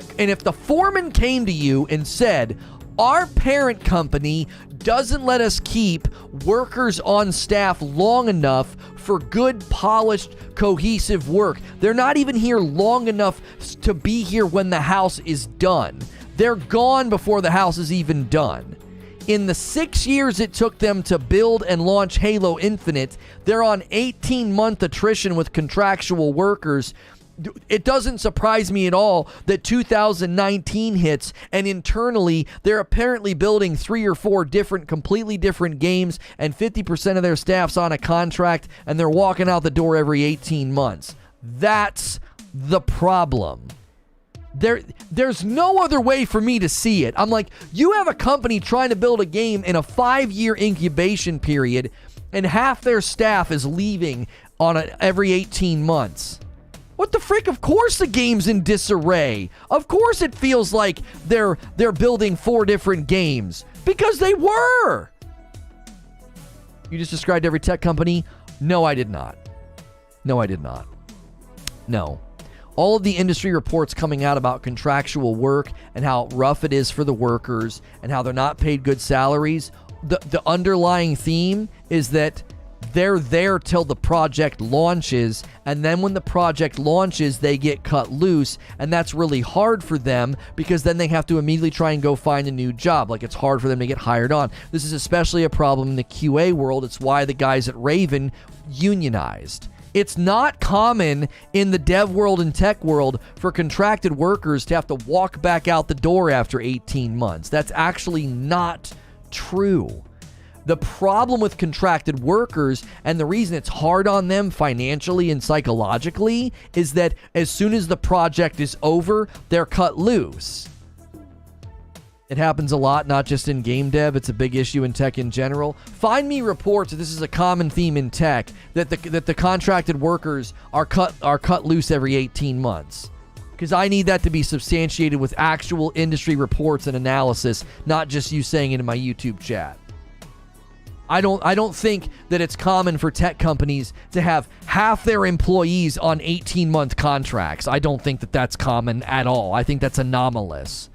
[SPEAKER 1] the foreman came to you and said, our parent company doesn't let us keep workers on staff long enough for good, polished, cohesive work. They're not even here long enough to be here when the house is done. They're gone before the house is even done. In the 6 years it took them to build and launch Halo Infinite, they're on 18-month attrition with contractual workers. It doesn't surprise me at all that 2019 hits, and internally they're apparently building 3 or 4 completely different games, and 50% of their staff's on a contract, and they're walking out the door every 18 months. That's the problem. There's no other way for me to see it. I'm like, you have a company trying to build a game in a 5-year incubation period, and half their staff is leaving on every 18 months. What the frick? Of course the game's in disarray. Of course it feels like they're building 4 different games. Because they were. You just described every tech company? No, I did not. No. All of the industry reports coming out about contractual work and how rough it is for the workers and how they're not paid good salaries, the underlying theme is that they're there till the project launches, and then when the project launches, they get cut loose, and that's really hard for them because then they have to immediately try and go find a new job. Like, it's hard for them to get hired on. This is especially a problem in the QA world. It's why the guys at Raven unionized. It's not common in the dev world and tech world for contracted workers to have to walk back out the door after 18 months. That's actually not true. The problem with contracted workers, and the reason it's hard on them financially and psychologically, is that as soon as the project is over, they're cut loose. It happens a lot, not just in game dev. It's a big issue in tech in general. Find me reports that this is a common theme in tech, that the contracted workers are cut loose every 18 months. Because I need that to be substantiated with actual industry reports and analysis, not just you saying it in my YouTube chat. I don't think that it's common for tech companies to have half their employees on 18-month contracts. I don't think that that's common at all. I think that's anomalous.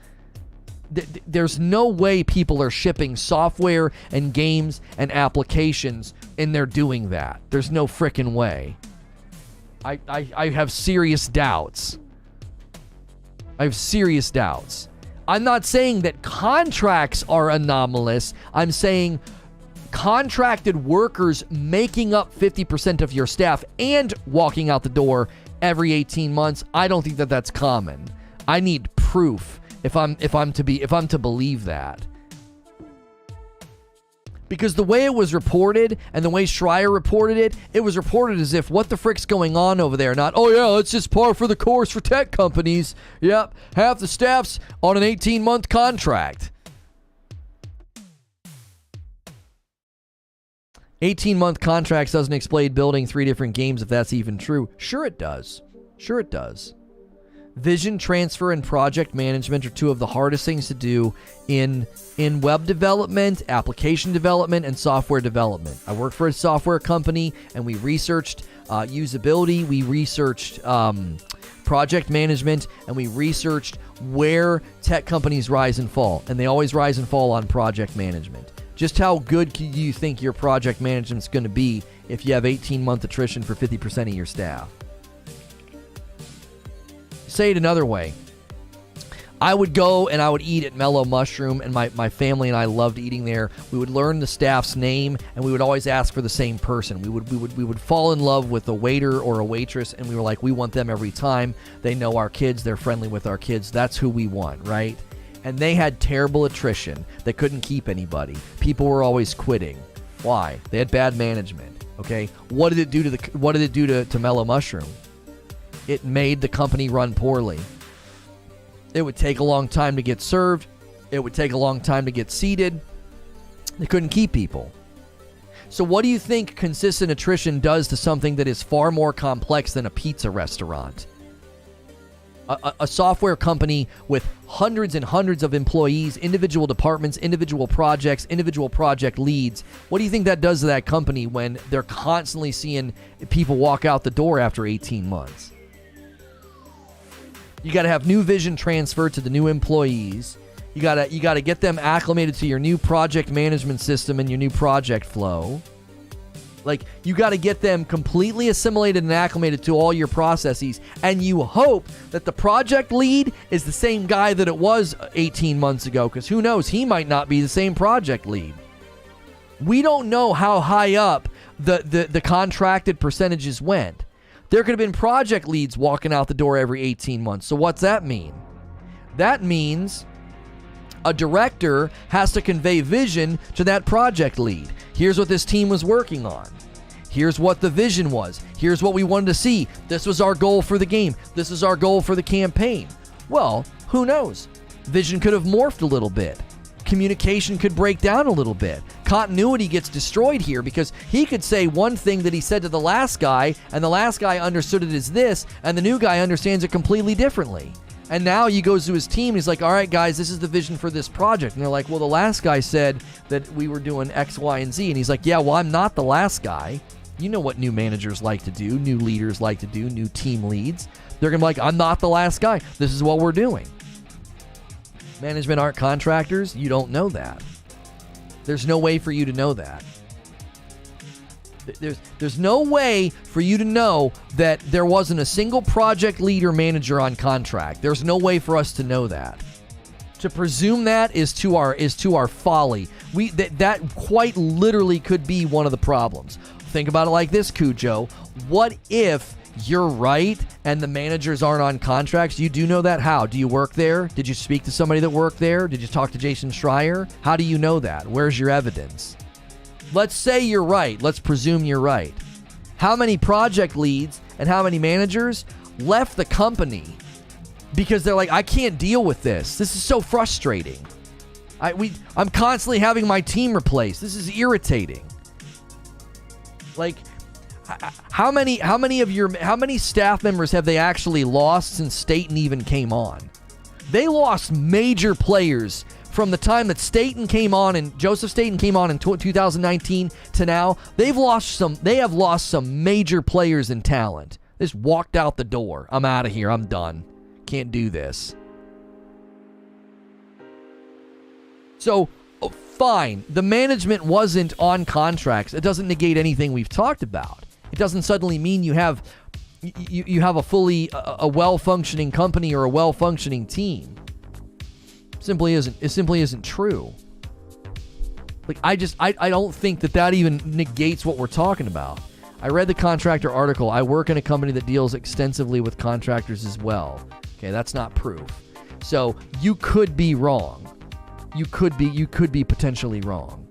[SPEAKER 1] There's no way people are shipping software and games and applications and they're doing that. There's no frickin' way. I have serious doubts. I'm not saying that contracts are anomalous. I'm saying contracted workers making up 50% of your staff and walking out the door every 18 months. I don't think that that's common. I need proof if I'm to believe that. Because the way it was reported and the way Schreier reported it, it was reported as if, what the frick's going on over there? Not, oh yeah, it's just par for the course for tech companies. Yep, half the staff's on an 18-month contract. 18-month contracts doesn't explain building 3 different games if that's even true. Sure it does. Vision transfer and project management are 2 of the hardest things to do in web development, application development, and software development. I worked for a software company, and we researched usability, we researched project management, and we researched where tech companies rise and fall. And they always rise and fall on project management. Just how good do you think your project management's going to be if you have 18-month attrition for 50% of your staff? Say it another way. I would go and I would eat at Mellow Mushroom, and my family and I loved eating there. We would learn the staff's name, and we would always ask for the same person. We would fall in love with a waiter or a waitress, and we were like, we want them every time. They know our kids. They're friendly with our kids. That's who we want, right? And they had terrible attrition. They couldn't keep anybody. People were always quitting. Why? They had bad management. Okay. What did it do to Mellow Mushroom? It made the company run poorly. It would take a long time to get served. It would take a long time to get seated. They couldn't keep people. So what do you think consistent attrition does to something that is far more complex than a pizza restaurant? A software company with hundreds and hundreds of employees, individual departments, individual projects, individual project leads. What do you think that does to that company when they're constantly seeing people walk out the door after 18 months? You got to have new vision transferred to the new employees. You got to get them acclimated to your new project management system and your new project flow. Like, you got to get them completely assimilated and acclimated to all your processes, and you hope that the project lead is the same guy that it was 18 months ago, because who knows, he might not be the same project lead. We don't know how high up the contracted percentages went. There could have been project leads walking out the door every 18 months. So what's that mean? That means a director has to convey vision to that project lead. Here's what this team was working on. Here's what the vision was. Here's what we wanted to see. This was our goal for the game. This is our goal for the campaign. Well, who knows? Vision could have morphed a little bit. Communication could break down a little bit. Continuity gets destroyed here because he could say one thing that he said to the last guy, and the last guy understood it as this, and the new guy understands it completely differently. And now he goes to his team, and he's like, all right, guys, this is the vision for this project. And they're like, well, the last guy said that we were doing X, Y, and Z. And he's like, yeah, well, I'm not the last guy. You know what new managers like to do, new leaders like to do, new team leads. They're going to be like, I'm not the last guy. This is what we're doing. Management aren't contractors. You don't know that. There's no way for you to know that. There's no way for you to know that there wasn't a single project leader manager on contract. There's no way for us to know that. To presume that is to our folly. That quite literally could be one of the problems. Think about it like this, Cujo. What if you're right and the managers aren't on contracts? You do know that. How? Do you work there? Did you speak to somebody that worked there? Did you talk to Jason Schreier? How do you know that? Where's your evidence? Let's say you're right. Let's presume you're right. How many project leads and how many managers left the company because they're like, I can't deal with this. This is so frustrating. I'm constantly having my team replaced. This is irritating. Like, how many staff members have they actually lost since Staten even came on? They lost major players from the time that Staten came on and Joseph Staten came on in 2019 to now, they have lost some major players in talent. They just walked out the door. I'm out of here. I'm done. Can't do this. So, fine. The management wasn't on contracts. It doesn't negate anything we've talked about. It doesn't suddenly mean you have a well-functioning company or a well-functioning team. It simply isn't true. Like, I don't think that even negates what we're talking about. I read the contractor article. I work in a company that deals extensively with contractors as well. Okay, that's not proof. So you could be wrong. You could be potentially wrong.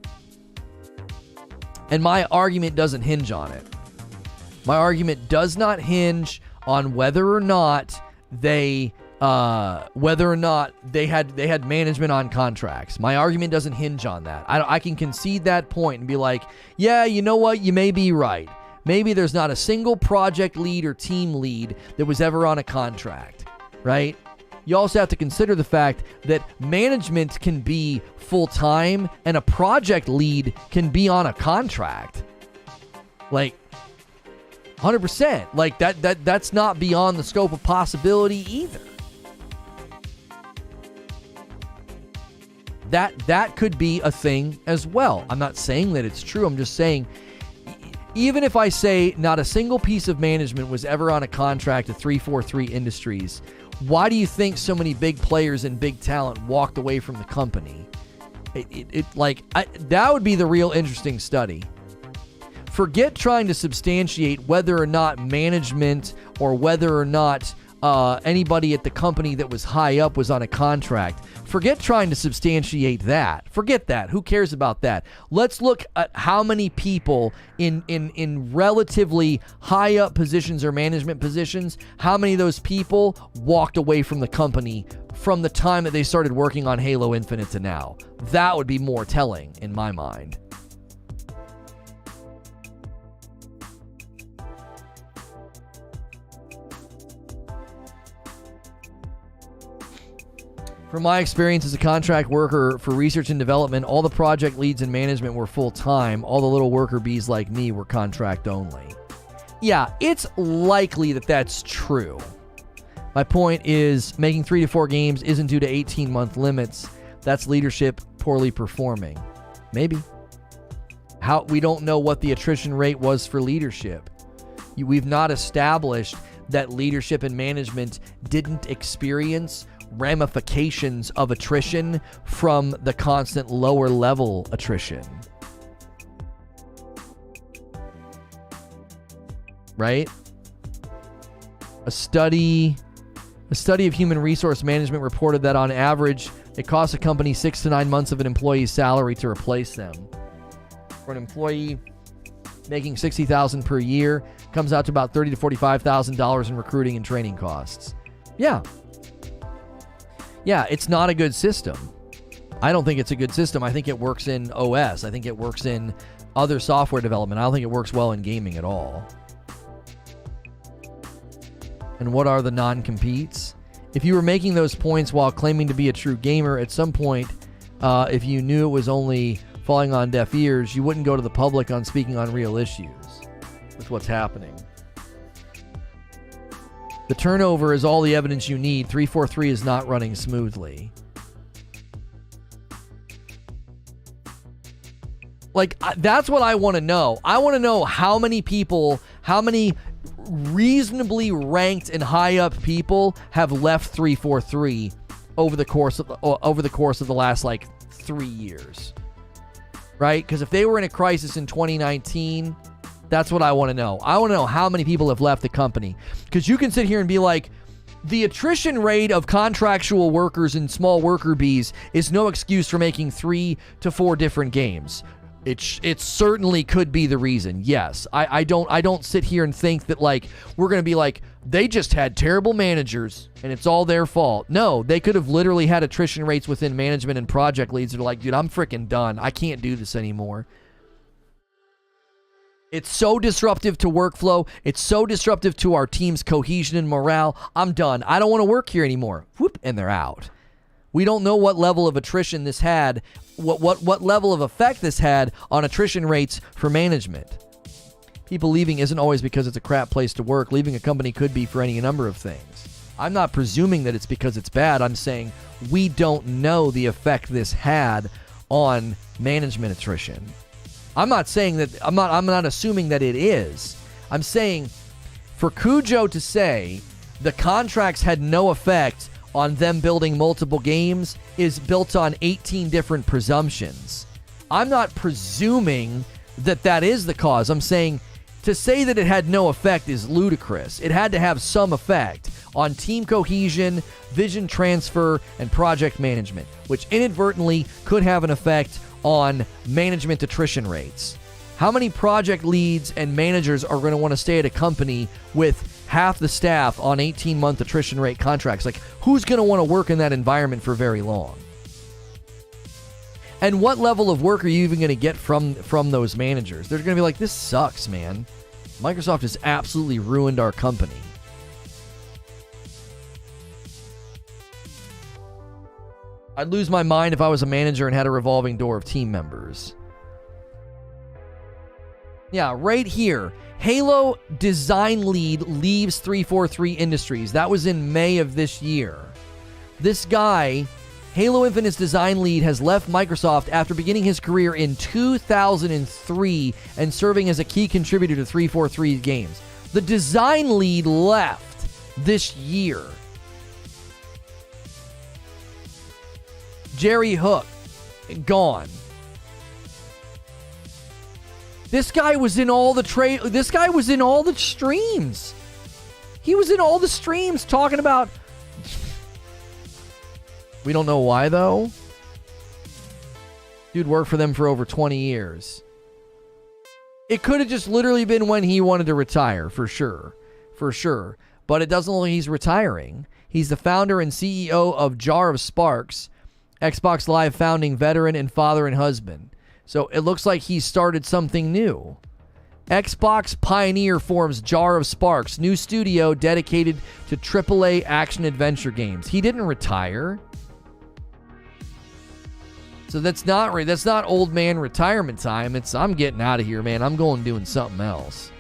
[SPEAKER 1] And my argument doesn't hinge on it. My argument does not hinge on whether or not they had management on contracts. My argument doesn't hinge on that. I can concede that point and be like, yeah, you know what? You may be right. Maybe there's not a single project lead or team lead that was ever on a contract, right? You also have to consider the fact that management can be full-time and a project lead can be on a contract. Like, 100%. Like, that's not beyond the scope of possibility either. That could be a thing as well. I'm not saying that it's true. I'm just saying, even if I say not a single piece of management was ever on a contract at 343 Industries, why do you think so many big players and big talent walked away from the company? That would be the real interesting study. Forget trying to substantiate whether or not management or whether or not anybody at the company that was high up was on a contract. Forget trying to substantiate that. Forget that. Who cares about that? Let's look at how many people in relatively high up positions or management positions, how many of those people walked away from the company from the time that they started working on Halo Infinite to now. That would be more telling in my mind. From my experience as a contract worker for research and development, all the project leads and management were full-time. All the little worker bees like me were contract only. Yeah, it's likely that that's true. My point is, making 3 to 4 games isn't due to 18-month limits. That's leadership poorly performing. Maybe. We don't know what the attrition rate was for leadership. We've not established that leadership and management didn't experience ramifications of attrition from the constant lower level attrition. Right? A study of human resource management reported that on average, it costs a company 6 to 9 months of an employee's salary to replace them. For an employee making $60,000 per year, comes out to about $30,000 to $45,000 in recruiting and training costs. Yeah, it's not a good system. I don't think it's a good system. I think it works in OS. I think it works in other software development. I don't think it works well in gaming at all. And what are the non-competes? If you were making those points while claiming to be a true gamer, at some point, if you knew it was only falling on deaf ears, you wouldn't go to the public on speaking on real issues. That's what's happening. The turnover is all the evidence you need. 343 is not running smoothly. Like, that's what I want to know. I want to know how many people, how many reasonably ranked and high up people have left 343 over the course of the last 3 years. Right? Because if they were in a crisis in 2019, that's what I want to know. I want to know how many people have left the company. Because you can sit here and be like, the attrition rate of contractual workers and small worker bees is no excuse for making 3 to 4 different games. It certainly could be the reason. Yes. I don't sit here and think that we're going to be like, they just had terrible managers and it's all their fault. No, they could have literally had attrition rates within management and project leads that are like, dude, I'm freaking done. I can't do this anymore. It's so disruptive to workflow. It's so disruptive to our team's cohesion and morale. I'm done. I don't want to work here anymore. Whoop, and they're out. We don't know what level of attrition this had, what level of effect this had on attrition rates for management. People leaving isn't always because it's a crap place to work. Leaving a company could be for any number of things. I'm not presuming that it's because it's bad. I'm saying we don't know the effect this had on management attrition. I'm not saying that, I'm not assuming that it is. I'm saying for Cujo to say the contracts had no effect on them building multiple games is built on 18 different presumptions. I'm not presuming that that is the cause. I'm saying to say that it had no effect is ludicrous. It had to have some effect on team cohesion, vision transfer, and project management, which inadvertently could have an effect on management attrition rates. How many project leads and managers are going to want to stay at a company with half the staff on 18-month attrition rate contracts? Like, who's going to want to work in that environment for very long? And what level of work are you even going to get from those managers? They're going to be like, this sucks, man. Microsoft has absolutely ruined our company. I'd lose my mind if I was a manager and had a revolving door of team members. Yeah, right here. Halo design lead leaves 343 Industries. That was in May of this year. This guy, Halo Infinite's design lead, has left Microsoft after beginning his career in 2003 and serving as a key contributor to 343 games. The design lead left this year. Jerry Hook, gone. This guy was in all the This guy was in all the streams. He was in all the streams talking about. We don't know why though. Dude worked for them for over 20 years. It could have just literally been when he wanted to retire, for sure. For sure. But it doesn't look like he's retiring. He's the founder and CEO of Jar of Sparks, Xbox Live founding veteran and father and husband. So it looks like he started something new. Xbox Pioneer forms Jar of Sparks, new studio dedicated to AAA action-adventure games. He didn't retire. So that's not old man retirement time. It's I'm getting out of here, man. I'm going doing something else.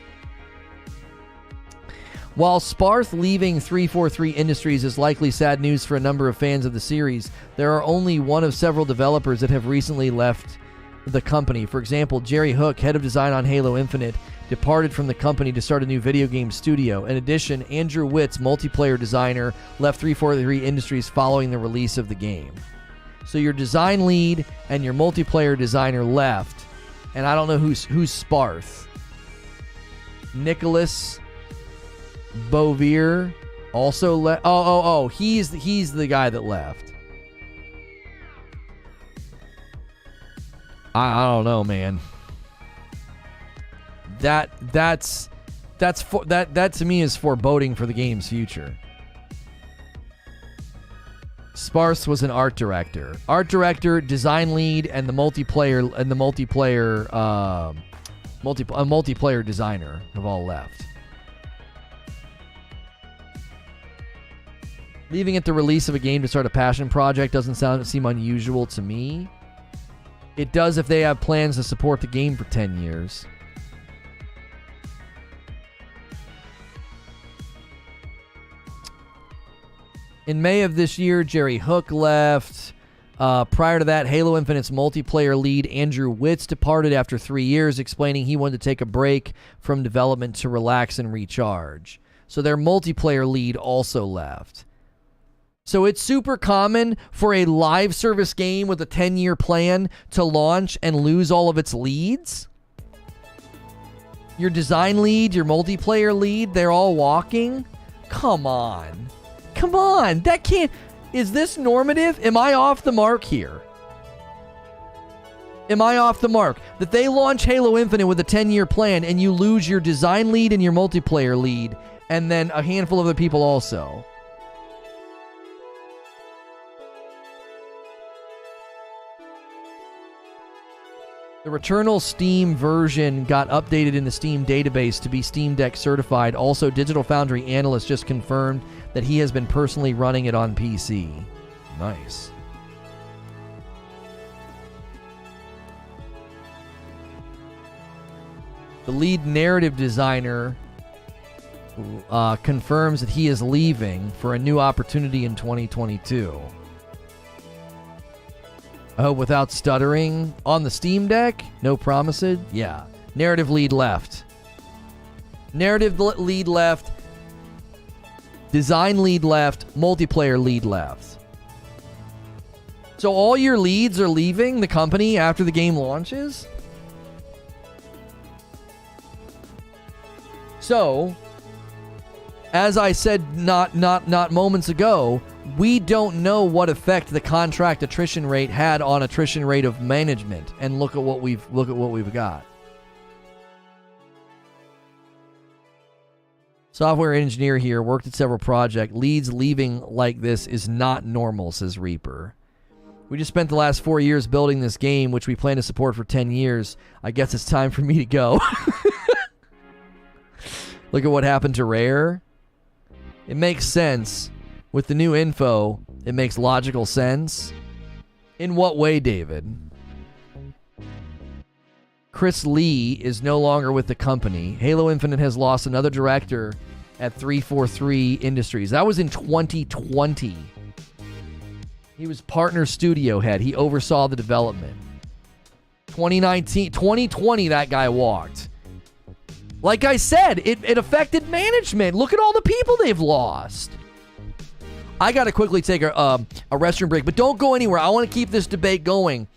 [SPEAKER 1] While Sparth leaving 343 Industries is likely sad news for a number of fans of the series, there are only one of several developers that have recently left the company. For example, Jerry Hook, head of design on Halo Infinite, departed from the company to start a new video game studio. In addition, Andrew Witts, multiplayer designer, left 343 Industries following the release of the game. So your design lead and your multiplayer designer left, and I don't know who's Sparth. Nicholas Bouvier also left. Oh, he's the guy that left. I don't know, man. That to me is foreboding for the game's future. Sparse was an art director, design lead, and the multiplayer designer have all left. Leaving at the release of a game to start a passion project doesn't seem unusual to me. It does if they have plans to support the game for 10 years. In May of this year, Jerry Hook left. Prior to that, Halo Infinite's multiplayer lead Andrew Witts departed after 3 years, explaining he wanted to take a break from development to relax and recharge. So their multiplayer lead also left. So it's super common for a live service game with a 10-year plan to launch and lose all of its leads. Your design lead, your multiplayer lead, they're all walking. Come on. That can't... Is this normative? Am I off the mark here? Am I off the mark? That they launch Halo Infinite with a 10-year plan and you lose your design lead and your multiplayer lead and then a handful of other people also. The Returnal Steam version got updated in the Steam database to be Steam Deck certified. Also, Digital Foundry analyst just confirmed that he has been personally running it on PC. Nice. The lead narrative designer confirms that he is leaving for a new opportunity in 2022. Oh, without stuttering. On the Steam Deck? No promises? Yeah. Narrative lead left. Narrative lead left. Design lead left. Multiplayer lead left. So all your leads are leaving the company after the game launches? So, as I said not moments ago, we don't know what effect the contract attrition rate had on attrition rate of management. And look at what we've got. Software engineer here, worked at several projects. Leads leaving like this is not normal, says Reaper. We just spent the last 4 years building this game, which we plan to support for 10 years. I guess it's time for me to go. Look at what happened to Rare. It makes sense. With the new info, it makes logical sense. In what way, David? Chris Lee is no longer with the company. Halo Infinite has lost another director at 343 Industries. That was in 2020. He was partner studio head. He oversaw the development. 2020, that guy walked. Like I said, it affected management. Look at all the people they've lost. I got to quickly take a restroom break, but don't go anywhere. I want to keep this debate going.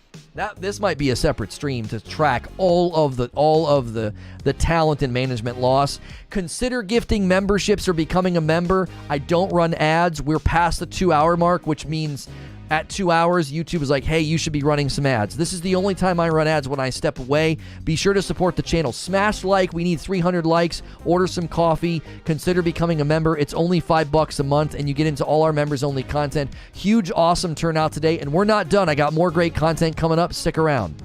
[SPEAKER 1] This might be a separate stream to track all of the talent and management loss. Consider gifting memberships or becoming a member. I don't run ads. We're past the 2-hour mark, which means at 2 hours, YouTube is like, hey, you should be running some ads. This is the only time I run ads, when I step away. Be sure to support the channel. Smash like. We need 300 likes. Order some coffee. Consider becoming a member. It's only $5 a month, and you get into all our members-only content. Huge, awesome turnout today, and we're not done. I got more great content coming up. Stick around.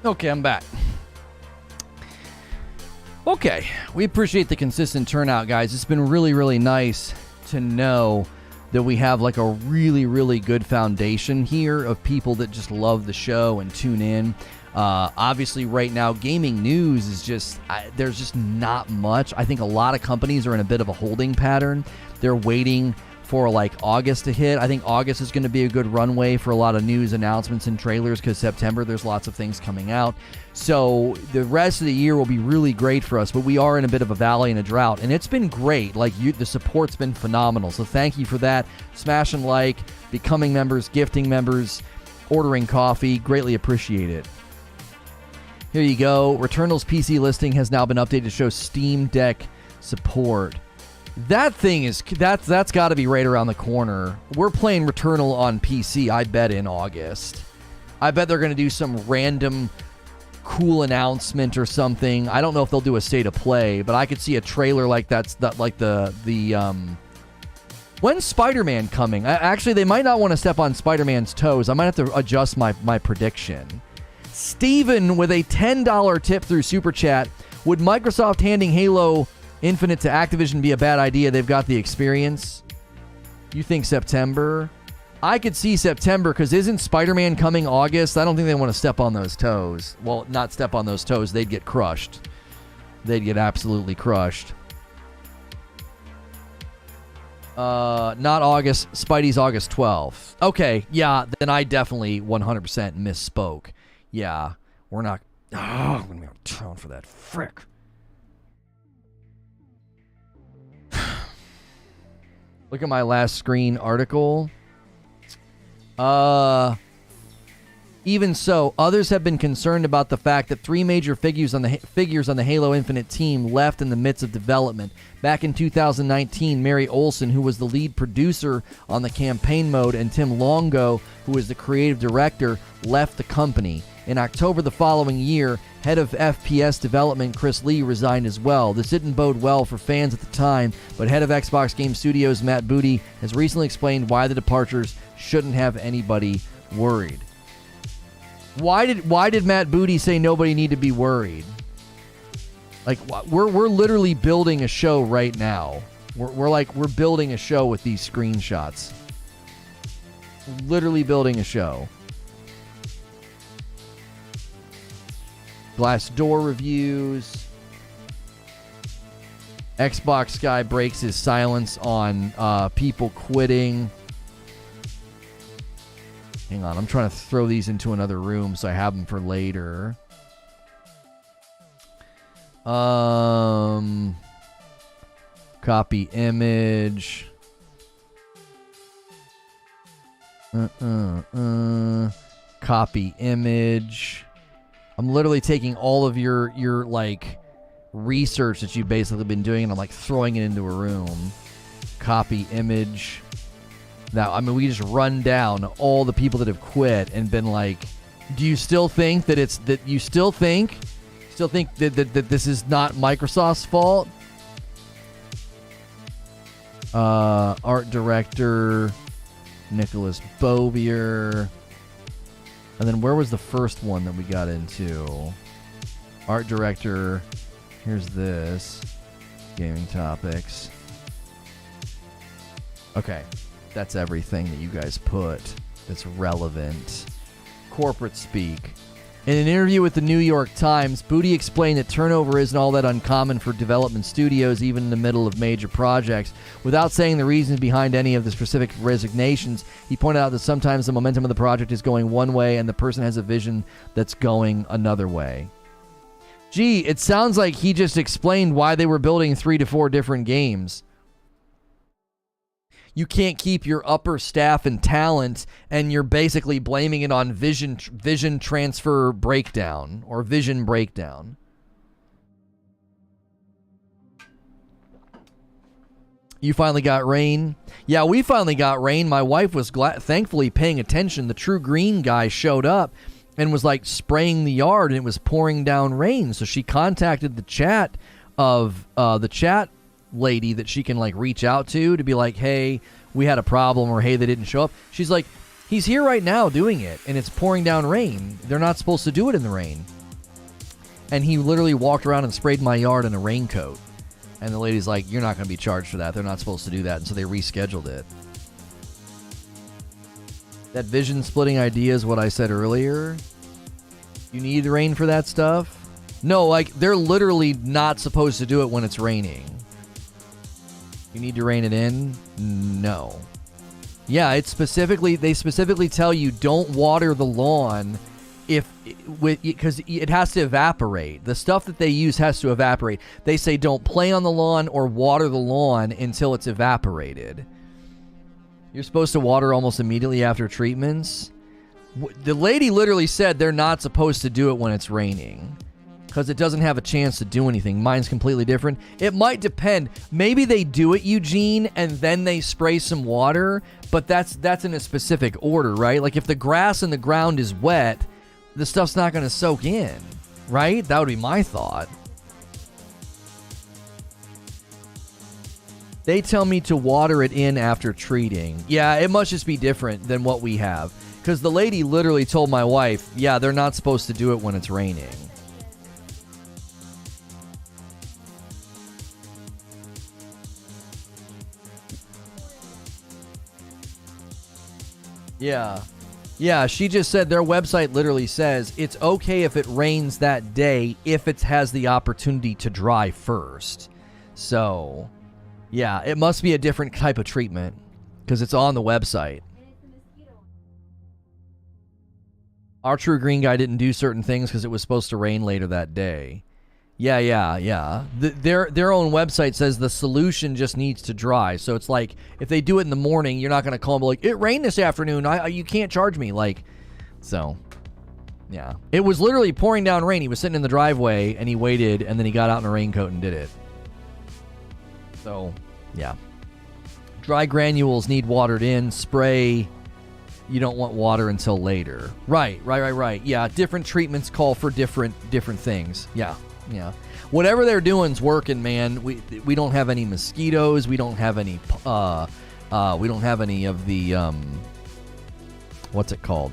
[SPEAKER 1] Okay, I'm back. Okay, we appreciate the consistent turnout, guys. It's been really, really nice to know that we have like a really, really good foundation here of people that just love the show and tune in. Obviously, right now, gaming news is just, there's just not much. I think a lot of companies are in a bit of a holding pattern. They're waiting for like August to hit. I think August is going to be a good runway for a lot of news announcements and trailers because September there's lots of things coming out. So the rest of the year will be really great for us, but we are in a bit of a valley and a drought, and it's been great. Like the support's been phenomenal. So thank you for that. Smash and like, becoming members, gifting members, ordering coffee. Greatly appreciate it. Here you go. Returnal's PC listing has now been updated to show Steam Deck support. That thing is, that's got to be right around the corner. We're playing Returnal on PC, I bet, in August. I bet they're going to do some random cool announcement or something. I don't know if they'll do a state of play, but I could see a trailer like that's like the when's Spider-Man coming? Actually, they might not want to step on Spider-Man's toes. I might have to adjust my prediction. Steven with a $10 tip through Super Chat. Would Microsoft handing Halo Infinite to Activision be a bad idea? They've got the experience. You think September? I could see September because isn't Spider-Man coming August? I don't think they want to step on those toes. Well, not step on those toes. They'd get crushed. They'd get absolutely crushed. Not August. Spidey's August 12th. Okay, yeah, then I definitely 100% misspoke. Yeah, we're not... Oh, I'm going to be on town for that. Frick. Look at my last screen article. Even so, others have been concerned about the fact that three major figures on the Halo Infinite team left in the midst of development. Back in 2019, Mary Olson, who was the lead producer on the campaign mode, and Tim Longo, who was the creative director, left the company. In October the following year, head of FPS development Chris Lee resigned as well. This didn't bode well for fans at the time, but head of Xbox Game Studios Matt Booty has recently explained why the departures shouldn't have anybody worried. Why did Matt Booty say nobody need to be worried? Like, we're literally building a show right now. We're building a show with these screenshots. Literally building a show. Glassdoor reviews. Xbox guy breaks his silence on people quitting. Hang on, I'm trying to throw these into another room so I have them for later. Copy image. Copy image. I'm literally taking all of your like research that you've basically been doing and I'm like throwing it into a room. Copy image. Now, I mean, we just run down all the people that have quit and been like, do you still think that you still think that this is not Microsoft's fault? Art director, Nicholas Bovier. And then where was the first one that we got into? Art director. Here's this. Gaming topics. Okay. That's everything that you guys put that's relevant. Corporate speak. In an interview with the New York Times, Booty explained that turnover isn't all that uncommon for development studios, even in the middle of major projects. Without saying the reasons behind any of the specific resignations, he pointed out that sometimes the momentum of the project is going one way and the person has a vision that's going another way. Gee, it sounds like he just explained why they were building 3 to 4 different games. You can't keep your upper staff and talent, and you're basically blaming it on vision transfer breakdown or vision breakdown. You finally got rain? Yeah, we finally got rain. My wife was thankfully paying attention. The True Green guy showed up and was like spraying the yard, and it was pouring down rain. So she contacted the chat of the chat lady that she can like reach out to be like, hey, we had a problem, or hey, they didn't show up. She's like, he's here right now doing it and it's pouring down rain. They're not supposed to do it in the rain. And he literally walked around and sprayed my yard in a raincoat. And the lady's like, you're not going to be charged for that. They're not supposed to do that. And so they rescheduled it. That vision splitting idea is what I said earlier. You need rain for that stuff? No, like, they're literally not supposed to do it when it's raining. You need to rein it in? No. Yeah, they specifically tell you don't water the lawn because it has to evaporate. The stuff that they use has to evaporate. They say don't play on the lawn or water the lawn until it's evaporated. You're supposed to water almost immediately after treatments. The lady literally said they're not supposed to do it when it's raining because it doesn't have a chance to do anything. Mine's completely different. It might depend. Maybe they do it, Eugene, and then they spray some water, but that's in a specific order, right? Like if the grass in the ground is wet, the stuff's not going to soak in, right? That would be my thought. They tell me to water it in after treating. Yeah, it must just be different than what we have. Because the lady literally told my wife, yeah, they're not supposed to do it when it's raining. Yeah. Yeah, she just said their website literally says it's okay if it rains that day if it has the opportunity to dry first. So, yeah, it must be a different type of treatment because it's on the website. Our True Green guy didn't do certain things because it was supposed to rain later that day. Yeah. Their own website says the solution just needs to dry. So it's like if they do it in the morning, you're not going to call them like, it rained this afternoon. You can't charge me. Like, so, yeah. It was literally pouring down rain. He was sitting in the driveway and he waited and then he got out in a raincoat and did it. So, yeah. Dry granules need watered in. Spray. You don't want water until later. Right. Yeah, different treatments call for different things. Yeah. Whatever they're doing's working, man. We don't have any mosquitoes. We don't have any of the what's it called?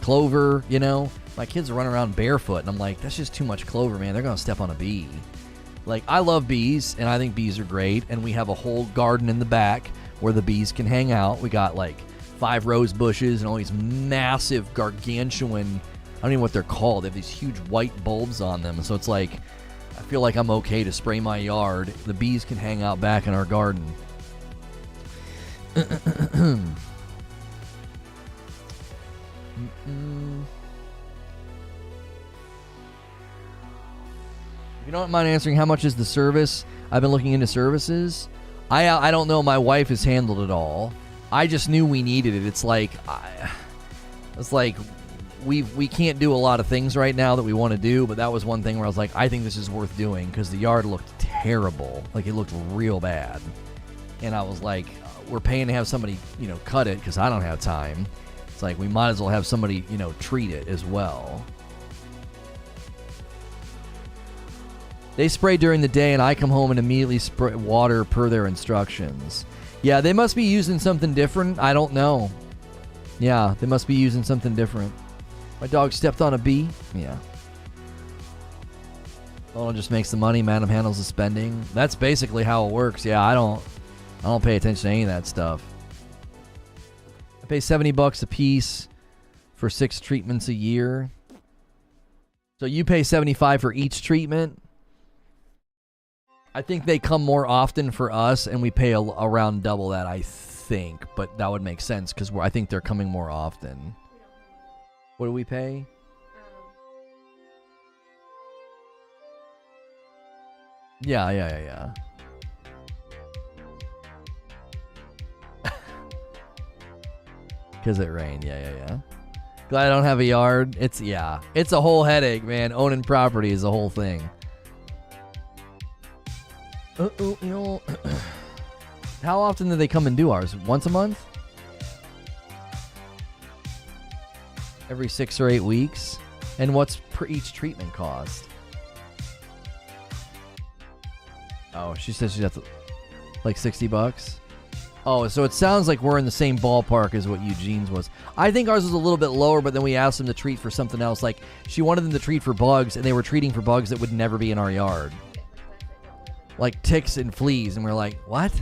[SPEAKER 1] Clover, you know? My kids are running around barefoot and I'm like, that's just too much clover, man. They're going to step on a bee. Like, I love bees and I think bees are great, and we have a whole garden in the back where the bees can hang out. We got like 5 rose bushes and all these massive gargantuan, I don't even know what they're called. They have these huge white bulbs on them. So it's like, I feel like I'm okay to spray my yard. The bees can hang out back in our garden. You don't mind answering how much is the service? I've been looking into services. I don't know. My wife has handled it all. I just knew we needed it. It's like we can't do a lot of things right now that we want to do, but that was one thing where I was like, I think this is worth doing because the yard looked terrible. Like, it looked real bad. And I was like, we're paying to have somebody, cut it because I don't have time. It's like, we might as well have somebody, treat it as well. They spray during the day and I come home and immediately spray water per their instructions. Yeah, they must be using something different. I don't know. Yeah, they must be using something different. My dog stepped on a bee. Yeah. Lono just makes the money. Madam handles the spending. That's basically how it works. Yeah, I don't pay attention to any of that stuff. I pay $70 a piece for 6 treatments a year. So you pay $75 for each treatment. I think they come more often for us, and we pay around double that, I think. But that would make sense because I think they're coming more often. What do we pay? Yeah. Because it rained. Yeah. Glad I don't have a yard. It's a whole headache, man. Owning property is a whole thing. How often do they come and do ours? Once a month? Every 6 or 8 weeks? And what's per each treatment cost? Oh, she says she'd have to, like $60. Oh, so it sounds like we're in the same ballpark as what Eugene's was. I think ours was a little bit lower, but then we asked them to treat for something else. Like, she wanted them to treat for bugs, and they were treating for bugs that would never be in our yard. Like ticks and fleas, and we're like, what?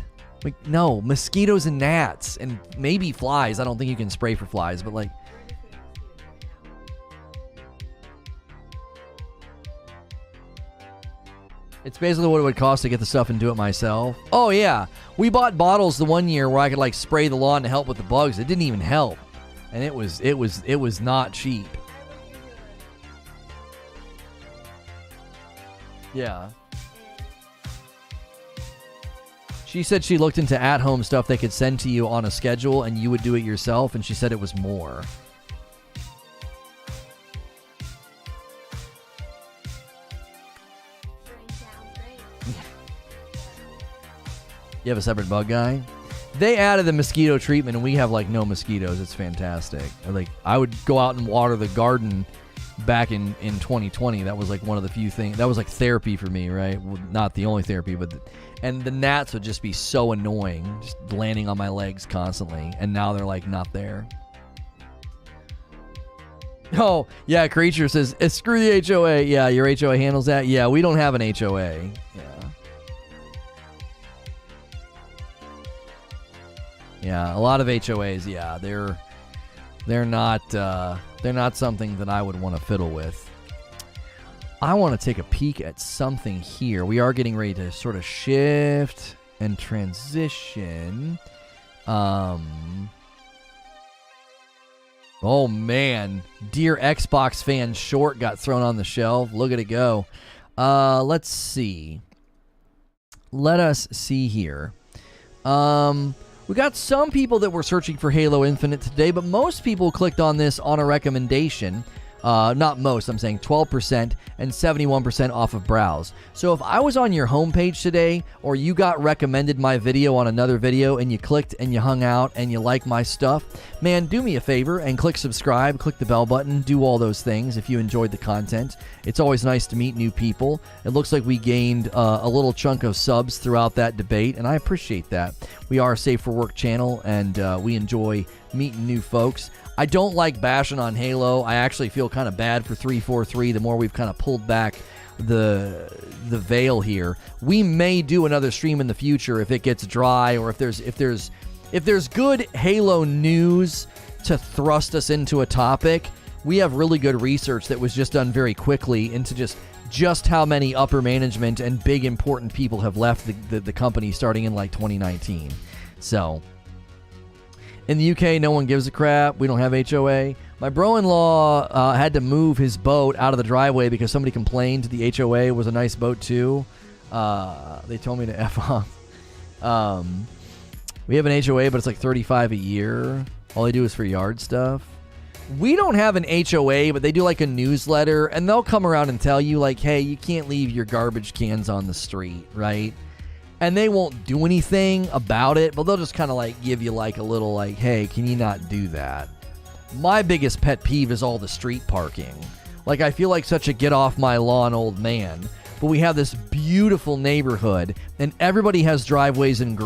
[SPEAKER 1] Like, no, mosquitoes and gnats, and maybe flies. I don't think you can spray for flies, but like... It's basically what it would cost to get the stuff and do it myself. Oh, yeah. We bought bottles the one year where I could, like, spray the lawn to help with the bugs. It didn't even help. And it was not cheap. Yeah. She said she looked into at-home stuff they could send to you on a schedule and you would do it yourself, and she said it was more. You have a separate bug guy? They added the mosquito treatment, and we have, like, no mosquitoes. It's fantastic. Like, I would go out and water the garden back in 2020. That was, like, one of the few things. That was, like, therapy for me, right? Well, not the only therapy, but... and the gnats would just be so annoying, just landing on my legs constantly. And now they're, like, not there. Oh, yeah, Creature says, screw the HOA. Yeah, your HOA handles that? Yeah, we don't have an HOA. Yeah. Yeah, a lot of HOAs, yeah, they're not something that I would want to fiddle with. I want to take a peek at something here. We are getting ready to sort of shift and transition. Oh man, dear Xbox fan short got thrown on the shelf. Look at it go. Let's see. Let us see here. We got some people that were searching for Halo Infinite today, but most people clicked on this on a recommendation. Not most, I'm saying 12% and 71% off of browse. So if I was on your homepage today, or you got recommended my video on another video and you clicked and you hung out and you like my stuff, man, do me a favor and click subscribe, click the bell button, do all those things if you enjoyed the content. It's always nice to meet new people. It looks like we gained a little chunk of subs throughout that debate, and I appreciate that. We are a Safe for Work channel, and we enjoy meeting new folks. I don't like bashing on Halo. I actually feel kind of bad for 343 the more we've kind of pulled back the veil here. We may do another stream in the future if it gets dry, or if there's good Halo news to thrust us into a topic. We have really good research that was just done very quickly into just how many upper management and big important people have left the company starting in like 2019. So in the UK, no one gives a crap. We don't have HOA. My bro-in-law had to move his boat out of the driveway because somebody complained the HOA was a nice boat too. They told me to F off. We have an HOA, but it's like $35 a year. All they do is for yard stuff. We don't have an HOA, but they do like a newsletter, and they'll come around and tell you like, hey, you can't leave your garbage cans on the street, right? And they won't do anything about it, but they'll just kind of like give you like a little like, hey, can you not do that? My biggest pet peeve is all the street parking. Like, I feel like such a get off my lawn old man, but we have this beautiful neighborhood, and everybody has driveways and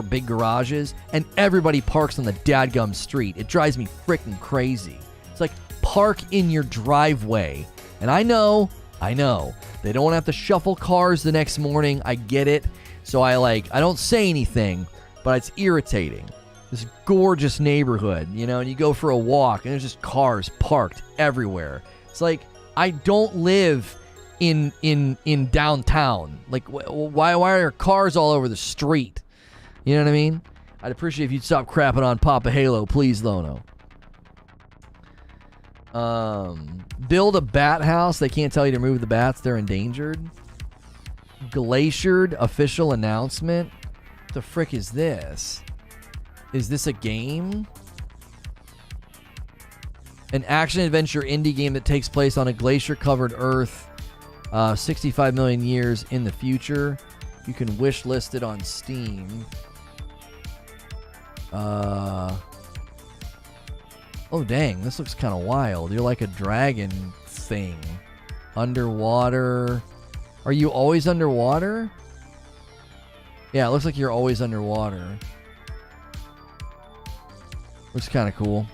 [SPEAKER 1] big garages, and everybody parks on the dadgum street. It drives me freaking crazy. It's like, park in your driveway. And I know, they don't have to shuffle cars the next morning. I get it. So I don't say anything, but it's irritating. This gorgeous neighborhood, you know, and you go for a walk and there's just cars parked everywhere. It's like, I don't live in downtown. Like, why are cars all over the street? You know what I mean? I'd appreciate if you'd stop crapping on Papa Halo, please, Lono. Build a bat house. They can't tell you to remove the bats. They're endangered. Glaciered official announcement. What the frick is this? Is this a game? An action-adventure indie game that takes place on a glacier-covered Earth 65 million years in the future. You can wish list it on Steam. Oh, dang. This looks kind of wild. You're like a dragon thing. Underwater. Are you always underwater? Yeah, it looks like you're always underwater. Looks kind of cool.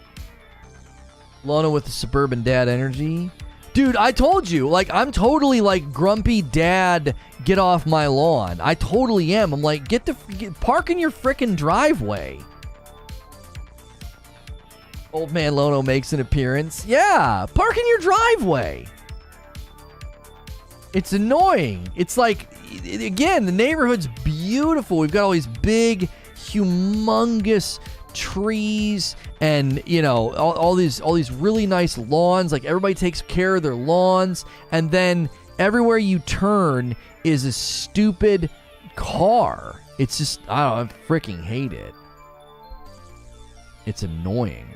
[SPEAKER 1] Lono with the suburban dad energy. Dude, I told you, like, I'm totally like grumpy dad, get off my lawn. I totally am. I'm like, park in your frickin' driveway. Old man Lono makes an appearance. Yeah, park in your driveway. It's annoying. It's like, again, the neighborhood's beautiful. We've got all these big, humongous trees and, you know, all these really nice lawns. Like, everybody takes care of their lawns, and then everywhere you turn is a stupid car. It's just, I don't know, I freaking hate it. It's annoying.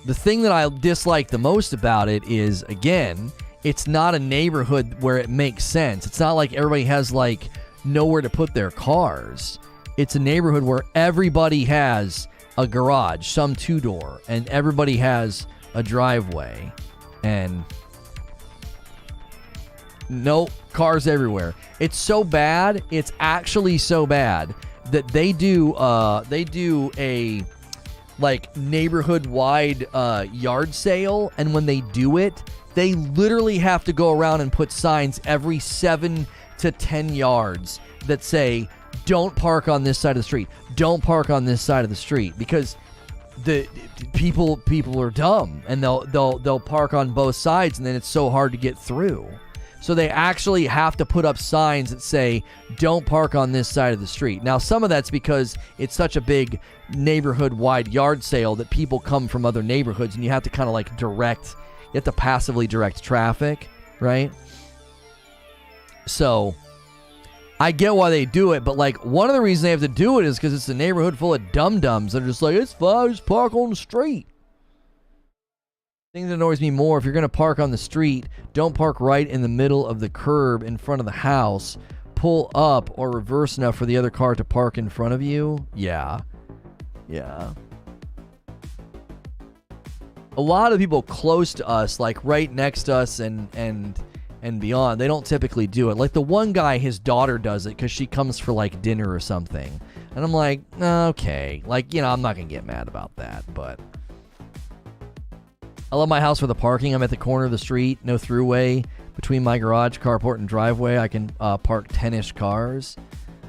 [SPEAKER 1] The thing that I dislike the most about it is, again, it's not a neighborhood where it makes sense. It's not like everybody has, like, nowhere to put their cars. It's a neighborhood where everybody has a garage, some two-door, and everybody has a driveway. And no cars everywhere. It's so bad. It's actually so bad that they do a like neighborhood-wide yard sale, and when they do it, they literally have to go around and put signs every 7 to 10 yards that say, don't park on this side of the street. Don't park on this side of the street, because the people are dumb, and they'll park on both sides, and then it's so hard to get through. So they actually have to put up signs that say, don't park on this side of the street. Now, some of that's because it's such a big neighborhood-wide yard sale that people come from other neighborhoods, and you have to kind of like you have to passively direct traffic, right? So I get why they do it, but like, one of the reasons they have to do it is because it's a neighborhood full of dum-dums that are just like, it's fine, just park on the street. The thing that annoys me more, if you're going to park on the street, don't park right in the middle of the curb in front of the house. Pull up or reverse enough for the other car to park in front of you. Yeah. A lot of people close to us, like right next to us and beyond, they don't typically do it. Like the one guy, his daughter does it because she comes for like dinner or something. And I'm like, okay. Like, you know, I'm not going to get mad about that, but I love my house for the parking. I'm at the corner of the street, no throughway between my garage, carport, and driveway. I can park 10-ish cars.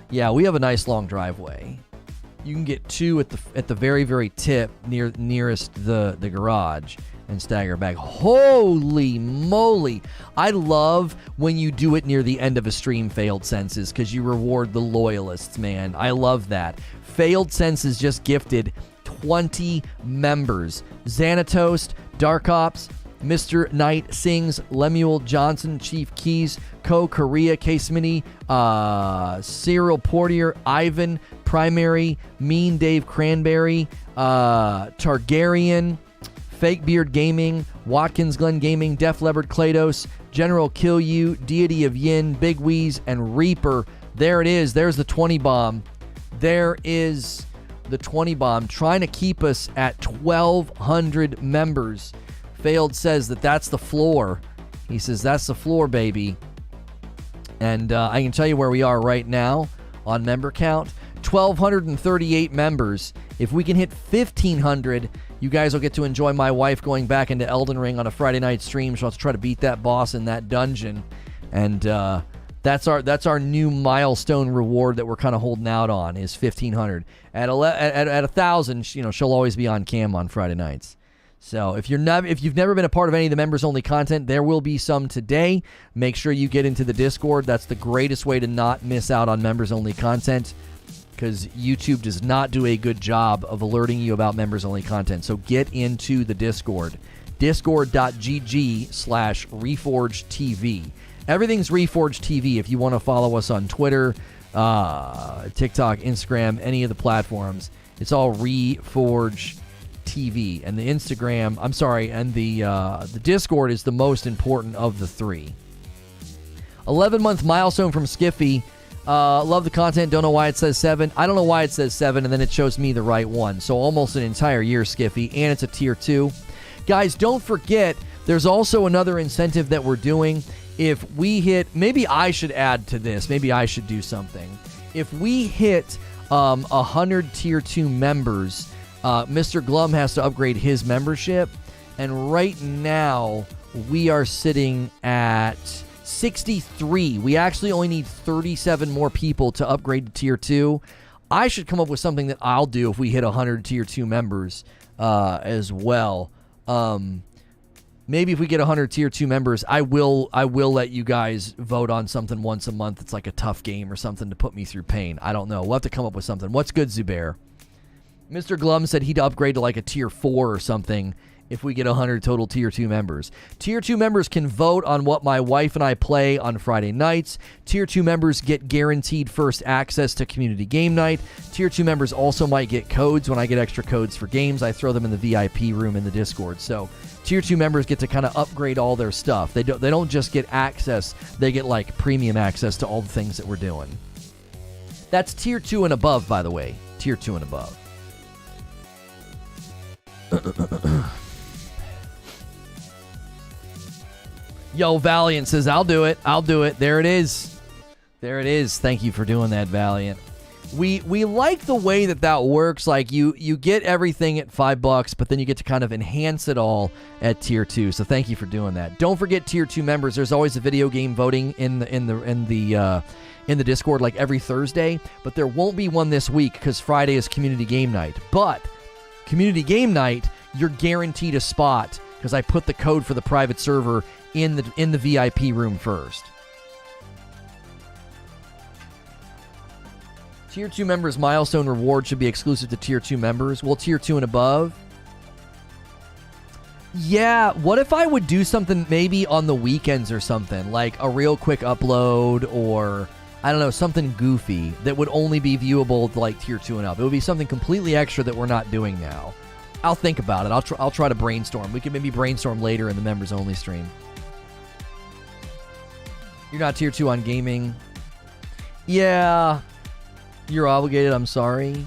[SPEAKER 1] Yeah, we have a nice long driveway. You can get two at the very, very tip nearest the garage and stagger back. Holy moly. I love when you do it near the end of a stream, Failed Senses, because you reward the loyalists, man. I love that. Failed Senses just gifted 20 members. Xanatos, Dark Ops, Mr. Knight Sings, Lemuel Johnson, Chief Keys, Korea, Case Mini, Cyril Portier, Ivan, Primary, Mean Dave Cranberry, Targaryen, Fake Beard Gaming, Watkins Glen Gaming, Def Leopard Klados, General Kill You, Deity of Yin, Big Wheeze, and Reaper. There it is. There's the 20 bomb. There is the 20 bomb, trying to keep us at 1,200 members. Failed says that's the floor. He says that's the floor, baby. And I can tell you where we are right now on member count. 1,238 members. If we can hit 1,500, you guys will get to enjoy my wife going back into Elden Ring on a Friday night stream. She'll have to try to beat that boss in that dungeon. And that's our new milestone reward that we're kind of holding out on, is 1,500. At 1,000, you know, she'll always be on cam on Friday nights. So if you've never been a part of any of the members only content, there will be some today. Make sure you get into the Discord. That's the greatest way to not miss out on members only content, because YouTube does not do a good job of alerting you about members only content. So get into the Discord. Discord.gg/ReforgeTV. Everything's Reforge TV if you want to follow us on Twitter, TikTok, Instagram, any of the platforms. It's all Reforge TV. And the Instagram, and the Discord is the most important of the three. 11-month milestone from Skiffy. Love the content. Don't know why it says 7. I don't know why it says 7, and then it shows me the right one. So almost an entire year, Skiffy, and it's a tier 2. Guys, don't forget, there's also another incentive that we're doing. If we hit, maybe I should add to this. Maybe I should do something. If we hit 100 tier 2 members, Mr. Glum has to upgrade his membership. And right now, we are sitting at 63. We actually only need 37 more people to upgrade to tier 2. I should come up with something that I'll do if we hit 100 tier 2 members as well. Maybe if we get 100 tier 2 members, I will let you guys vote on something once a month. It's like a tough game or something to put me through pain. I don't know. We'll have to come up with something. What's good, Zubair? Mr. Glum said he'd upgrade to like a tier 4 or something if we get 100 total tier 2 members. Tier 2 members can vote on what my wife and I play on Friday nights. Tier 2 members get guaranteed first access to community game night. Tier 2 members also might get codes when I get extra codes for games. I throw them in the VIP room in the Discord. So tier 2 members get to kind of upgrade all their stuff. They don't just get access, they get like premium access to all the things that we're doing. That's tier 2 and above, by the way. Tier 2 and above. Yo, Valiant says, I'll do it. I'll do it. There it is. There it is. Thank you for doing that, Valiant. We like the way that works. Like you get everything at $5, but then you get to kind of enhance it all at tier 2. So thank you for doing that. Don't forget tier 2 members. There's always a video game voting in the Discord like every Thursday, but there won't be one this week because Friday is community game night. But community game night, you're guaranteed a spot because I put the code for the private server in the VIP room first. Tier 2 members milestone reward should be exclusive to tier 2 members. Well, tier 2 and above. Yeah, what if I would do something maybe on the weekends or something, like a real quick upload or, I don't know, something goofy that would only be viewable like tier 2 and up. It would be something completely extra that we're not doing now. I'll think about it. I'll try to brainstorm. We can maybe brainstorm later in the members only stream. You're not tier 2 on gaming. Yeah, you're obligated. I'm sorry.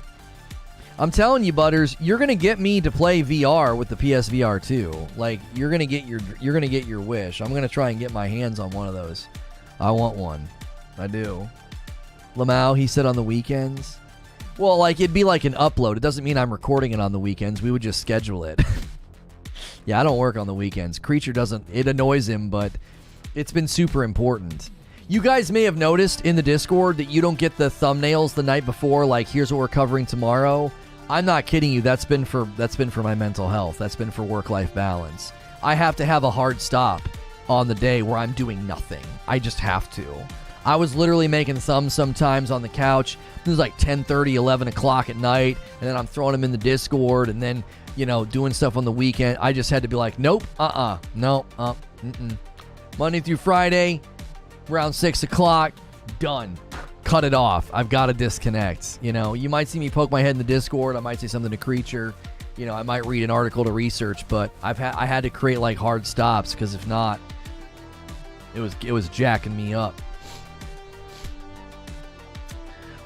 [SPEAKER 1] I'm telling you, Butters, you're gonna get me to play VR with the PSVR 2. Like you're gonna get your wish. I'm gonna try and get my hands on one of those. I want one. I do. Lamau, he said on the weekends. Well, like it'd be like an upload. It doesn't mean I'm recording it on the weekends. We would just schedule it. Yeah, I don't work on the weekends. Creature doesn't. It annoys him, but it's been super important. You guys may have noticed in the Discord that you don't get the thumbnails the night before, like here's what we're covering tomorrow. I'm not kidding you. That's been for my mental health. That's been for work-life balance. I have to have a hard stop on the day where I'm doing nothing. I just have to. I was literally making thumbs sometimes on the couch. It was like 10:30, 11 o'clock at night, and then I'm throwing them in the Discord, and then, you know, doing stuff on the weekend. I just had to be like, nope, no, Monday through Friday, around 6 o'clock, done. Cut it off. I've got to disconnect. You know, you might see me poke my head in the Discord. I might say something to Creature. You know, I might read an article to research, but I had to create like hard stops because if not, it was jacking me up.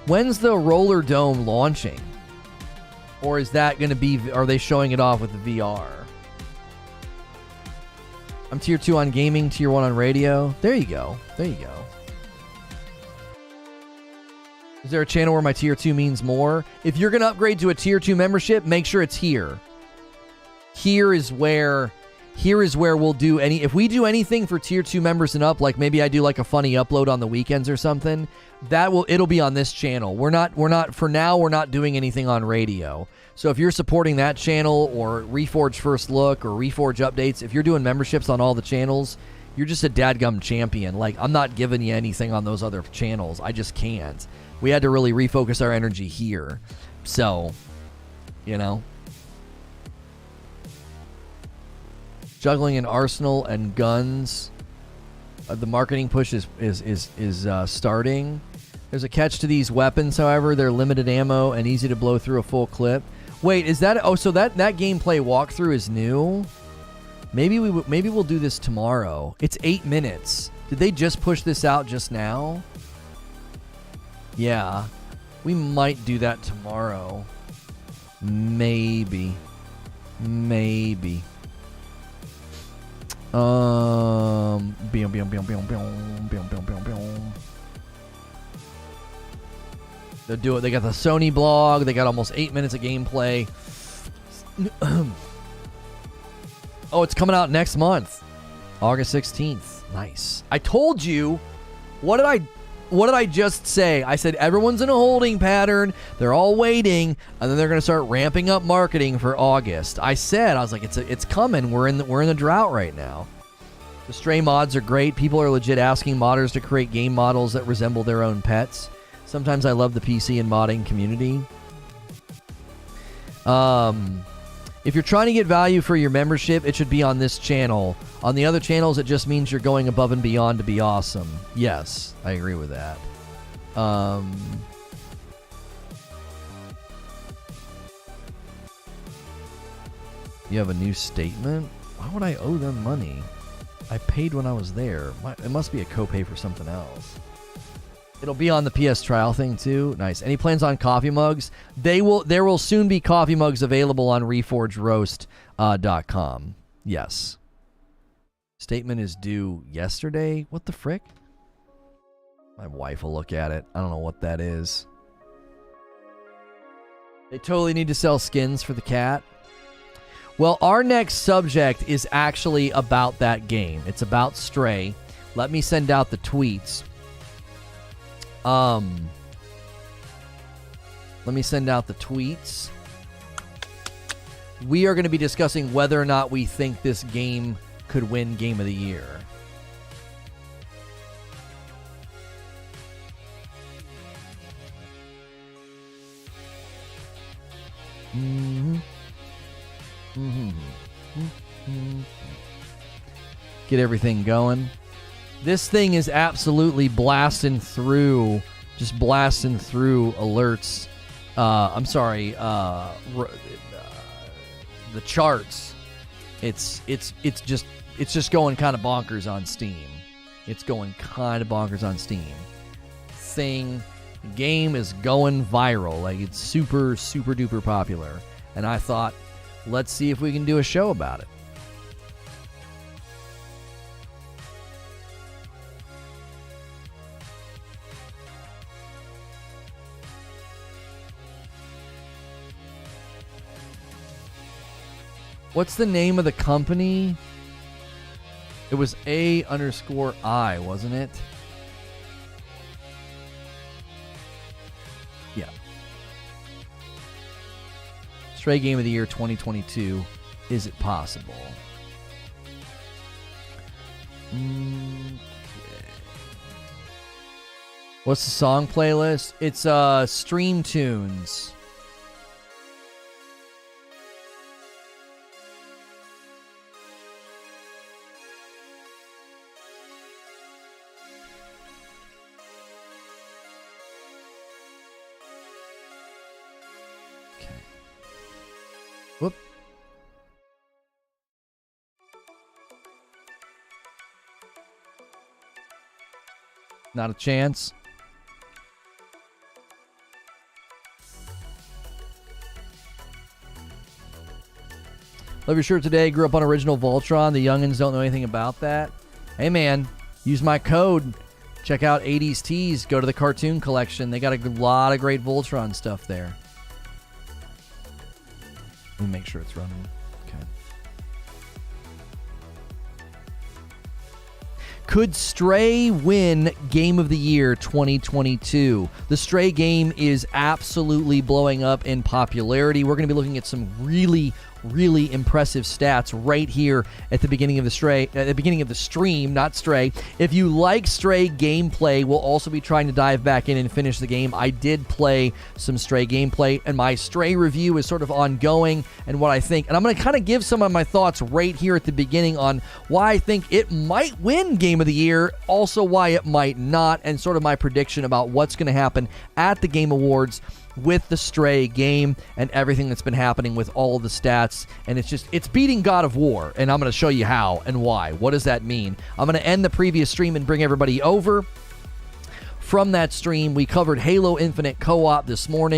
[SPEAKER 1] When's the Roller Dome launching? Or is that going to be, are they showing it off with the VR? I'm tier 2 on gaming, tier 1 on radio. There you go. There you go. Is there a channel where my tier 2 means more? If you're going to upgrade to a tier 2 membership, make sure it's here. Here is where we'll do any, if we do anything for tier 2 members and up, like maybe I do like a funny upload on the weekends or something, it'll be on this channel. We're not doing anything on radio. So if you're supporting that channel or Reforge First Look or Reforge Updates, if you're doing memberships on all the channels, you're just a dadgum champion. Like, I'm not giving you anything on those other channels. I just can't. We had to really refocus our energy here. So, you know. Juggling an arsenal and guns. The marketing push is starting. There's a catch to these weapons, however. They're limited ammo and easy to blow through a full clip. Wait, is that... Oh, so that gameplay walkthrough is new? Maybe we'll do this tomorrow. It's 8 minutes. Did they just push this out just now? Yeah. We might do that tomorrow. Maybe. They do it. They got the Sony blog. They got almost 8 minutes of gameplay. Oh, it's coming out next month, August 16th. Nice. I told you. What did I just say? I said everyone's in a holding pattern. They're all waiting, and then they're going to start ramping up marketing for August. I was like, it's coming. We're in the drought right now. The Stray mods are great. People are legit asking modders to create game models that resemble their own pets. Sometimes I love the PC and modding community. If you're trying to get value for your membership, it should be on this channel. On the other channels, it just means you're going above and beyond to be awesome. Yes, I agree with that. You have a new statement? Why would I owe them money? I paid when I was there. It must be a copay for something else. It'll be on the PS trial thing too. Nice. Any plans on coffee mugs? There will soon be coffee mugs available on reforgeroast.com. Yes. Statement is due yesterday. What the frick? My wife will look at it. I don't know what that is. They totally need to sell skins for the cat. Well, our next subject is actually about that game. It's about Stray. Let me send out the tweets. Let me send out the tweets. We are going to be discussing whether or not we think this game could win Game of the Year. Get everything going. This thing is absolutely blasting through alerts. The charts. It's just going kind of bonkers on Steam. The game is going viral. Like, it's super, super duper popular. And I thought, let's see if we can do a show about it. What's the name of the company? It was A_I, wasn't it? Yeah. Stray Game of the Year 2022. Is it possible? Okay. What's the song playlist? It's Stream Tunes. Whoop. Not a chance. Love your shirt today. Grew up on original Voltron. The youngins don't know anything about that. Hey, man, use my code. Check out 80s Tees. Go to the cartoon collection. They got a lot of great Voltron stuff there. Let me make sure it's running. Okay. Could Stray win Game of the Year 2022? The Stray game is absolutely blowing up in popularity. We're going to be looking at some really impressive stats right here at the beginning of the stream, not Stray. If you like Stray gameplay, we'll also be trying to dive back in and finish the game. I did play some Stray gameplay, and my Stray review is sort of ongoing and what I think. And I'm going to kind of give some of my thoughts right here at the beginning on why I think it might win Game of the Year, also why it might not, and sort of my prediction about what's going to happen at the Game Awards with the Stray game and everything that's been happening with all of the stats. And it's beating God of War, and I'm going to show you how and why. What does that mean? I'm going to end the previous stream and bring everybody over. From that stream, we covered Halo Infinite co-op this morning.